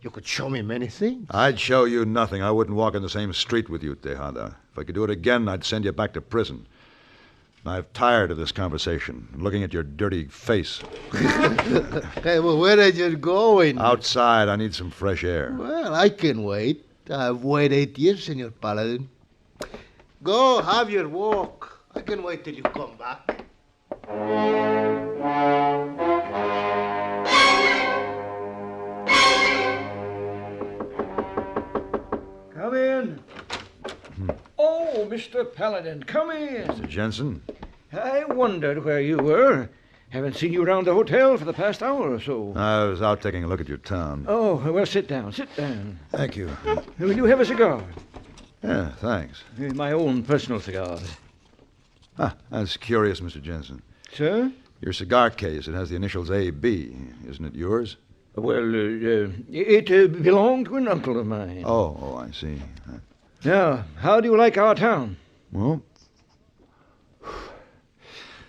You could show me many things. I'd show you nothing. I wouldn't walk in the same street with you, Tejada. If I could do it again, I'd send you back to prison. I'm tired of this conversation, looking at your dirty face. Hey, well, where are you going? Outside, I need some fresh air. Well, I can wait. I've waited 8 years, Senor Paladin. Go, have your walk. I can wait till you come back. Come in. Oh, Mr. Paladin, come in. Mr. Jensen? I wondered where you were. Haven't seen you around the hotel for the past hour or so. I was out taking a look at your town. Oh, well, sit down, sit down. Thank you. Will you have a cigar? Yeah, thanks. My own personal cigar. Ah, that's curious, Mr. Jensen. Sir? Your cigar case, it has the initials A.B. Isn't it yours? Well, it belonged to an uncle of mine. Oh, I see. Now, how do you like our town? Well,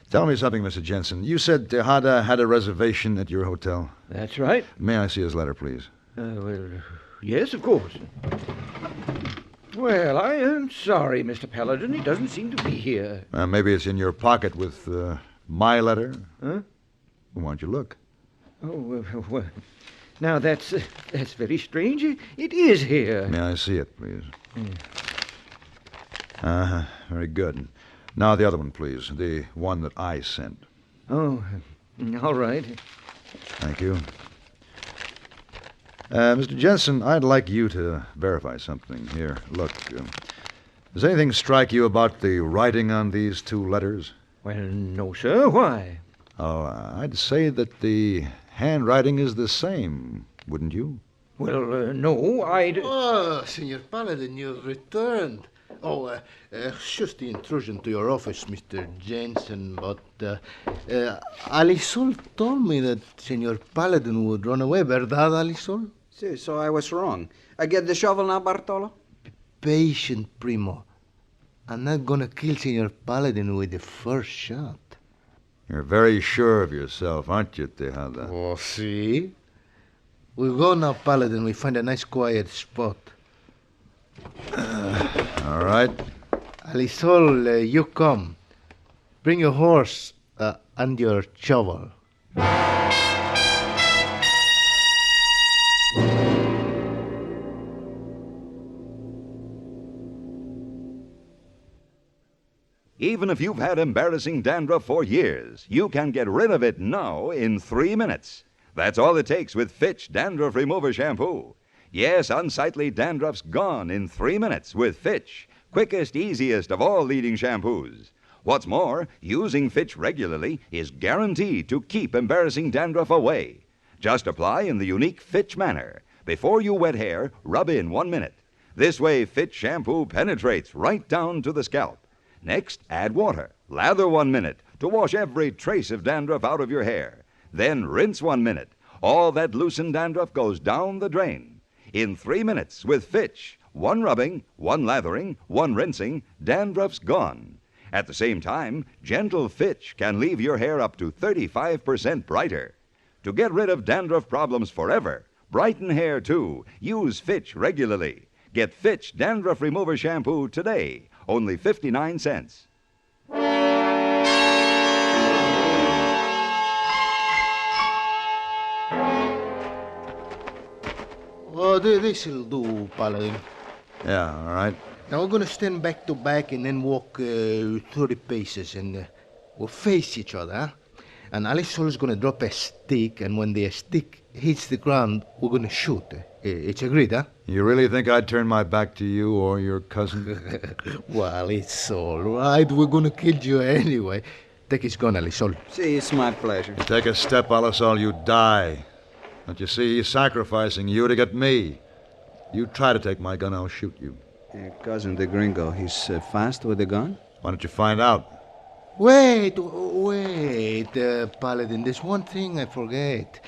Tell me something, Mr. Jensen. You said Tejada had a reservation at your hotel. That's right. May I see his letter, please? Yes, of course. Well, I am sorry, Mr. Paladin. He doesn't seem to be here. Maybe it's in your pocket with my letter. Huh? Why don't you look? Oh, well, now that's very strange. It is here. May I see it, please? Very good. Now the other one, please. The one that I sent. Oh, all right. Thank you. Mr. Jensen, I'd like you to verify something. Here, look. Does anything strike you about the writing on these two letters? Well, no, sir. Why? Oh, I'd say that the handwriting is the same, wouldn't you? Well, no, I'd... Oh, Senor Paladin, you've returned. Oh, excuse the intrusion to your office, Mr. Jensen, but Alisol told me that Senor Paladin would run away, ¿verdad, Alisol? So I was wrong. I get the shovel now, Bartolo? Patient, Primo. I'm not gonna kill Senor Paladin with the first shot. You're very sure of yourself, aren't you, Tejada? Oh, see? We go now, Paladin. We find a nice quiet spot. All right. Alisol, you come. Bring your horse and your shovel. Even if you've had embarrassing dandruff for years, you can get rid of it now in 3 minutes. That's all it takes with Fitch Dandruff Remover Shampoo. Yes, unsightly dandruff's gone in 3 minutes with Fitch. Quickest, easiest of all leading shampoos. What's more, using Fitch regularly is guaranteed to keep embarrassing dandruff away. Just apply in the unique Fitch manner. Before you wet hair, rub in 1 minute. This way, Fitch shampoo penetrates right down to the scalp. Next, add water. Lather 1 minute to wash every trace of dandruff out of your hair. Then rinse 1 minute. All that loosened dandruff goes down the drain. In 3 minutes with Fitch, 1 rubbing, 1 lathering, 1 rinsing, dandruff's gone. At the same time, gentle Fitch can leave your hair up to 35% brighter. To get rid of dandruff problems forever, brighten hair too, use Fitch regularly. Get Fitch Dandruff Remover Shampoo today, only 59 cents. Oh, this'll do, Paladin. Yeah, all right. Now we're going to stand back to back and then walk 30 paces, and we'll face each other, huh? And Alisol's going to drop a stick, and when the stick hits the ground, we're going to shoot. It's agreed, huh? You really think I'd turn my back to you or your cousin? Well, it's all right. We're going to kill you anyway. Take his gun, Alisol. See, it's my pleasure. You take a step, Alisol, you die. Don't you see? He's sacrificing you to get me. You try to take my gun, I'll shoot you. Cousin the Gringo, he's fast with the gun? Why don't you find out? Wait, Paladin, there's one thing I forget.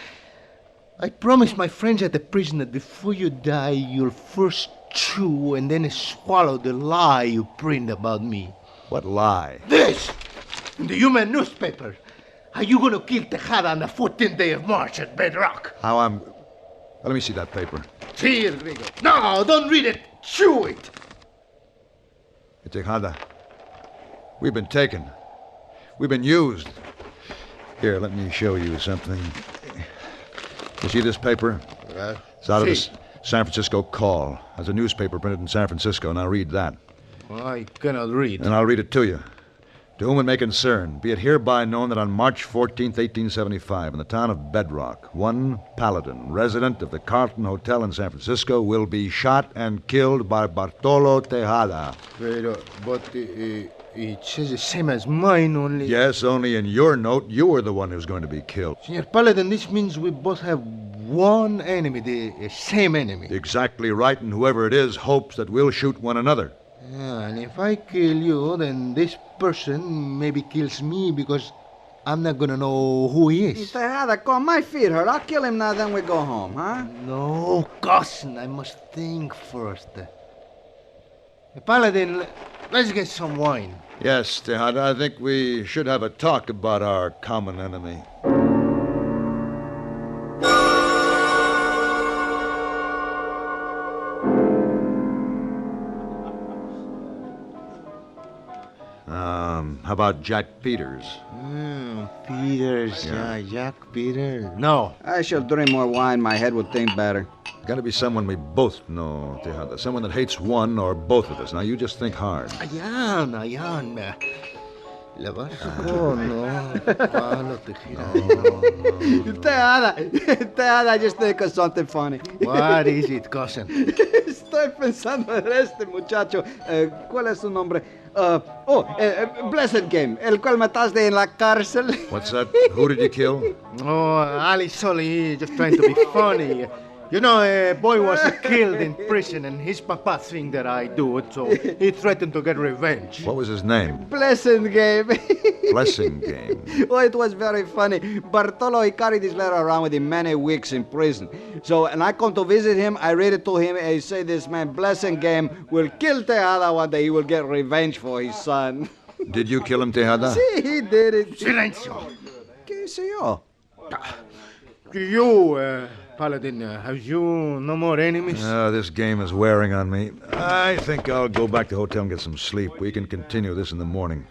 I promised my friends at the prison that before you die, you'll first chew and then swallow the lie you print about me. What lie? This! In the human newspaper. How you gonna kill Tejada on the 14th day of March at Bedrock? How I'm... Well, let me see that paper. Here, Gringo. No, don't read it. Chew it. Tejada, we've been taken. We've been used. Here, let me show you something. You see this paper? It's out of the San Francisco Call. There's a newspaper printed in San Francisco. Now read that. I cannot read. And I'll read it to you. To whom it may concern, be it hereby known that on March 14th, 1875, in the town of Bedrock, one Paladin, resident of the Carlton Hotel in San Francisco, will be shot and killed by Bartolo Tejada. But it says the same as mine, only... Yes, only in your note, you were the one who's going to be killed. Senor Paladin, this means we both have one enemy, the same enemy. Exactly right, and whoever it is hopes that we'll shoot one another. Yeah, and if I kill you, then this person maybe kills me because I'm not going to know who he is. Tejada, come, my feet hurt. I'll kill him now, then we go home, huh? No, cousin, I must think first. Paladin, Let's get some wine. Yes, Tejada, I think we should have a talk about our common enemy. How about Jack Peters? Peters, Jack Peters. No. I shall drink more wine. My head will think better. Got to be someone we both know, Tejada. Someone that hates one or both of us. Now, you just think hard. Ayan. Oh, no. Tejada, just think of something funny. What is it, cousin? Estoy pensando en este muchacho. ¿Cuál es su nombre? Blessed Game, el cual mataste en la cárcel. What's that? Who did you kill? Oh, Ali Solly, just trying to be funny. You know, a boy was killed in prison, and his papa think that I do it, so he threatened to get revenge. What was his name? Blessing Game. Blessing Game. Oh, it was very funny. Bartolo, he carried this letter around with him many weeks in prison. So, and I come to visit him, I read it to him, and he say this man, Blessing Game, will kill Tejada one day. He will get revenge for his son. Did you kill him, Tejada? See, he did it. Silencio. ¿Qué sé yo? You, Paladin, have you no more enemies? This game is wearing on me. I think I'll go back to the hotel and get some sleep. We can continue this in the morning.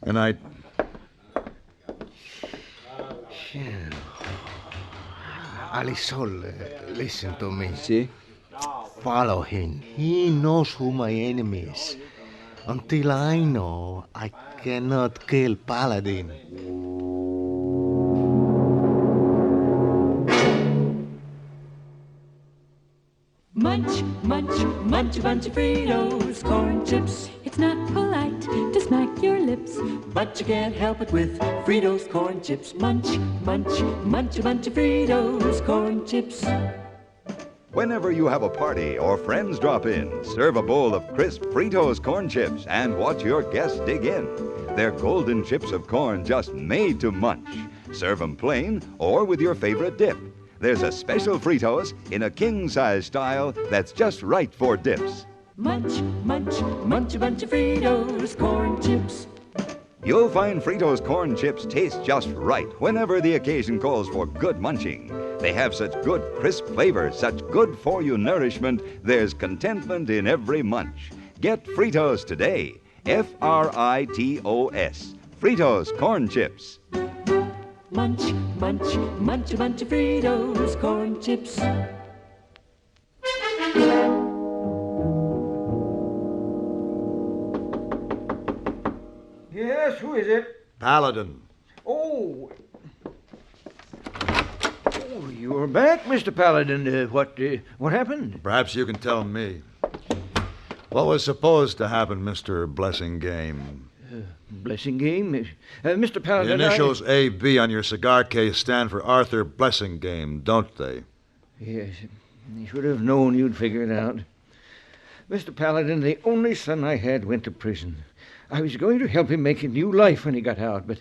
Good night. Alisol, listen to me. See? Follow him. He knows who my enemy is. Until I know, I cannot kill Paladin. Munch, munch, munch a bunch of Fritos, corn chips. It's not polite to smack your lips, but you can't help it with Fritos corn chips. Munch, munch, munch a bunch of Fritos, corn chips. Whenever you have a party or friends drop in, serve a bowl of crisp Fritos corn chips and watch your guests dig in. They're golden chips of corn just made to munch. Serve them plain or with your favorite dip. There's a special Fritos in a king-size style that's just right for dips. Munch, munch, munch a bunch of Fritos corn chips. You'll find Fritos corn chips taste just right whenever the occasion calls for good munching. They have such good crisp flavor, such good-for-you nourishment, there's contentment in every munch. Get Fritos today. Fritos. Fritos corn chips. Munch, munch, munch a bunch of Fritos corn chips. Yes, who is it? Paladin. Oh, you're back, Mr. Paladin. What happened? Perhaps you can tell me. What was supposed to happen, Mr. Blessing Game? Blessing Game? Mr. Paladin, The initials A.B. on your cigar case stand for Arthur Blessing Game, don't they? Yes, I should have known you'd figure it out. Mr. Paladin, the only son I had went to prison. I was going to help him make a new life when he got out, but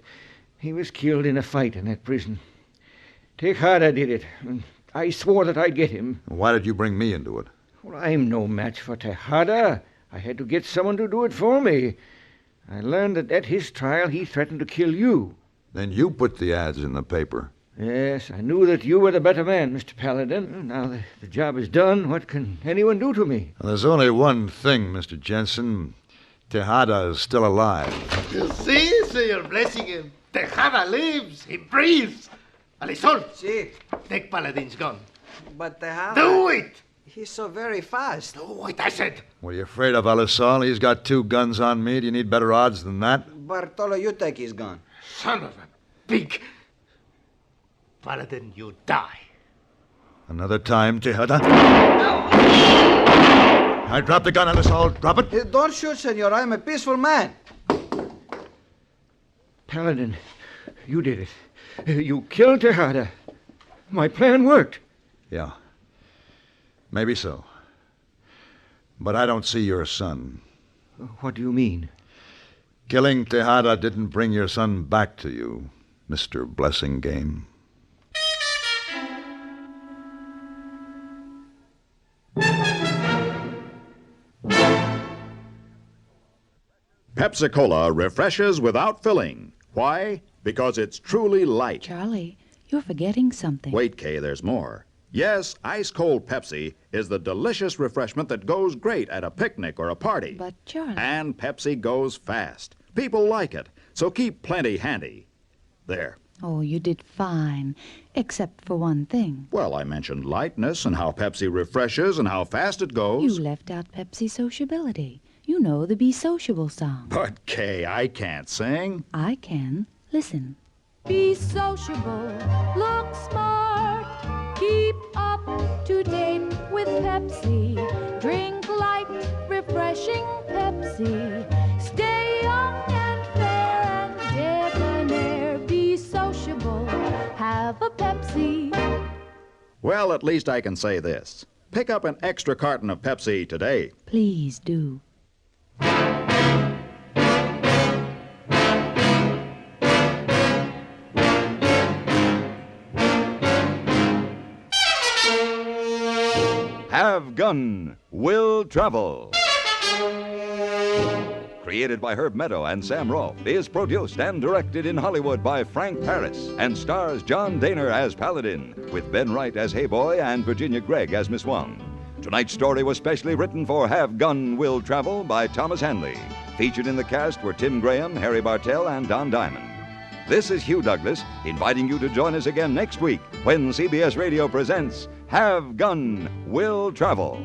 he was killed in a fight in that prison. Tejada did it, and I swore that I'd get him. Why did you bring me into it? Well, I'm no match for Tejada. I had to get someone to do it for me. I learned that at his trial he threatened to kill you. Then you put the ads in the paper. Yes, I knew that you were the better man, Mr. Paladin. Now the job is done. What can anyone do to me? Well, there's only one thing, Mr. Jensen. Tejada is still alive. You see, Senor Blessing, Tejada lives. He breathes. Alisol. See. Take Paladin's gun. But Tejada... Do it! He's so very fast. Do it, I said. What are you afraid of, Alisol? He's got 2 guns on me. Do you need better odds than that? Bartolo, you take his gun. Son of a pig. Paladin, you die. Another time, Tejada. I dropped the gun, Alisol. Drop it. Don't shoot, senor. I'm a peaceful man. Paladin, you did it. You killed Tejada. My plan worked. Yeah. Maybe so. But I don't see your son. What do you mean? Killing Tejada didn't bring your son back to you, Mr. Blessing Game. Pepsi-Cola refreshes without filling. Why? Because it's truly light. Charlie, you're forgetting something. Wait, Kay, there's more. Yes, ice-cold Pepsi is the delicious refreshment that goes great at a picnic or a party. But, Charlie... And Pepsi goes fast. People like it, so keep plenty handy. There. Oh, you did fine, except for one thing. Well, I mentioned lightness and how Pepsi refreshes and how fast it goes. You left out Pepsi sociability. You know the Be Sociable song. But, Kay, I can't sing. I can. Listen. Be sociable, look smart, keep up to date with Pepsi. Drink light, refreshing Pepsi. Stay young and fair and debonair. Be sociable, have a Pepsi. Well, at least I can say this. Pick up an extra carton of Pepsi today. Please do. Have Gun, Will Travel. Created by Herb Meadow and Sam Rolfe, is produced and directed in Hollywood by Frank Paris and stars John Dehner as Paladin, with Ben Wright as Hayboy and Virginia Gregg as Miss Wong. Tonight's story was specially written for Have Gun, Will Travel by Thomas Hanley. Featured in the cast were Tim Graham, Harry Bartell, and Don Diamond. This is Hugh Douglas, inviting you to join us again next week when CBS Radio presents Have Gun, Will Travel.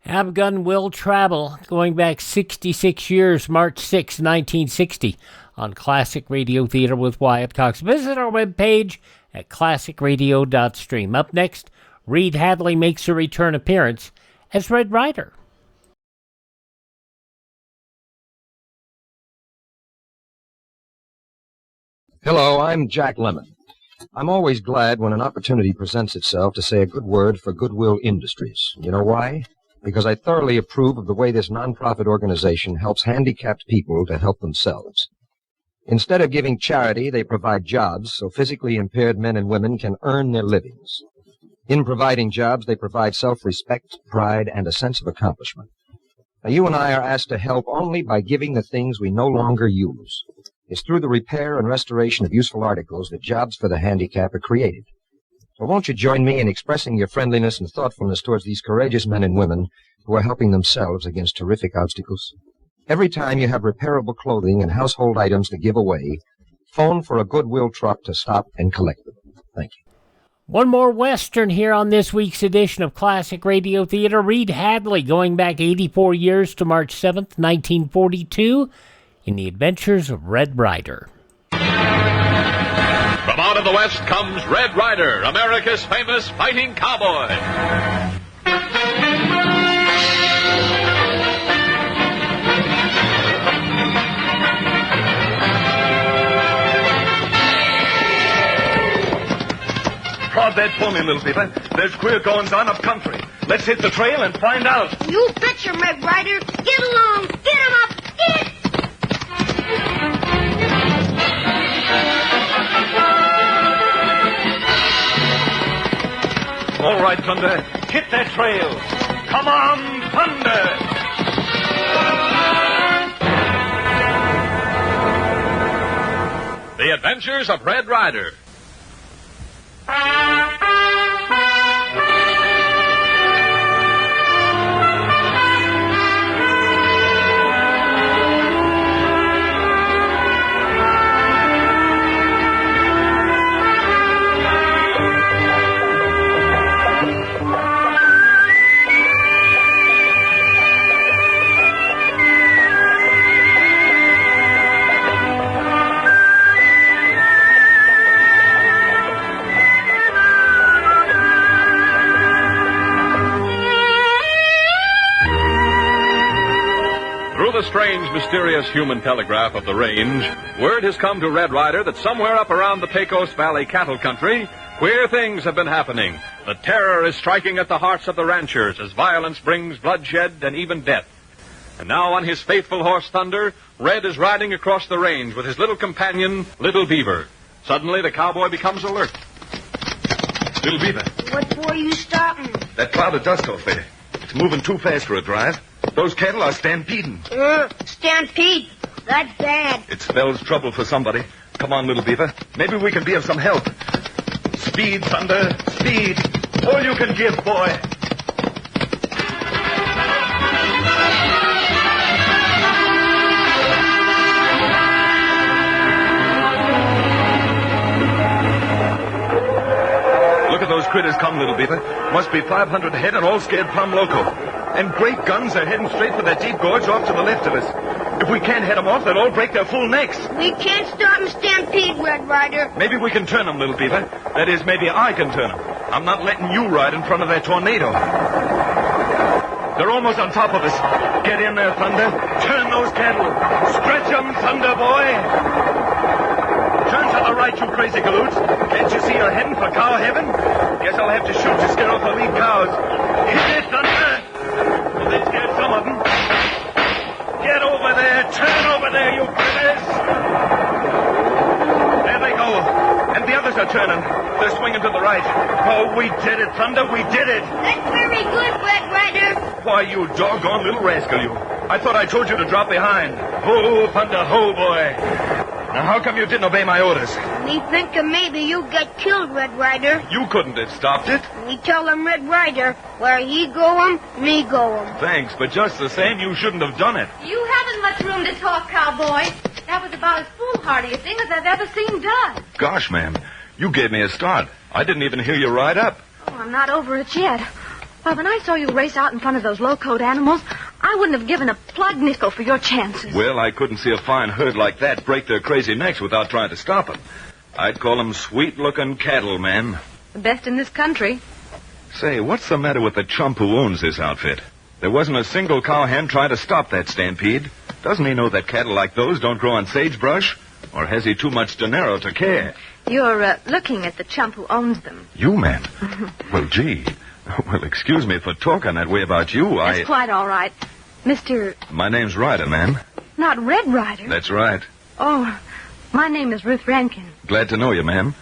Have Gun, Will Travel, going back 66 years, March 6, 1960, on Classic Radio Theater with Wyatt Cox. Visit our webpage at classicradio.stream. Up next, Reed Hadley makes a return appearance as Red Ryder. Hello, I'm Jack Lemmon. I'm always glad when an opportunity presents itself to say a good word for Goodwill Industries. You know why? Because I thoroughly approve of the way this nonprofit organization helps handicapped people to help themselves. Instead of giving charity, they provide jobs so physically impaired men and women can earn their livings. In providing jobs, they provide self-respect, pride, and a sense of accomplishment. Now, you and I are asked to help only by giving the things we no longer use. It's through the repair and restoration of useful articles that jobs for the handicapped are created. So won't you join me in expressing your friendliness and thoughtfulness towards these courageous men and women who are helping themselves against terrific obstacles? Every time you have repairable clothing and household items to give away, phone for a Goodwill truck to stop and collect them. Thank you. One more Western here on this week's edition of Classic Radio Theater. Reed Hadley, going back 84 years to March 7th, 1942, in The Adventures of Red Ryder. From out of the West comes Red Ryder, America's famous fighting cowboy. Prod that pony, little beaver. There's queer goings on up country. Let's hit the trail and find out. You betcha, Red Ryder. Get along. Get him up. Get! All right, Thunder. Hit that trail. Come on, Thunder! The Adventures of Red Ryder. strange, mysterious human telegraph of the range, word has come to Red Ryder that somewhere up around the Pecos Valley cattle country, queer things have been happening. The terror is striking at the hearts of the ranchers as violence brings bloodshed and even death. And now on his faithful horse Thunder, Red is riding across the range with his little companion, Little Beaver. Suddenly, the cowboy becomes alert. Little Beaver, What for you stopping? that cloud of dust off there. It's moving too fast for a drive. Those cattle are stampeding. Stampede. That's bad. It spells trouble for somebody. Come on, Little Beaver. Maybe we can be of some help. Speed, Thunder, speed. All you can give, boy. Look at those critters come, Little Beaver. Must be 500 head and all scared plumb loco. And great guns are heading straight for that deep gorge off to the left of us. If we can't head them off, they'll all break their full necks. We can't stop them stampede, Red Ryder. Maybe we can turn them, Little Beaver. That is, maybe I can turn them. I'm not letting you ride in front of that tornado. They're almost on top of us. Get in there, Thunder. Turn those cattle. Stretch them, Thunder, boy. Turn to the right, you crazy galoots. Can't you see you're heading for cow heaven? Guess I'll have to shoot to scare off the lead cows. Hit it, Thunder. Well, they scared some of them. Get over there. Turn over there, you critters. There they go. And the others are turning. They're swinging to the right. Oh, we did it, Thunder. We did it. That's very good, Red Ryder. Why, you doggone little rascal, you. I thought I told you to drop behind. Ho, Thunder, ho, boy. Now, how come you didn't obey my orders? We think maybe you get killed, Red Ryder. You couldn't have stopped it. We tell him Red Ryder, where he go him, me go him. Thanks, but just the same, you shouldn't have done it. You haven't much room to talk, cowboy. That was about as foolhardy a thing as I've ever seen done. Gosh, ma'am, you gave me a start. I didn't even hear you ride up. Oh, I'm not over it yet. Well, when I saw you race out in front of those low-coat animals, I wouldn't have given a plug nickel for your chances. Well, I couldn't see a fine herd like that break their crazy necks without trying to stop them. I'd call them sweet-looking cattle, ma'am. The best in this country. Say, what's the matter with the chump who owns this outfit? There wasn't a single cowhand trying to stop that stampede. Doesn't he know that cattle like those don't grow on sagebrush? Or has he too much dinero to care? You're looking at the chump who owns them. You, ma'am? Well, gee. Well, excuse me for talking that way about you. That's quite all right. Mr. My name's Ryder, ma'am. Not Red Ryder. That's right. Oh, my name is Ruth Rankin. Glad to know you, ma'am.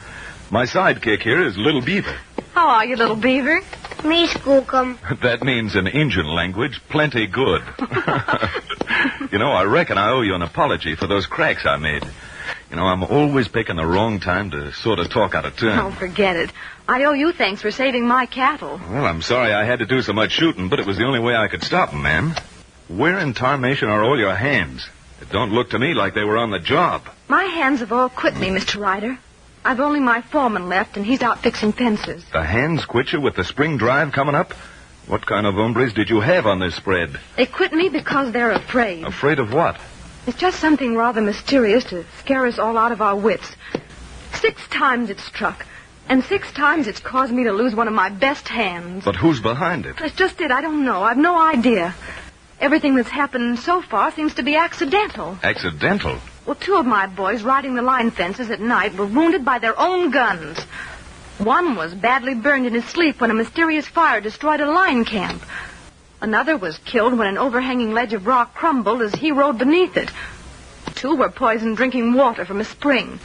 My sidekick here is Little Beaver. How are you, little beaver? Me skookum. That means in Injun language, plenty good. You know, I reckon I owe you an apology for those cracks I made. You know, I'm always picking the wrong time to sort of talk out of turn. Oh, forget it. I owe you thanks for saving my cattle. Well, I'm sorry I had to do so much shooting, but it was the only way I could stop 'em, ma'am. Where in tarnation are all your hands? It don't look to me like they were on the job. My hands have all quit me, Mr. Ryder. I've only my foreman left, and he's out fixing fences. The hands quit you with the spring drive coming up? What kind of hombres did you have on this spread? They quit me because they're afraid. Afraid of what? It's just something rather mysterious to scare us all out of our wits. 6 times it's struck, and 6 times it's caused me to lose one of my best hands. But who's behind it? That's just it. I don't know. I've no idea. Everything that's happened so far seems to be accidental. Accidental? Well, 2 of my boys riding the line fences at night were wounded by their own guns. One was badly burned in his sleep when a mysterious fire destroyed a line camp. Another was killed when an overhanging ledge of rock crumbled as he rode beneath it. 2 were poisoned drinking water from a spring.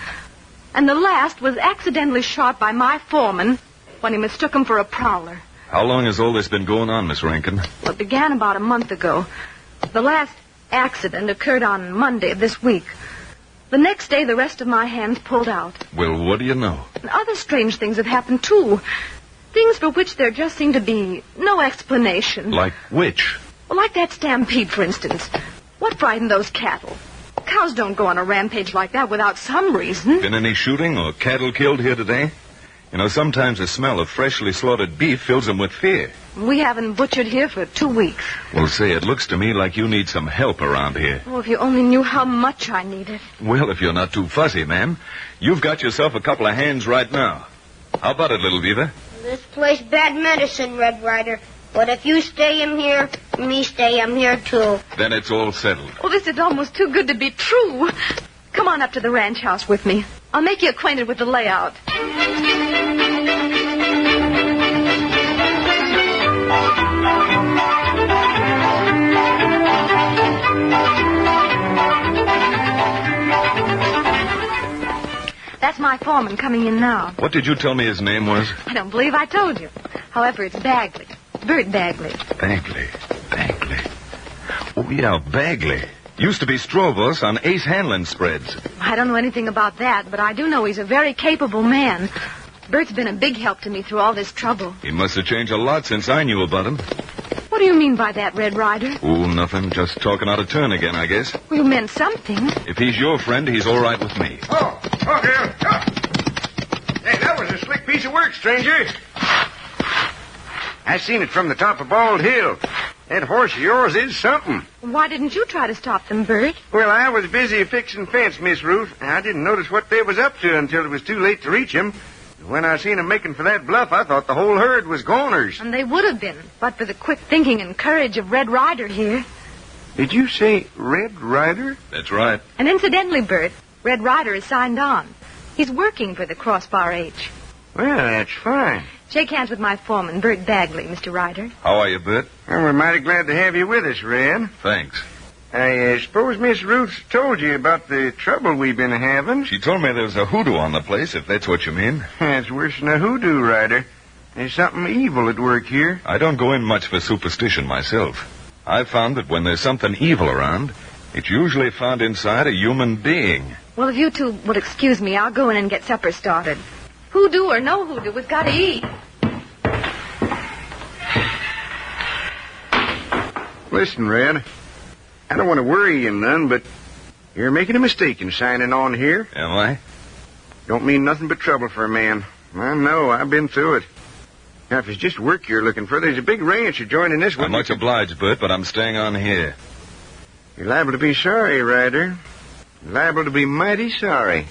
And the last was accidentally shot by my foreman when he mistook him for a prowler. How long has all this been going on, Miss Rankin? Well, it began about a month ago. The last accident occurred on Monday of this week. The next day, the rest of my hands pulled out. Well, what do you know? And other strange things have happened, too. Things for which there just seemed to be no explanation. Like which? Well, like that stampede, for instance. What frightened those cattle? Cows don't go on a rampage like that without some reason. Been any shooting or cattle killed here today? You know, sometimes the smell of freshly slaughtered beef fills them with fear. We haven't butchered here for 2 weeks. Well, say, it looks to me like you need some help around here. Oh, if you only knew how much I need it. Well, if you're not too fussy, ma'am, you've got yourself a couple of hands right now. How about it, Little Beaver? This place bad medicine, Red Ryder. But if you stay in here, Me stay. I'm here, too. Then it's all settled. Oh, this is almost too good to be true. Come on up to the ranch house with me. I'll make you acquainted with the layout. That's my foreman coming in now. What did you tell me his name was? I don't believe I told you. However, it's Bagley. Bert Bagley. Bagley. Oh, yeah, Bagley. Used to be Strovo's on Ace Hanlon spreads. I don't know anything about that, but I do know he's a very capable man. Bert's been a big help to me through all this trouble. He must have changed a lot since I knew about him. What do you mean by that, Red Ryder? Oh, nothing. Just talking out of turn again, I guess. Well, you meant something. If he's your friend, he's all right with me. Oh, here. Oh. Hey, that was a slick piece of work, stranger. I seen it from the top of Bald Hill. That horse of yours is something. Why didn't you try to stop them, Bert? Well, I was busy fixing fence, Miss Ruth. I didn't notice what they was up to until it was too late to reach him. When I seen him making for that bluff, I thought the whole herd was goners. And they would have been, but for the quick thinking and courage of Red Ryder here. Did you say Red Ryder? That's right. And incidentally, Bert, Red Ryder is signed on. He's working for the Crossbar H. Well, that's fine. Shake hands with my foreman, Bert Bagley, Mr. Ryder. How are you, Bert? Well, we're mighty glad to have you with us, Red. Thanks. I suppose Miss Ruth told you about the trouble we've been having. She told me there was a hoodoo on the place, if that's what you mean. It's worse than a hoodoo, Ryder. There's something evil at work here. I don't go in much for superstition myself. I've found that when there's something evil around, it's usually found inside a human being. Well, if you two would excuse me, I'll go in and get supper started. Hoodoo or no hoodoo, we've got to eat. Listen, Red. I don't want to worry you none, but you're making a mistake in signing on here. Am I? Don't mean nothing but trouble for a man. I know. I've been through it. Now, if it's just work you're looking for, there's a big ranch adjoining this one. I'm much obliged, Bert, but I'm staying on here. You're liable to be sorry, Ryder. Liable to be mighty sorry.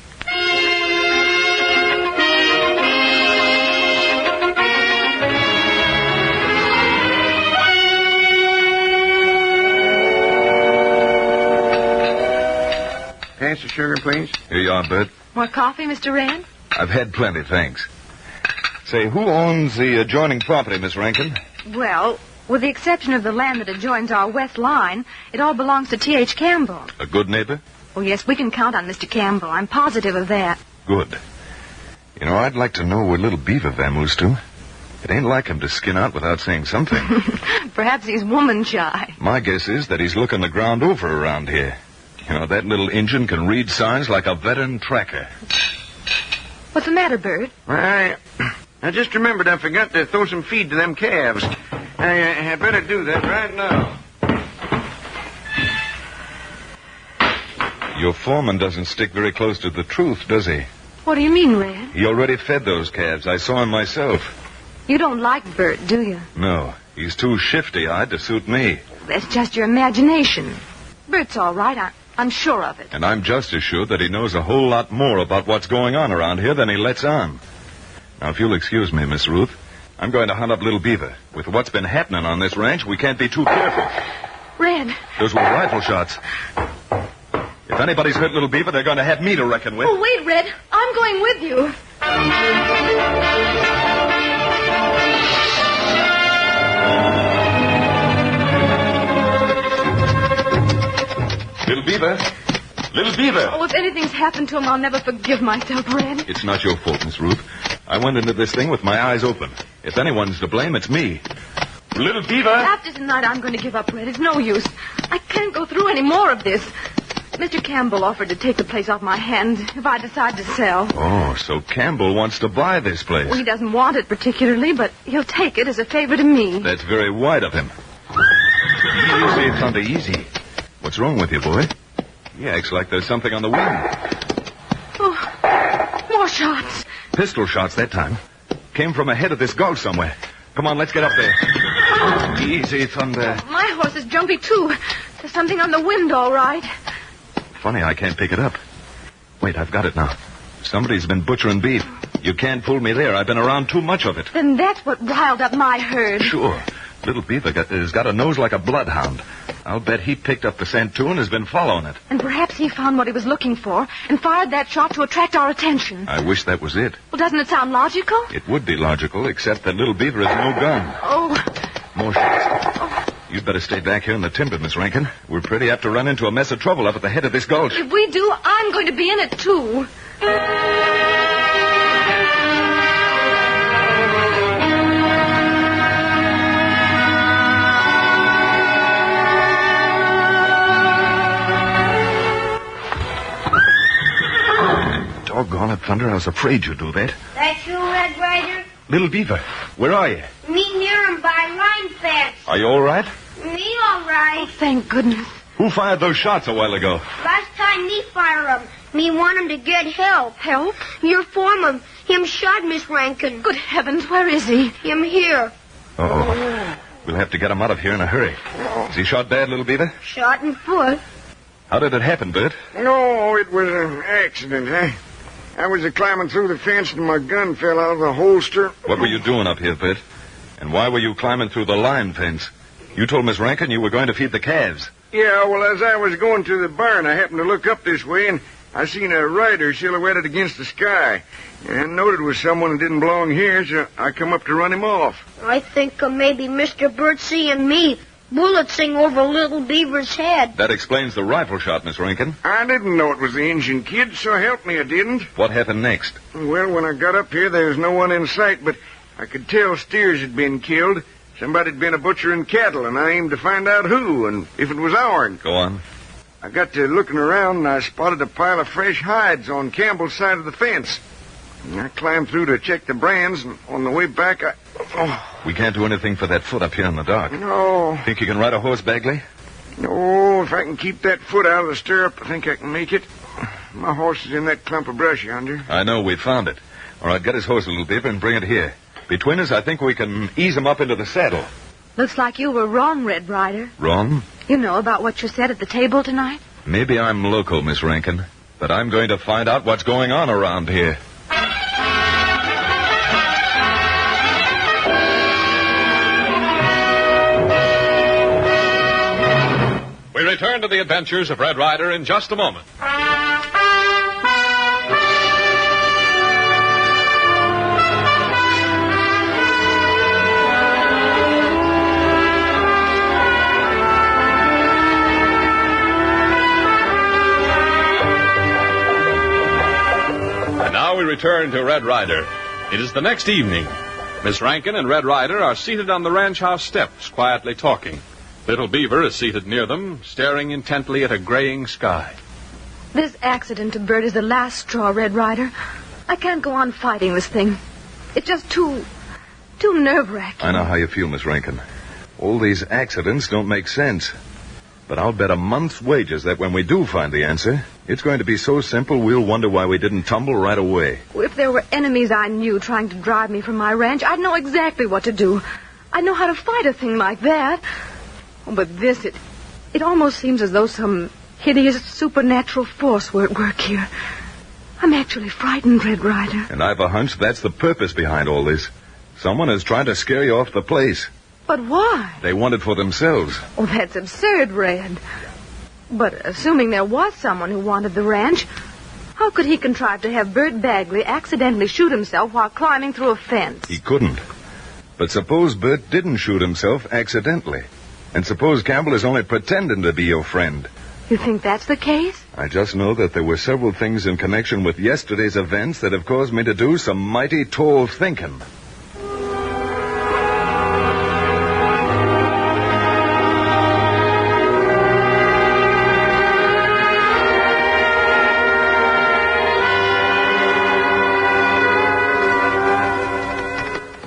Pass the sugar, please. Here you are, Bert. More coffee, Mr. Rand? I've had plenty, thanks. Say, who owns the adjoining property, Miss Rankin? Well, with the exception of the land that adjoins our west line, it all belongs to T.H. Campbell. A good neighbor? Oh, yes, we can count on Mr. Campbell. I'm positive of that. Good. You know, I'd like to know where little Beaver vamoos to. It ain't like him to skin out without saying something. Perhaps he's woman shy. My guess is that he's looking the ground over around here. You know, that little Injun can read signs like a veteran tracker. What's the matter, Bert? I just remembered I forgot to throw some feed to them calves. I better do that right now. Your foreman doesn't stick very close to the truth, does he? What do you mean, Red? He already fed those calves. I saw him myself. You don't like Bert, do you? No, he's too shifty-eyed to suit me. That's just your imagination. Bert's all right. I'm sure of it. And I'm just as sure that he knows a whole lot more about what's going on around here than he lets on. Now, if you'll excuse me, Miss Ruth, I'm going to hunt up Little Beaver. With what's been happening on this ranch, we can't be too careful. Red. Those were rifle shots. If anybody's hurt Little Beaver, they're going to have me to reckon with. Oh, wait, Red. I'm going with you. Little Beaver! Little Beaver! Oh, if anything's happened to him, I'll never forgive myself, Red. It's not your fault, Miss Ruth. I went into this thing with my eyes open. If anyone's to blame, it's me. Little Beaver! After tonight, I'm going to give up, Red. It's no use. I can't go through any more of this. Mr. Campbell offered to take the place off my hands if I decide to sell. Oh, so Campbell wants to buy this place. Well, he doesn't want it particularly, but he'll take it as a favor to me. That's very white of him. Easy, Thunder, easy. What's wrong with you, boy? He acts like there's something on the wing. Oh, more shots. Pistol shots that time. Came from ahead of this gulch somewhere. Come on, let's get up there. Easy, Thunder. My horse is jumpy, too. There's something on the wind, all right. Funny, I can't pick it up. Wait, I've got it now. Somebody's been butchering beef. You can't fool me there. I've been around too much of it. Then that's what riled up my herd. Sure. Little Beaver has got a nose like a bloodhound. I'll bet he picked up the scent, too, and has been following it. And perhaps he found what he was looking for and fired that shot to attract our attention. I wish that was it. Well, doesn't it sound logical? It would be logical, except that Little Beaver has no gun. Oh. More shots. You'd better stay back here in the timber, Miss Rankin. We're pretty apt to run into a mess of trouble up at the head of this gulch. If we do, I'm going to be in it, too. Doggone it, Thunder. I was afraid you'd do that. That's you, Red Ryder? Little Beaver, where are you? Me near him by line fence. Are you all right? Me all right. Oh, thank goodness. Who fired those shots a while ago? Last time me fire 'em, me want him to get help. Help? Your foreman, him shot Miss Rankin. Good heavens, where is he? Him here. Uh-oh. We'll have to get him out of here in a hurry. Is he shot bad, Little Beaver? Shot in foot. How did it happen, Bert? No, it was an accident, eh? I was climbing through the fence and my gun fell out of the holster. What were you doing up here, Bert? And why were you climbing through the line fence? You told Miss Rankin you were going to feed the calves. Yeah, well, as I was going to the barn, I happened to look up this way, and I seen a rider silhouetted against the sky. And noted it was someone who didn't belong here, so I come up to run him off. I think maybe Mr. Bert seeing me. Bullets sing over Little Beaver's head. That explains the rifle shot, Miss Rankin. I didn't know it was the Injun kid, so help me, I didn't. What happened next? Well, when I got up here, there was no one in sight, but I could tell steers had been killed. Somebody'd been a butchering cattle, and I aimed to find out who, and if it was ourn. Go on. I got to looking around, and I spotted a pile of fresh hides on Campbell's side of the fence. And I climbed through to check the brands, and on the way back, We can't do anything for that foot up here in the dark. No. Think you can ride a horse, Bagley? No, if I can keep that foot out of the stirrup, I think I can make it. My horse is in that clump of brush yonder. I know, we found it. All right, get his horse, Little Beaver, and bring it here. Between us, I think we can ease him up into the saddle. Looks like you were wrong, Red Ryder. Wrong? You know about what you said at the table tonight? Maybe I'm loco, Miss Rankin, but I'm going to find out what's going on around here. We return to the Adventures of Red Ryder in just a moment. And now we return to Red Ryder. It is the next evening. Miss Rankin and Red Ryder are seated on the ranch house steps, quietly talking. Little Beaver is seated near them, staring intently at a graying sky. This accident to Bert is the last straw, Red Ryder. I can't go on fighting this thing. It's just too nerve-wracking. I know how you feel, Miss Rankin. All these accidents don't make sense. But I'll bet a month's wages that when we do find the answer, it's going to be so simple we'll wonder why we didn't tumble right away. If there were enemies I knew trying to drive me from my ranch, I'd know exactly what to do. I'd know how to fight a thing like that. But this, it almost seems as though some hideous supernatural force were at work here. I'm actually frightened, Red Ryder. And I've a hunch that's the purpose behind all this. Someone is trying to scare you off the place. But why? They want it for themselves. Oh, that's absurd, Red. But assuming there was someone who wanted the ranch, how could he contrive to have Bert Bagley accidentally shoot himself while climbing through a fence? He couldn't. But suppose Bert didn't shoot himself accidentally. And suppose Campbell is only pretending to be your friend. You think that's the case? I just know that there were several things in connection with yesterday's events that have caused me to do some mighty tall thinking.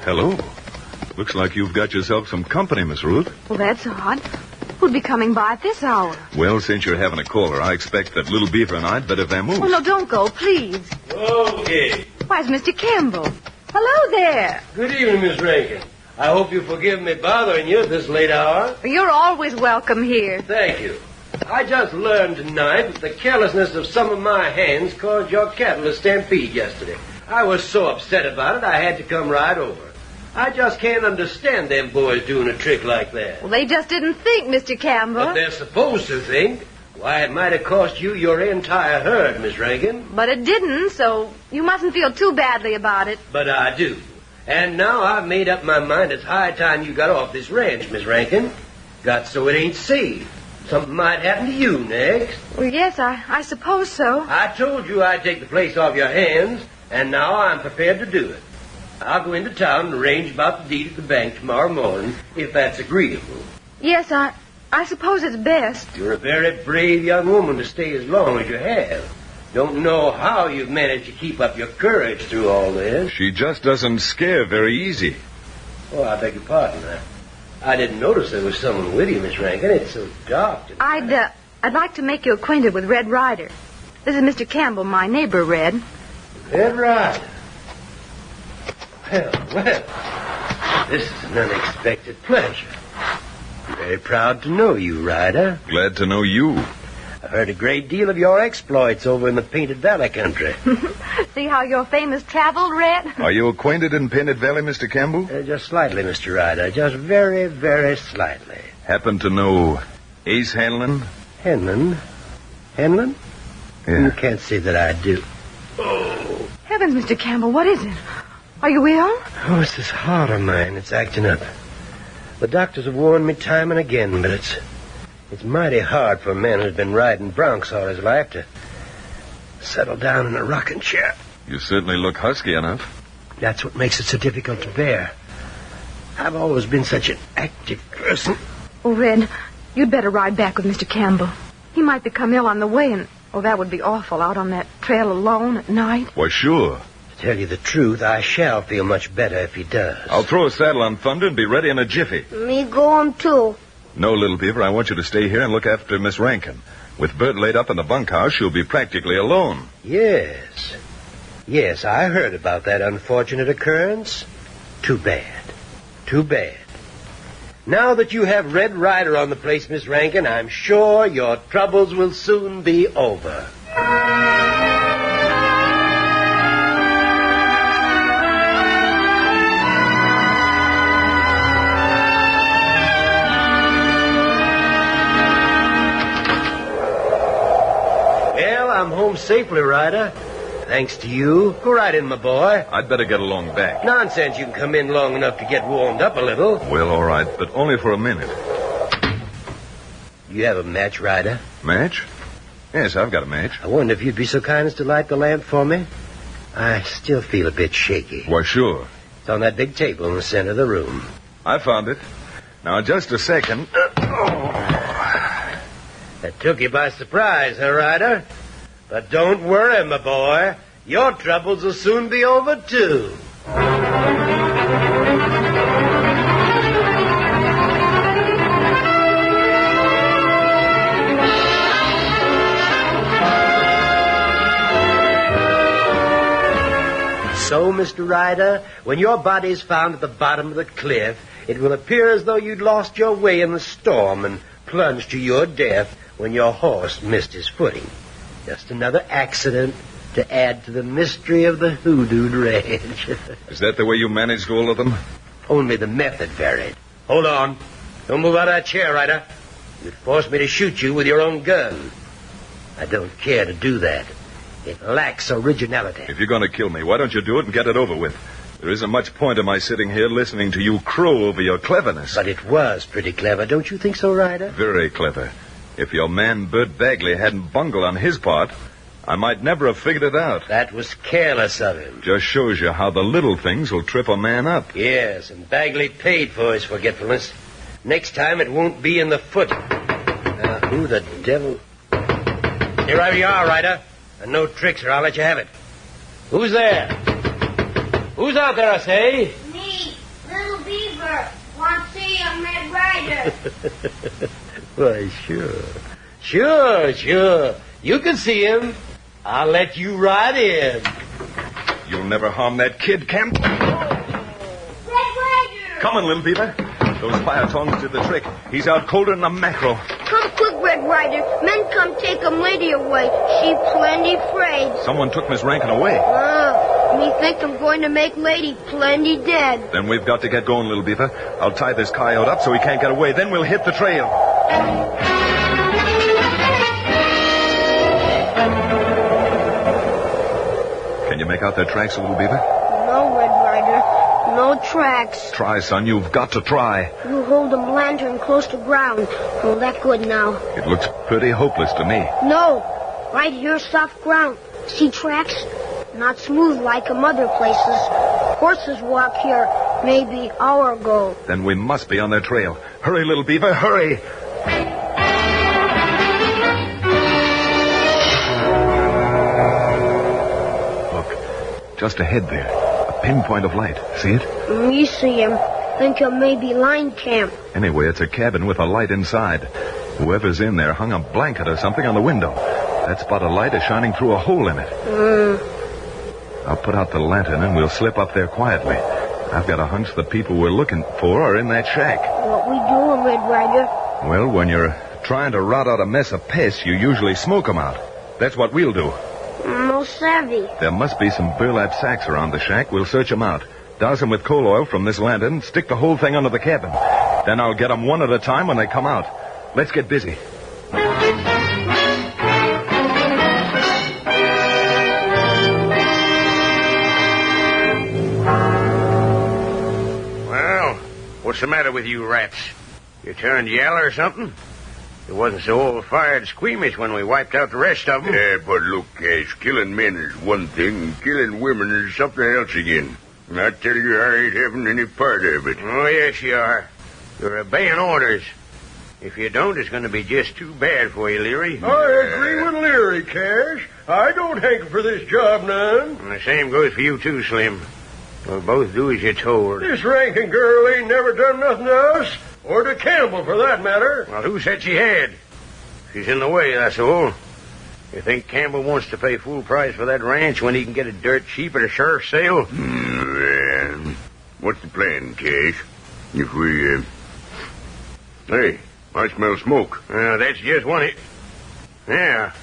Hello. Looks like you've got yourself some company, Miss Ruth. Well, that's odd. Who'd be coming by at this hour? Well, since you're having a caller, I expect that Little Beaver and I'd better vamoose. Oh, no, don't go, please. Okay. Why, it's Mr. Campbell. Hello there. Good evening, Miss Rankin. I hope you forgive me bothering you at this late hour. You're always welcome here. Thank you. I just learned tonight that the carelessness of some of my hands caused your cattle to stampede yesterday. I was so upset about it, I had to come right over. I just can't understand them boys doing a trick like that. Well, they just didn't think, Mr. Campbell. But they're supposed to think. Why, it might have cost you your entire herd, Miss Rankin. But it didn't, so you mustn't feel too badly about it. But I do. And now I've made up my mind it's high time you got off this ranch, Miss Rankin. Got so it ain't safe. Something might happen to you next. Well, yes, I suppose so. I told you I'd take the place off your hands, and now I'm prepared to do it. I'll go into town and arrange about the deed at the bank tomorrow morning, if that's agreeable. Yes, I suppose it's best. You're a very brave young woman to stay as long as you have. Don't know how you've managed to keep up your courage through all this. She just doesn't scare very easy. Oh, I beg your pardon. I didn't notice there was someone with you, Miss Rankin. It's so dark. I'd like to make you acquainted with Red Ryder. This is Mr. Campbell, my neighbor, Red. Red Ryder. Well, this is an unexpected pleasure. I'm very proud to know you, Ryder. Glad to know you. I've heard a great deal of your exploits over in the Painted Valley country. See how your fame has traveled, Red? Are you acquainted in Painted Valley, Mr. Campbell? Just slightly, Mr. Ryder. Just very, very slightly. Happen to know Ace Hanlon? Hanlon? Hanlon? Yeah. You can't say that I do. Heavens, Mr. Campbell, what is it? Are you ill? Oh, it's this heart of mine. It's acting up. The doctors have warned me time and again, but it's mighty hard for a man who's been riding broncs all his life to settle down in a rocking chair. You certainly look husky enough. That's what makes it so difficult to bear. I've always been such an active person. Oh, Red, you'd better ride back with Mr. Campbell. He might become ill on the way, and, that would be awful, out on that trail alone at night. Why, sure. To tell you the truth, I shall feel much better if he does. I'll throw a saddle on Thunder and be ready in a jiffy. Me going too. No, little Beaver, I want you to stay here and look after Miss Rankin. With Bert laid up in the bunkhouse, she'll be practically alone. Yes. Yes, I heard about that unfortunate occurrence. Too bad. Too bad. Now that you have Red Ryder on the place, Miss Rankin, I'm sure your troubles will soon be over. Well, I'm home safely, Ryder. Thanks to you. Go right in, my boy. I'd better get along back. Nonsense. You can come in long enough to get warmed up a little. Well, all right, but only for a minute. You have a match, Ryder? Match? Yes, I've got a match. I wonder if you'd be so kind as to light the lamp for me. I still feel a bit shaky. Why, sure. It's on that big table in the center of the room. I found it. Now, just a second. That took you by surprise, huh, Ryder? But don't worry, my boy. Your troubles will soon be over, too. So, Mr. Ryder, when your body is found at the bottom of the cliff, it will appear as though you'd lost your way in the storm and plunged to your death when your horse missed his footing. Just another accident to add to the mystery of the hoodooed ranch. Is that the way you managed all of them? Only the method varied. Hold on. Don't move out of that chair, Ryder. You'd force me to shoot you with your own gun. I don't care to do that. It lacks originality. If you're going to kill me, why don't you do it and get it over with? There isn't much point in my sitting here listening to you crow over your cleverness. But it was pretty clever. Don't you think so, Ryder? Very clever. If your man Bert Bagley hadn't bungled on his part, I might never have figured it out. That was careless of him. Just shows you how the little things will trip a man up. Yes, and Bagley paid for his forgetfulness. Next time it won't be in the foot. Now, who the devil... Here you are, Ryder. And no tricks, or I'll let you have it. Who's there? Who's out there, I say? Me, Little Beaver. Want to see a Red Ryder. Why, sure. Sure. You can see him. I'll let you ride in. You'll never harm that kid, Campbell. Red Ryder! Come on, little Beaver. Those fire tongs did the trick. He's out colder than a mackerel. Come quick, Red Ryder. Men come take 'em lady away. She plenty afraid. Someone took Miss Rankin away. Me think I'm going to make Lady plenty dead. Then we've got to get going, little beaver. I'll tie this coyote up so he can't get away. Then we'll hit the trail. Can you make out their tracks, little beaver? No, Red Ryder. No tracks. Try, son. You've got to try. You hold the lantern close to ground. Oh, that good now. It looks pretty hopeless to me. No. Right here, soft ground. See tracks? Not smooth like other places. Horses walk here maybe hour ago. Then we must be on their trail. Hurry, little beaver, hurry! Look, just ahead there. A pinpoint of light. See it? Me see him. Think it may be line camp. Anyway, it's a cabin with a light inside. Whoever's in there hung a blanket or something on the window. That spot of light is shining through a hole in it. I'll put out the lantern and we'll slip up there quietly. I've got a hunch the people we're looking for are in that shack. What we doing, Red Ryder? Well, when you're trying to rout out a mess of pests, you usually smoke 'em out. That's what we'll do. No savvy. There must be some burlap sacks around the shack. We'll search 'em out. Douse 'em with coal oil from this lantern. Stick the whole thing under the cabin. Then I'll get 'em one at a time when they come out. Let's get busy. What's the matter with you rats? You turned yellow or something? It wasn't so all-fired squeamish when we wiped out the rest of them. Yeah, but look, Cash, killing men is one thing, and killing women is something else again. And I tell you, I ain't having any part of it. Oh, yes, you are. You're obeying orders. If you don't, it's going to be just too bad for you, Leary. I agree with Leary, Cash. I don't hanker for this job none. And the same goes for you, too, Slim. We'll both do as you're told. This Rankin girl ain't never done nothing to us, or to Campbell, for that matter. Well, who said she had? She's in the way, that's all. You think Campbell wants to pay full price for that ranch when he can get it dirt cheap at a sheriff's sale? What's the plan, Cash? If we, Hey, I smell smoke. That's just one. Yeah.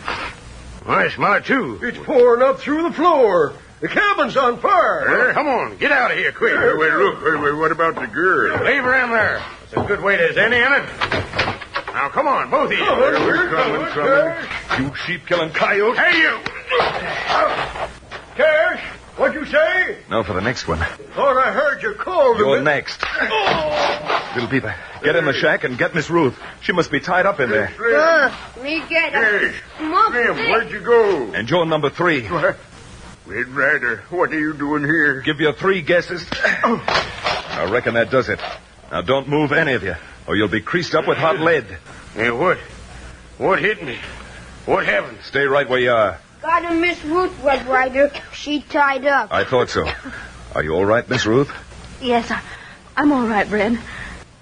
I smell it, too. It's pouring up through the floor. The cabin's on fire. Come on, get out of here, quick. Wait, what about the girl? Leave her in there. It's as good weight as any in it. Now, come on, both of you. We're coming. You sheep-killing coyote. Hey, you! Cash, what'd you say? No, for the next one. Thought I heard you call. You're next. Little Beaver, get in the shack and get Miss Ruth. She must be tied up in there. Me get her. Slim, where'd you go? And Joe number 3. Red Ryder, what are you doing here? Give you 3 guesses. I reckon that does it. Now, don't move any of you, or you'll be creased up with hot lead. Hey, what? What hit me? What happened? Stay right where you are. Got a Miss Ruth, Red Ryder. She tied up. I thought so. Are you all right, Miss Ruth? Yes, I'm all right, Red.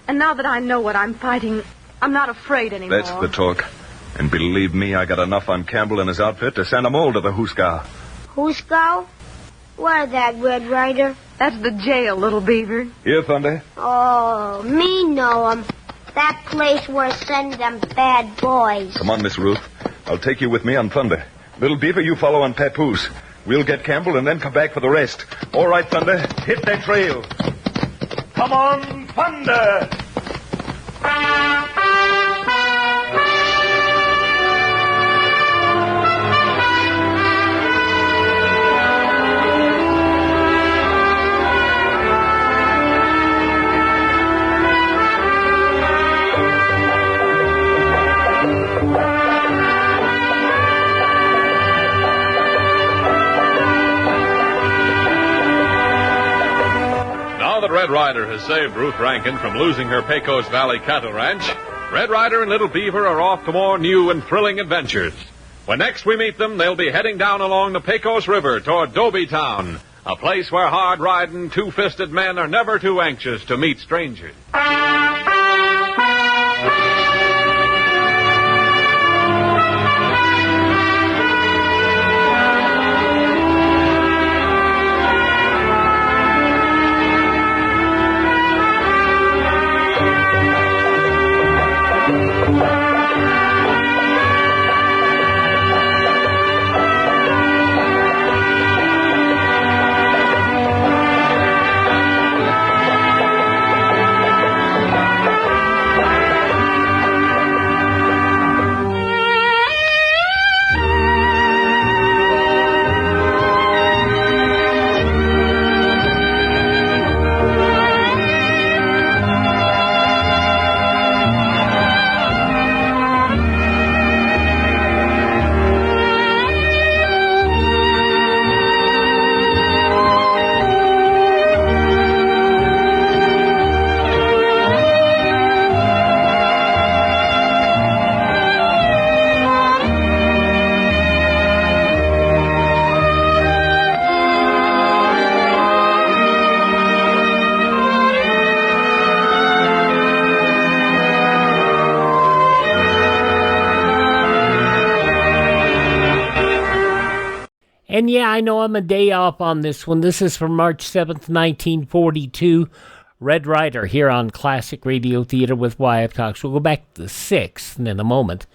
And now that I know what I'm fighting, I'm not afraid anymore. That's the talk. And believe me, I got enough on Campbell and his outfit to send them all to the Hooskow. Hooskow? Where's that, Red Ryder? That's the jail, little beaver. Here, Thunder. Oh, me know 'em. That place where send them bad boys. Come on, Miss Ruth. I'll take you with me on Thunder. Little Beaver, you follow on Papoose. We'll get Campbell and then come back for the rest. All right, Thunder. Hit that trail. Come on, Thunder! Red Ryder has saved Ruth Rankin from losing her Pecos Valley cattle ranch. Red Ryder and Little Beaver are off to more new and thrilling adventures. When next we meet them, they'll be heading down along the Pecos River toward Dobie Town, a place where hard-riding, two-fisted men are never too anxious to meet strangers. And yeah, I know I'm a day off on this one. This is from March 7th, 1942. Red Ryder here on Classic Radio Theater with Wyatt Cox. We'll go back to the 6th in a moment.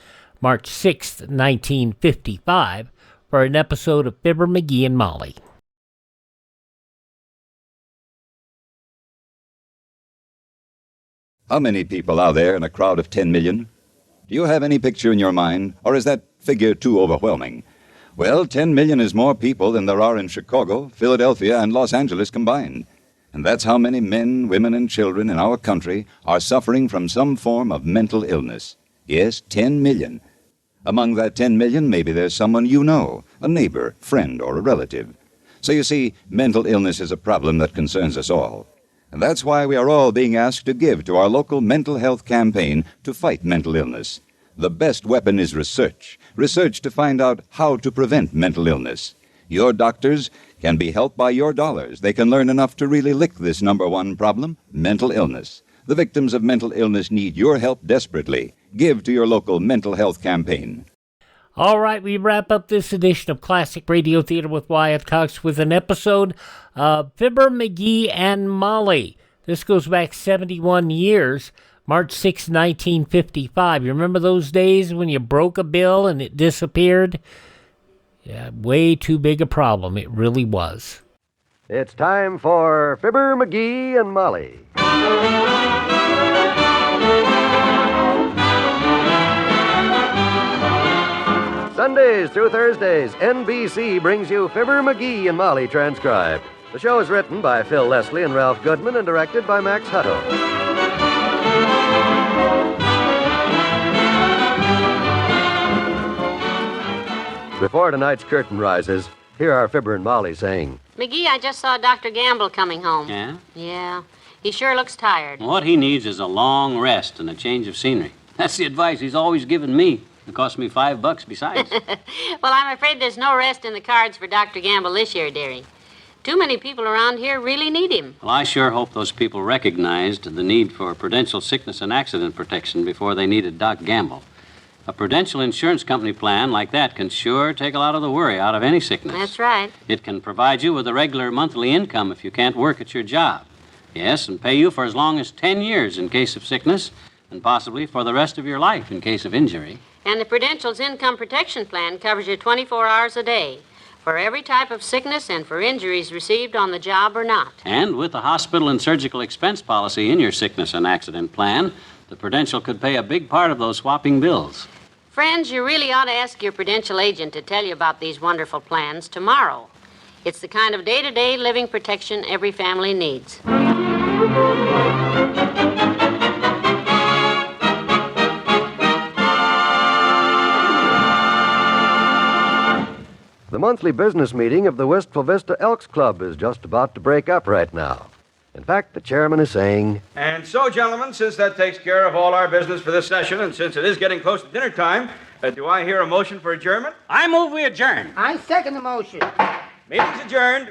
March 6th, 1955, for an episode of Fibber, McGee, and Molly. How many people are there in a crowd of 10 million? Do you have any picture in your mind, or is that figure too overwhelming? Well, 10 million is more people than there are in Chicago, Philadelphia, and Los Angeles combined. And that's how many men, women, and children in our country are suffering from some form of mental illness. Yes, 10 million. Among that 10 million, maybe there's someone you know, a neighbor, friend, or a relative. So you see, mental illness is a problem that concerns us all. And that's why we are all being asked to give to our local mental health campaign to fight mental illness. The best weapon is research. Research to find out how to prevent mental illness. Your doctors can be helped by your dollars. They can learn enough to really lick this number one problem, mental illness. The victims of mental illness need your help desperately. Give to your local mental health campaign. All right, we wrap up this edition of Classic Radio Theater with Wyatt Cox with an episode of Fibber, McGee, and Molly. This goes back 71 years, March 6, 1955. You remember those days when you broke a bill and it disappeared? Yeah, way too big a problem. It really was. It's time for Fibber, McGee, and Molly. Sundays through Thursdays, NBC brings you Fibber, McGee, and Molly transcribed. The show is written by Phil Leslie and Ralph Goodman and directed by Max Hutto. Before tonight's curtain rises, here are Fibber and Molly saying, McGee, I just saw Dr. Gamble coming home. Yeah? Yeah. He sure looks tired. What he needs is a long rest and a change of scenery. That's the advice he's always given me. It cost me $5 besides. Well, I'm afraid there's no rest in the cards for Dr. Gamble this year, dearie. Too many people around here really need him. Well, I sure hope those people recognized the need for prudential sickness and accident protection before they needed Doc Gamble. A prudential insurance company plan like that can sure take a lot of the worry out of any sickness. That's right. It can provide you with a regular monthly income if you can't work at your job. Yes, and pay you for as long as 10 years in case of sickness, and possibly for the rest of your life in case of injury. And the Prudential's Income Protection Plan covers you 24 hours a day for every type of sickness and for injuries received on the job or not. And with the hospital and surgical expense policy in your sickness and accident plan, the Prudential could pay a big part of those swapping bills. Friends, you really ought to ask your Prudential agent to tell you about these wonderful plans tomorrow. It's the kind of day-to-day living protection every family needs. The monthly business meeting of the Wistful Vista Elks Club is just about to break up right now. In fact, the chairman is saying, And so, gentlemen, since that takes care of all our business for this session, and since it is getting close to dinner time, do I hear a motion for adjournment? I move we adjourn. I second the motion. Meeting's adjourned.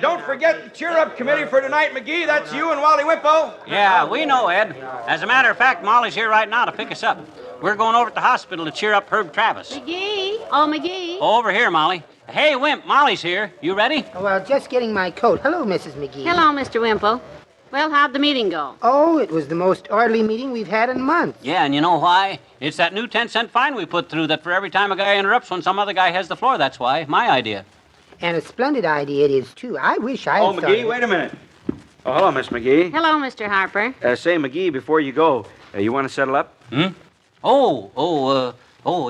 Don't forget the cheer-up committee for tonight, McGee. That's you and Wally Whippo. Yeah, we know, Ed. As a matter of fact, Molly's here right now to pick us up. We're going over to the hospital to cheer up Herb Travis. McGee? Oh, McGee. Over here, Molly. Hey, Wimp, Molly's here. You ready? Well, just getting my coat. Hello, Mrs. McGee. Hello, Mr. Wimple. Well, how'd the meeting go? Oh, it was the most orderly meeting we've had in months. Yeah, and you know why? It's that new 10-cent fine we put through that for every time a guy interrupts when some other guy has the floor. That's why. My idea. And a splendid idea it is, too. I wish I had McGee, wait a minute. Oh, hello, Miss McGee. Hello, Mr. Harper. Say, McGee, before you go, you want to settle up?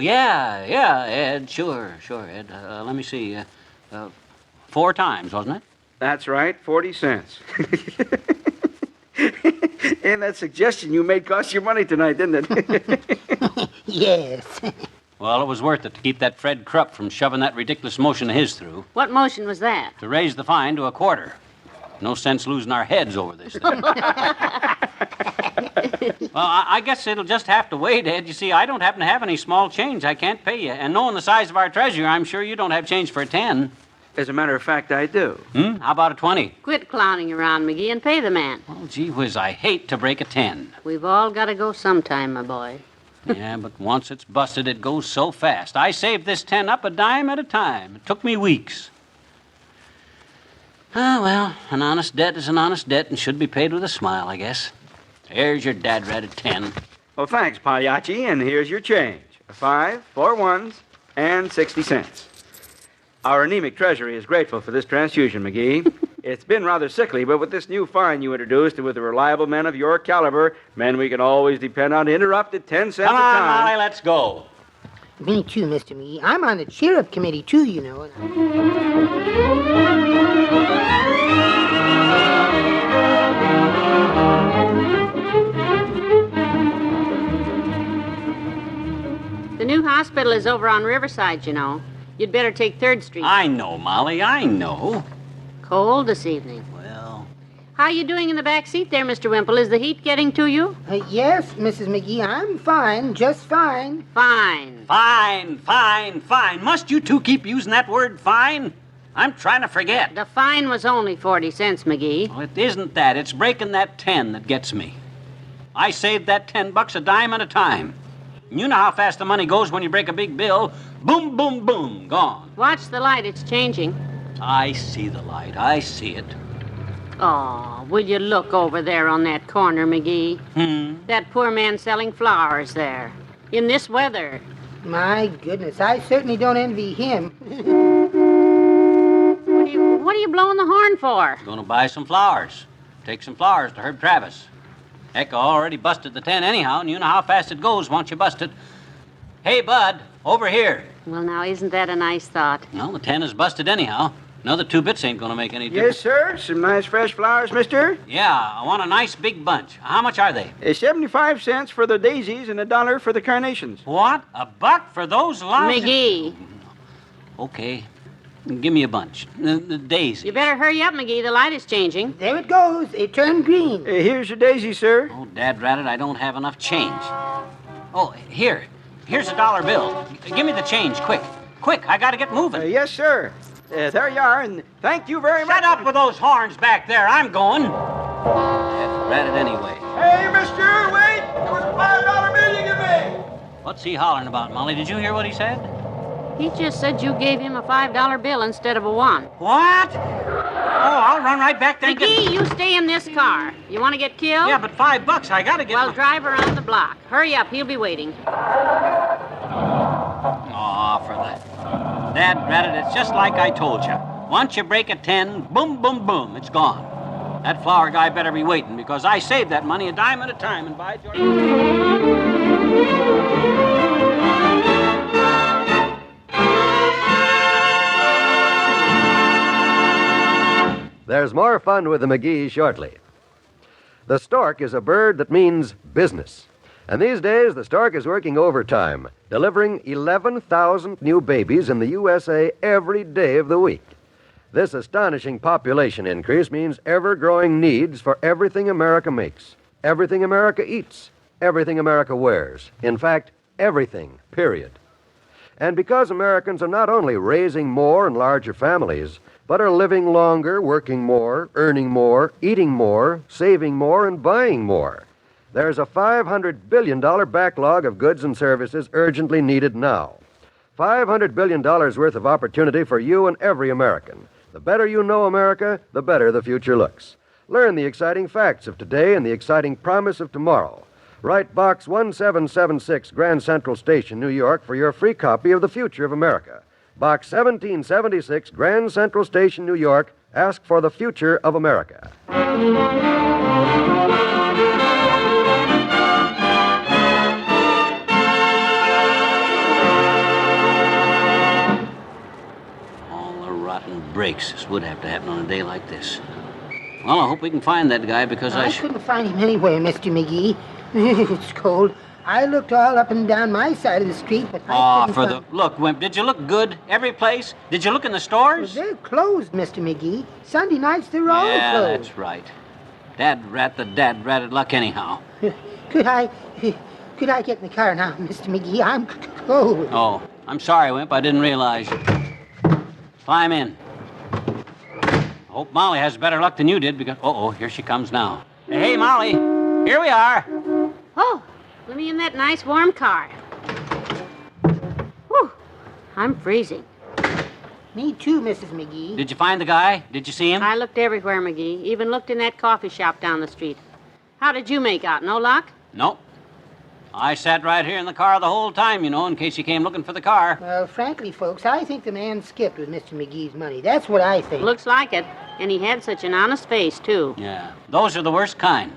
Yeah, Ed. Sure, Ed. Let me see. 4 times, wasn't it? That's right, 40 cents. And that suggestion you made cost you money tonight, didn't it? Yes. Well, it was worth it to keep that Fred Krupp from shoving that ridiculous motion of his through. What motion was that? To raise the fine to $25. No sense losing our heads over this thing. Well, I guess it'll just have to wait, Ed. You see, I don't happen to have any small change. I can't pay you. And knowing the size of our treasury, I'm sure you don't have change for a 10. As a matter of fact, I do. How about a 20? Quit clowning around, McGee, and pay the man. Well, gee whiz, I hate to break a 10. We've all got to go sometime, my boy. Yeah, but once it's busted, it goes so fast. I saved this 10 up a dime at a time. It took me weeks. Ah, well, an honest debt is an honest debt and should be paid with a smile, I guess. Here's your dad-ratted 10. Well, thanks, Pagliacci, and here's your change. 5, 4 ones, and 60 cents. Our anemic treasury is grateful for this transfusion, McGee. It's been rather sickly, but with this new fine you introduced and with the reliable men of your caliber, men we can always depend on, to interrupt at 10 cents Come a on, time. Molly, let's go. Me too, Mr. McGee. I'm on the sheriff committee, too, you know. The new hospital is over on Riverside, you know. You'd better take 3rd Street. I know, Molly, I know. Cold this evening. Well. How you doing in the back seat there, Mr. Wimple? Is the heat getting to you? Yes, Mrs. McGee, I'm fine, just fine. Fine. Fine. Must you two keep using that word fine? I'm trying to forget. The fine was only 40 cents, McGee. Well, it isn't that. It's breaking that 10 that gets me. I saved that $10 a dime at a time. You know how fast the money goes when you break a big bill. Boom, boom, boom, gone. Watch the light, it's changing. I see the light. I see it. Oh, will you look over there on that corner, McGee? That poor man selling flowers there. In this weather. My goodness, I certainly don't envy him. What are you blowing the horn for? Gonna buy some flowers. Take some flowers to Herb Travis. Heck, I already busted the 10 anyhow, and you know how fast it goes once you bust it. Hey, Bud, over here. Well, now, isn't that a nice thought? Well, the 10 is busted anyhow. Another 2 bits ain't gonna make any difference. Yes, sir. Some nice fresh flowers, mister? Yeah, I want a nice big bunch. How much are they? 75 cents for the daisies and $1 for the carnations. What? $1 for those lousy... McGee. Okay. Give me a bunch. The daisy. You better hurry up, McGee. The light is changing. There it goes. It turned green. Here's your daisy, sir. Oh, dad-ratted, I don't have enough change. Oh, here. Here's $1 bill. Give me the change, quick. Quick, I gotta get moving. Yes, sir. There you are, and thank you very much. Shut up with those horns back there. I'm going. Dad-ratted anyway. Hey, mister, wait! There was a $5 bill you give me! What's he hollering about, Molly? Did you hear what he said? He just said you gave him a $5 bill instead of a 1. What? Oh, I'll run right back there and McGee, you stay in this car. You want to get killed? Yeah, but $5, I gotta get... Well, drive around the block. Hurry up, he'll be waiting. Aw, for that. Dad-ratted, it's just like I told you. Once you break a 10, boom, boom, boom, it's gone. That flower guy better be waiting, because I saved that money a dime at a time, and by George... There's more fun with the McGees shortly. The stork is a bird that means business. And these days, the stork is working overtime, delivering 11,000 new babies in the USA every day of the week. This astonishing population increase means ever-growing needs for everything America makes, everything America eats, everything America wears. In fact, everything, period. And because Americans are not only raising more and larger families, but are living longer, working more, earning more, eating more, saving more, and buying more, there's a $500 billion backlog of goods and services urgently needed now. $500 billion worth of opportunity for you and every American. The better you know America, the better the future looks. Learn the exciting facts of today and the exciting promise of tomorrow. Write Box 1776, Grand Central Station, New York, for your free copy of The Future of America. Box 1776, Grand Central Station, New York. Ask for The Future of America. Breaks. This would have to happen on a day like this. Well, I hope we can find that guy because I couldn't find him anywhere, Mr. McGee. It's cold. I looked all up and down my side of the street, but I couldn't find... Look, Wimp, did you look good every place? Did you look in the stores? Well, they're closed, Mr. McGee. Sunday nights, they're all closed. Yeah, that's right. Dad-ratted luck anyhow. Could I get in the car now, Mr. McGee? I'm cold. Oh, I'm sorry, Wimp. I didn't realize. Climb in. I hope Molly has better luck than you did because... Uh-oh, here she comes now. Hey, Molly. Here we are. Oh, Let me in that nice warm car. Whew, I'm freezing. Me too, Mrs. McGee. Did you find the guy? Did you see him? I looked everywhere, McGee. Even looked in that coffee shop down the street. How did you make out? No luck? Nope. I sat right here in the car the whole time, in case you came looking for the car. Well, frankly, folks, I think the man skipped with Mr. McGee's money. That's what I think. Looks like it. And he had such an honest face, too. Yeah, those are the worst kind.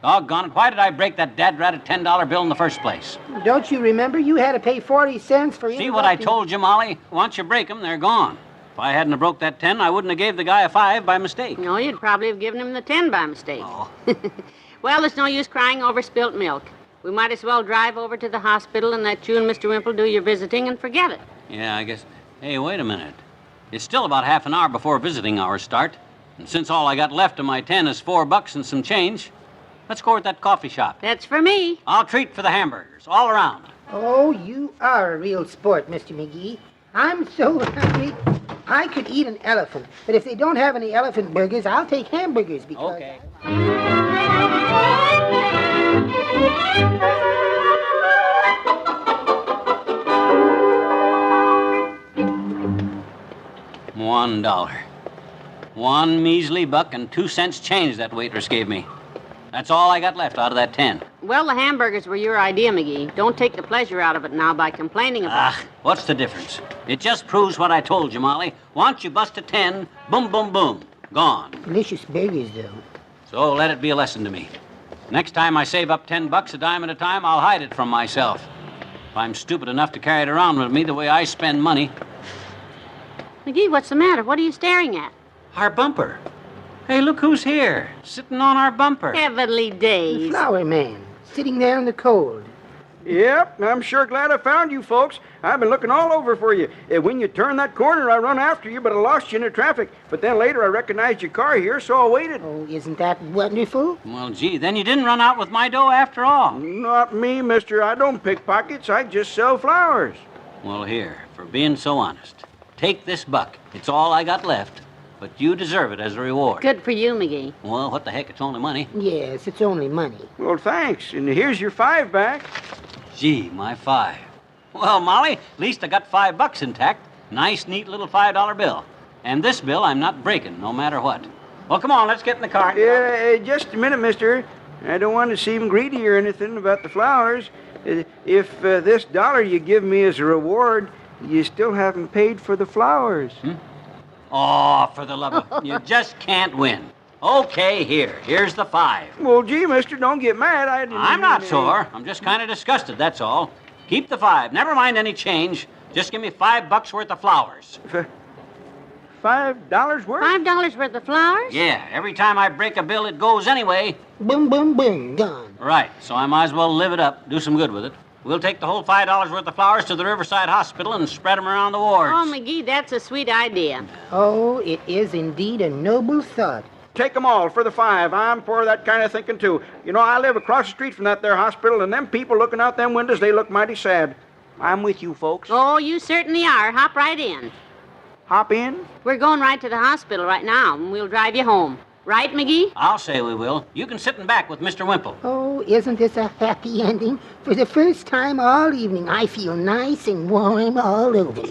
Doggone it, why did I break that dad-ratted $10 bill in the first place? Don't you remember you had to pay 40 cents for See what I told you, Molly? Once you break them, they're gone. If I hadn't have broke that 10, I wouldn't have gave the guy a 5 by mistake. No, you'd probably have given him the 10 by mistake. Oh. Well, there's no use crying over spilt milk. We might as well drive over to the hospital and let you and Mr. Wimple do your visiting and forget it. Yeah, I guess. Hey, wait a minute. It's still about half an hour before visiting hours start. And since all I got left of my 10 is $4 and some change, let's go at that coffee shop. That's for me. I'll treat for the hamburgers, all around. Oh, you are a real sport, Mr. McGee. I'm so hungry, I could eat an elephant. But if they don't have any elephant burgers, I'll take hamburgers because... Okay. $1. 1 measly buck and 2 cents change that waitress gave me. That's all I got left out of that 10. Well, the hamburgers were your idea, McGee. Don't take the pleasure out of it now by complaining about it. What's the difference? It just proves what I told you, Molly. Once you bust a 10, boom, boom, boom. Gone. Delicious burgers, though. So let it be a lesson to me. Next time I save up $10 a dime at a time, I'll hide it from myself. If I'm stupid enough to carry it around with me the way I spend money. McGee, what's the matter? What are you staring at? Our bumper. Hey, look who's here, sitting on our bumper. Heavenly days. The flower man, sitting there in the cold. Yep, I'm sure glad I found you folks. I've been looking all over for you. When you turned that corner, I run after you, but I lost you in the traffic. But then later I recognized your car here, so I waited. Oh, isn't that wonderful? Well, gee, then you didn't run out with my dough after all. Not me, mister. I don't pick pockets. I just sell flowers. Well, here, for being so honest, take this buck. It's all I got left. But you deserve it as a reward. Good for you, McGee. Well, what the heck? It's only money. Yes, it's only money. Well, thanks. And here's your 5 back. Gee, my 5. Well, Molly, at least I got $5 intact. Nice, neat little $5 bill. And this bill I'm not breaking, no matter what. Well, come on, let's get in the car. Yeah, just a minute, mister. I don't want to seem greedy or anything about the flowers. If this dollar you give me as a reward, you still haven't paid for the flowers. Oh, for the love of... You just can't win. Okay, here's the 5. Well, gee, mister, don't get mad. I'm not sore. I'm just kind of disgusted, that's all. Keep the 5. Never mind any change. Just give me $5 worth of flowers. $5 worth? $5 worth of flowers? Yeah, every time I break a bill, it goes anyway. Boom, boom, boom, gone. Right, so I might as well live it up, do some good with it. We'll take the whole $5 worth of flowers to the Riverside Hospital and spread them around the wards. Oh, McGee, that's a sweet idea. Oh, it is indeed a noble thought. Take them all for the 5. I'm for that kind of thinking, too. I live across the street from that there hospital, and them people looking out them windows, they look mighty sad. I'm with you, folks. Oh, you certainly are. Hop right in. Hop in? We're going right to the hospital right now, and we'll drive you home. Right, McGee? I'll say we will. You can sit in back with Mr. Wimple. Oh, isn't this a happy ending? For the first time all evening, I feel nice and warm all over.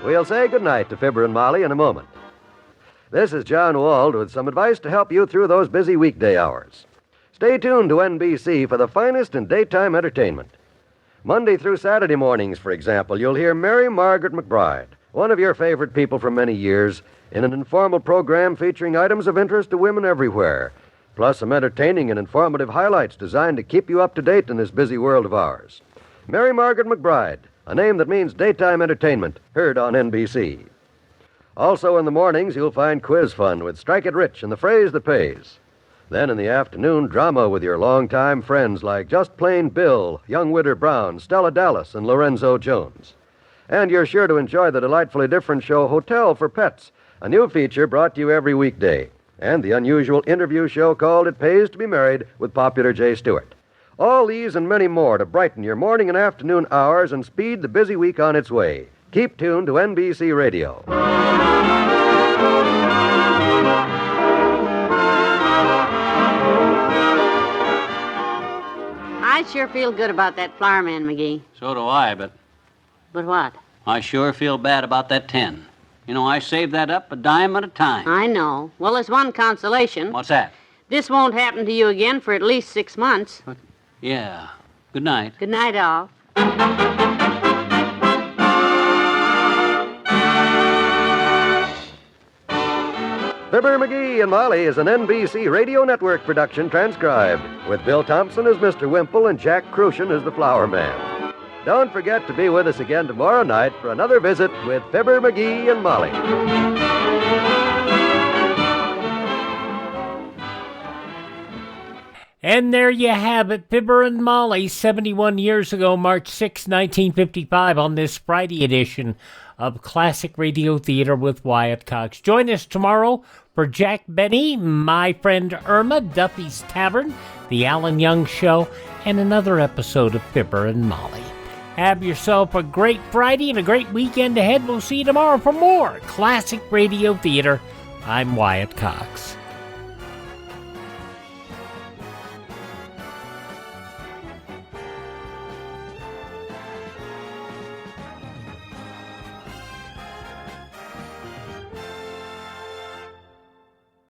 We'll say goodnight to Fibber and Molly in a moment. This is John Wald with some advice to help you through those busy weekday hours. Stay tuned to NBC for the finest in daytime entertainment. Monday through Saturday mornings, for example, you'll hear Mary Margaret McBride, one of your favorite people for many years, in an informal program featuring items of interest to women everywhere, plus some entertaining and informative highlights designed to keep you up to date in this busy world of ours. Mary Margaret McBride, a name that means daytime entertainment, heard on NBC. Also in the mornings, you'll find quiz fun with Strike It Rich and the Phrase That Pays. Then in the afternoon, drama with your longtime friends like Just Plain Bill, Young Widder Brown, Stella Dallas, and Lorenzo Jones. And you're sure to enjoy the delightfully different show Hotel for Pets, a new feature brought to you every weekday, and the unusual interview show called It Pays to Be Married with popular J. Stewart. All these and many more to brighten your morning and afternoon hours and speed the busy week on its way. Keep tuned to NBC Radio. I sure feel good about that flower man, McGee. So do I, but But what? I sure feel bad about that 10. You know, I saved that up a dime at a time. I know. Well, there's one consolation. What's that? This won't happen to you again for at least 6 months. Yeah. Good night. Good night, all. Fibber, McGee, and Molly is an NBC Radio Network production transcribed, with Bill Thompson as Mr. Wimple and Jack Crucian as the Flower Man. Don't forget to be with us again tomorrow night for another visit with Fibber, McGee, and Molly. And there you have it, Fibber and Molly, 71 years ago, March 6, 1955, on this Friday edition of Classic Radio Theater with Wyatt Cox. Join us tomorrow for Jack Benny, My Friend Irma, Duffy's Tavern, The Alan Young Show, and another episode of Fibber and Molly. Have yourself a great Friday and a great weekend ahead. We'll see you tomorrow for more Classic Radio Theater. I'm Wyatt Cox.